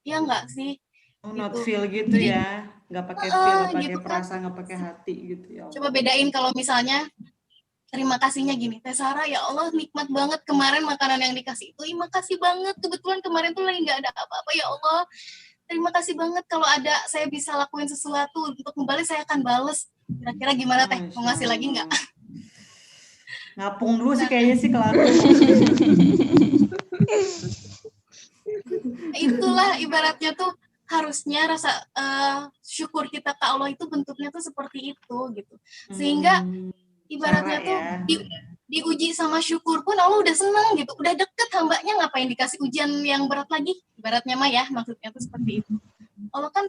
Ya nggak sih? Not feel gitu. Jadi, ya, nggak pakai feel, nggak pakai gitu perasaan, nggak pakai hati gitu ya. Coba bedain kalau misalnya terima kasihnya gini, Teh Sarah, ya Allah nikmat banget kemarin makanan yang dikasih itu, makasih banget, kebetulan kemarin tuh lagi nggak ada apa-apa ya Allah, terima kasih banget kalau ada saya bisa lakuin sesuatu untuk kembali saya akan bales. Kira-kira gimana Teh, mau ngasih lagi nggak? Ngapung dulu sih kayaknya sih kalau aku. Itulah ibaratnya tuh harusnya rasa syukur kita ke Allah itu bentuknya tuh seperti itu gitu. Sehingga ibaratnya tuh diuji sama syukur pun Allah udah seneng gitu. Udah deket hambanya, ngapain dikasih ujian yang berat lagi? Ibaratnya mah ya, maksudnya tuh seperti itu. Allah kan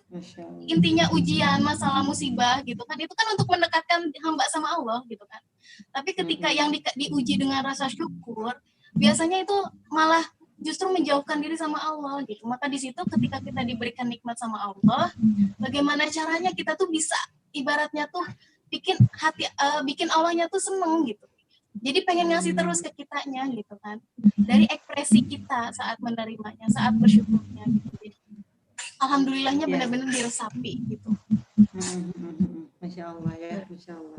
intinya ujian, masalah, musibah gitu kan. Itu kan untuk mendekatkan hamba sama Allah gitu kan. Tapi ketika yang diuji dengan rasa syukur, biasanya itu malah justru menjauhkan diri sama Allah gitu. Maka di situ ketika kita diberikan nikmat sama Allah, bagaimana caranya kita tuh bisa ibaratnya tuh bikin Allahnya tuh seneng gitu. Jadi pengen ngasih terus ke kitanya gitu kan. Dari ekspresi kita saat menerimanya, saat bersyukurnya gitu. Jadi, alhamdulillahnya benar-benar diresapi gitu. Masya Allah ya, Masya Allah.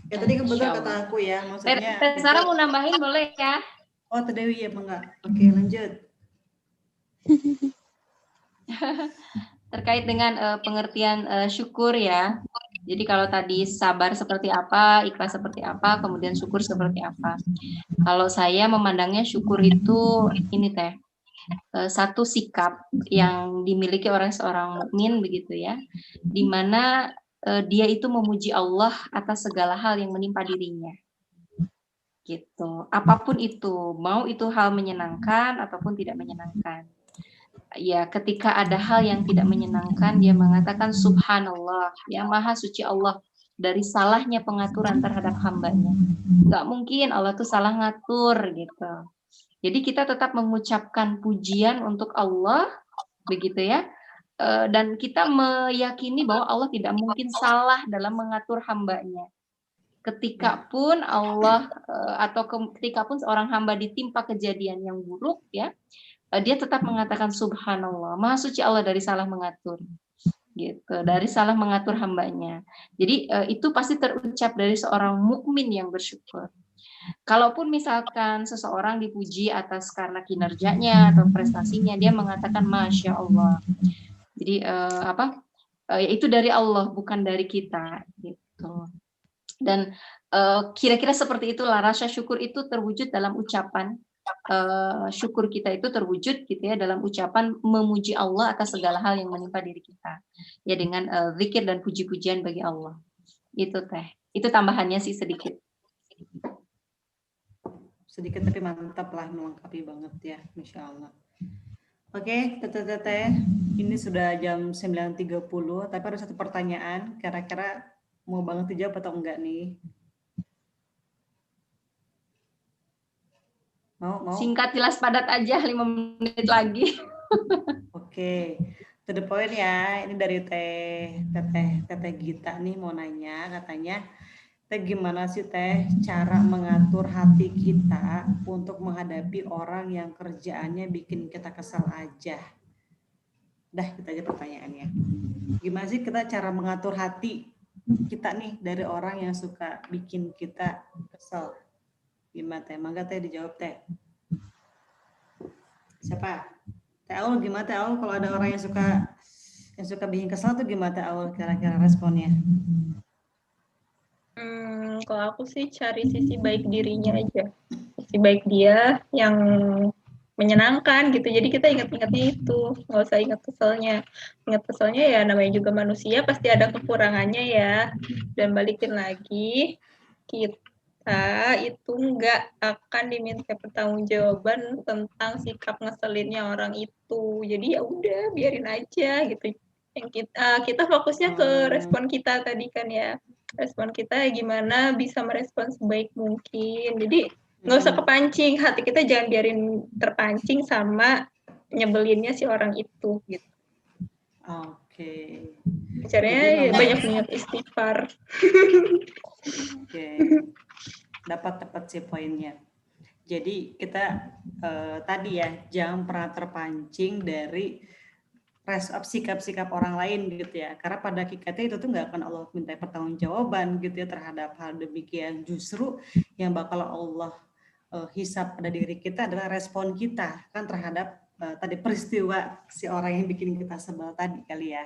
Ya tadi kebetulan kata aku ya, maksudnya. Teh Sarah mau nambahin boleh ya? Oh, Teh Dewi ya, enggak. Oke, lanjut. Terkait dengan pengertian syukur ya. Jadi kalau tadi sabar seperti apa, ikhlas seperti apa, kemudian syukur seperti apa. Kalau saya memandangnya syukur itu ini Teh, satu sikap yang dimiliki oleh seorang mukmin begitu ya, di mana dia itu memuji Allah atas segala hal yang menimpa dirinya. Gitu. Apapun itu, mau itu hal menyenangkan ataupun tidak menyenangkan. Ya, ketika ada hal yang tidak menyenangkan, dia mengatakan subhanallah, ya maha suci Allah dari salahnya pengaturan terhadap hambanya. Nggak mungkin Allah tuh salah ngatur gitu. Jadi kita tetap mengucapkan pujian untuk Allah, begitu ya. Dan kita meyakini bahwa Allah tidak mungkin salah dalam mengatur hambanya. Ketika pun Allah ketika pun seorang hamba ditimpa kejadian yang buruk ya, dia tetap mengatakan subhanallah, maha suci Allah dari salah mengatur. Gitu, dari salah mengatur hambanya. Jadi itu pasti terucap dari seorang mukmin yang bersyukur. Kalaupun misalkan seseorang dipuji atas karena kinerjanya atau prestasinya, dia mengatakan masya Allah. Jadi itu dari Allah, bukan dari kita. Gitu. Dan kira-kira seperti itulah rasa syukur itu terwujud dalam ucapan. Syukur kita itu terwujud gitu ya dalam ucapan memuji Allah atas segala hal yang menimpa diri kita. Ya dengan zikir dan puji-pujian bagi Allah. Itu Teh. Itu tambahannya sih sedikit. Sedikit tapi mantap lah, melengkapi banget ya, Masya Allah. Oke, Teteh, ini sudah jam 9.30, tapi ada satu pertanyaan, kira-kira mau banget dijawab atau enggak nih? Mau? Singkat, jelas, padat aja, 5 menit lagi. Oke, to the point ya, ini dari Teteh Gita nih mau nanya, katanya, Teh gimana sih Teh cara mengatur hati kita untuk menghadapi orang yang kerjaannya bikin kita kesal aja? Dah, kita aja pertanyaannya. Gimana sih kita cara mengatur hati kita nih dari orang yang suka bikin kita kesel? Gimana Teh? Mangga Teh dijawab Teh. Siapa? Teh Aul, gimana Teh Aul kalau ada orang yang suka bikin kesel tuh gimana Teh Aul kira-kira responnya? Kalau aku sih cari sisi baik dirinya aja. Sisi baik dia yang menyenangkan gitu. Jadi kita ingat-ingatnya itu, nggak usah ingat keselnya. Ingat keselnya ya namanya juga manusia, pasti ada kekurangannya ya. Dan balikin lagi, kita itu nggak akan diminta pertanggungjawaban tentang sikap ngeselinnya orang itu. Jadi ya udah biarin aja gitu. Yang kita fokusnya ke respon kita tadi kan ya. Respon kita gimana bisa merespon sebaik mungkin. Jadi nggak usah kepancing, hati kita jangan biarin terpancing sama nyebelinnya si orang itu gitu. Oke. Caranya banyak istighfar. Oke. Dapat sih poinnya. Jadi kita tadi ya jangan pernah terpancing dari sikap-sikap orang lain gitu ya, karena pada hakikatnya itu tuh nggak akan Allah minta pertanggungjawaban gitu ya terhadap hal demikian. Justru yang bakal Allah hisab pada diri kita adalah respon kita kan terhadap tadi peristiwa si orang yang bikin kita sebel tadi kali ya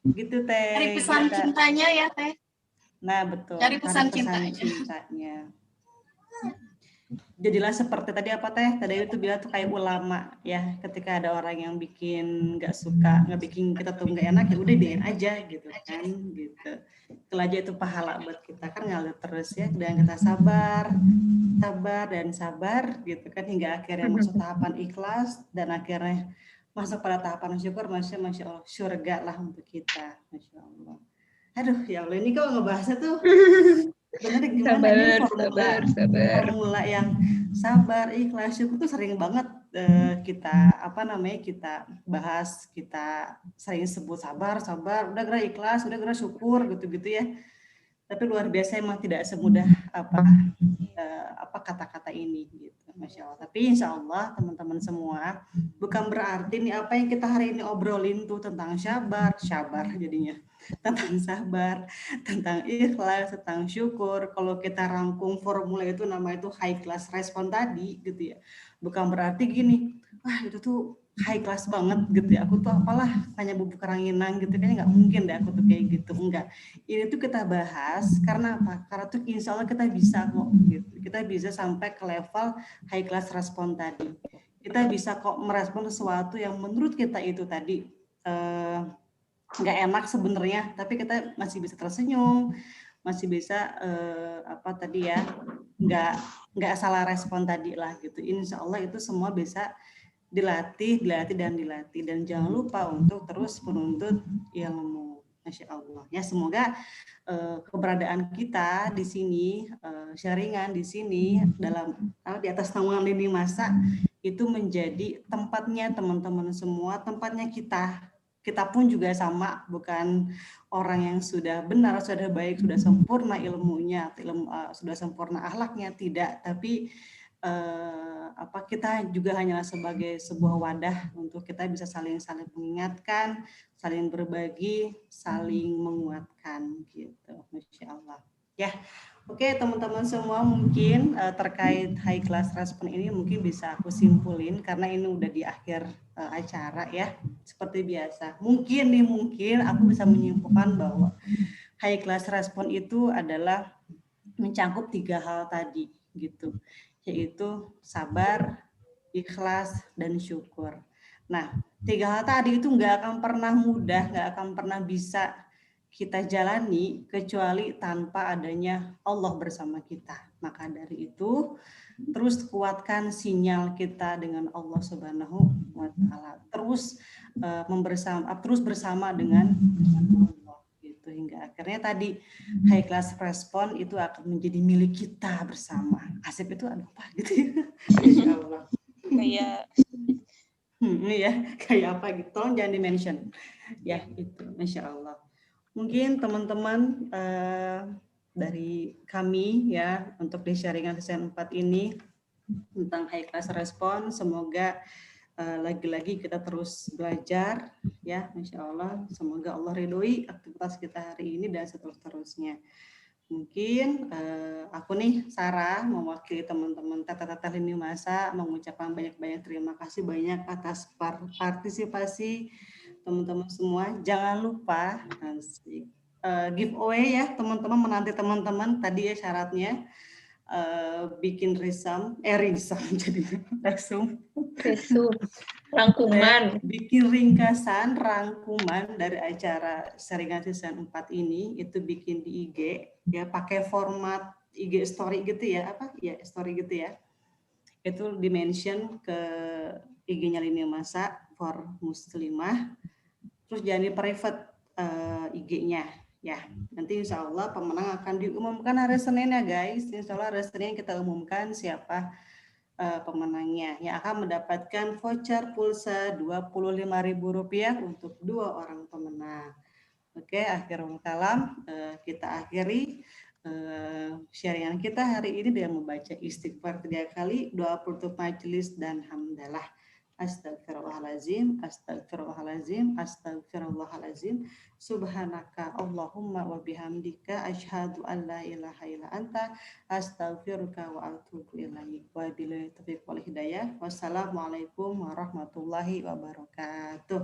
gitu Teh. Dari pesan cintanya ya Teh. Nah betul. Dari pesan cintanya. Jadilah seperti tadi apa Teh? Tadi itu bilang tuh kayak ulama ya. Ketika ada orang yang bikin nggak bikin kita tuh nggak enak ya udah biarin aja gitu kan gitu. Kalau aja itu pahala buat kita kan ngalir terus ya. Dan kita sabar gitu kan hingga akhirnya masuk tahapan ikhlas dan akhirnya masuk pada tahapan syukur. Masya Allah surga lah untuk kita. Masya Allah. Aduh ya Allah ini kok ngebahasnya tuh. Benar gimana nih formula yang sabar, ikhlas, syukur tuh sering banget kita bahas, kita sering sebut sabar, udah gerak ikhlas, udah gerak syukur gitu-gitu ya. Tapi luar biasa emang tidak semudah kata-kata ini gitu. Masya Allah. Tapi insya Allah teman-teman semua bukan berarti nih apa yang kita hari ini obrolin tuh tentang sabar jadinya. Tentang sabar, tentang ikhlas, tentang syukur. Kalau kita rangkum formula itu nama itu high class respon tadi gitu ya. Bukan berarti gini, wah itu tuh high class banget gitu ya. Aku tuh apalah hanya bubuk ranginang gitu kan nggak mungkin deh aku tuh kayak gitu. Enggak. Ini tuh kita bahas karena apa? Karena tuh insya Allah kita bisa kok gitu. Kita bisa sampai ke level high class respon tadi. Kita bisa kok merespon sesuatu yang menurut kita itu tadi nggak enak sebenarnya, tapi kita masih bisa tersenyum, masih bisa nggak salah respon tadi lah gitu. Insya Allah itu semua bisa dilatih dan jangan lupa untuk terus menuntut ilmu. Masya Allah ya, semoga keberadaan kita di sini, sharingan di sini di atas naungan Lini Masa itu menjadi tempatnya teman-teman semua, tempatnya kita kita pun juga sama, bukan orang yang sudah benar, sudah baik, sudah sempurna ilmunya, sudah sempurna akhlaknya, tidak. Tapi kita juga hanyalah sebagai sebuah wadah untuk kita bisa saling mengingatkan, saling berbagi, saling menguatkan gitu. Masya Allah. Ya. Oke, teman-teman semua, mungkin terkait high class respon ini mungkin bisa aku simpulin karena ini udah di akhir acara ya. Seperti biasa. Mungkin aku bisa menyimpulkan bahwa high class respon itu adalah mencakup 3 hal tadi gitu. Yaitu sabar, ikhlas, dan syukur. Nah, 3 hal tadi itu nggak akan pernah mudah, nggak akan pernah bisa kita jalani kecuali tanpa adanya Allah bersama kita. Maka dari itu terus kuatkan sinyal kita dengan Allah Subhanahu wa taala. Terus bersama dengan Allah gitu, hingga akhirnya tadi high class respon itu akan menjadi milik kita bersama. Asep itu apa gitu ya. Insyaallah. Kayak apa gitu. Tolong jangan di-mention. Ya, itu Masya Allah. Mungkin teman-teman dari kami ya untuk di sharingan season 4 ini tentang high class respon, semoga lagi-lagi kita terus belajar ya, Masya Allah. Semoga Allah ridhoi aktivitas kita hari ini dan seterusnya. Mungkin aku nih Sarah mewakili teman-teman Tata Lini Masa mengucapkan banyak-banyak terima kasih banyak atas partisipasi teman-teman semua. Jangan lupa giveaway ya teman-teman, menanti teman-teman tadi ya syaratnya bikin resume jadi rangkuman, bikin ringkasan rangkuman dari acara sharingan season 4 ini, itu bikin di IG ya, pakai format IG story gitu ya, story gitu ya, itu dimention ke IG-nya Lini Masa for Muslimah, terus jangan di private IG-nya ya. Nanti insya Allah pemenang akan diumumkan hari Senin ya guys. Insya Allah hari Senin kita umumkan siapa pemenangnya yang akan mendapatkan voucher pulsa Rp25.000 untuk 2 orang pemenang. Oke, akhirul kalam, kita akhiri sharingan kita hari ini dengan membaca istighfar 3 kali, doa penutup majelis dan hamdalah. Astagfirullahalazim, astagfirullahalazim, astagfirullahalazim. Subhanaka Allahumma wa bihamdika asyhadu an la ilaha illa anta astaghfiruka wa atubu ilaik. Wa billahi taufiq wal hidayah. Wassalamualaikum warahmatullahi wabarakatuh.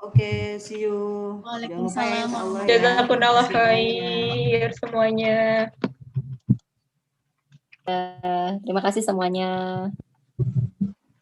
Oke, see you. Waalaikumsalam. Jazakumullah khair semuanya. Terima kasih semuanya.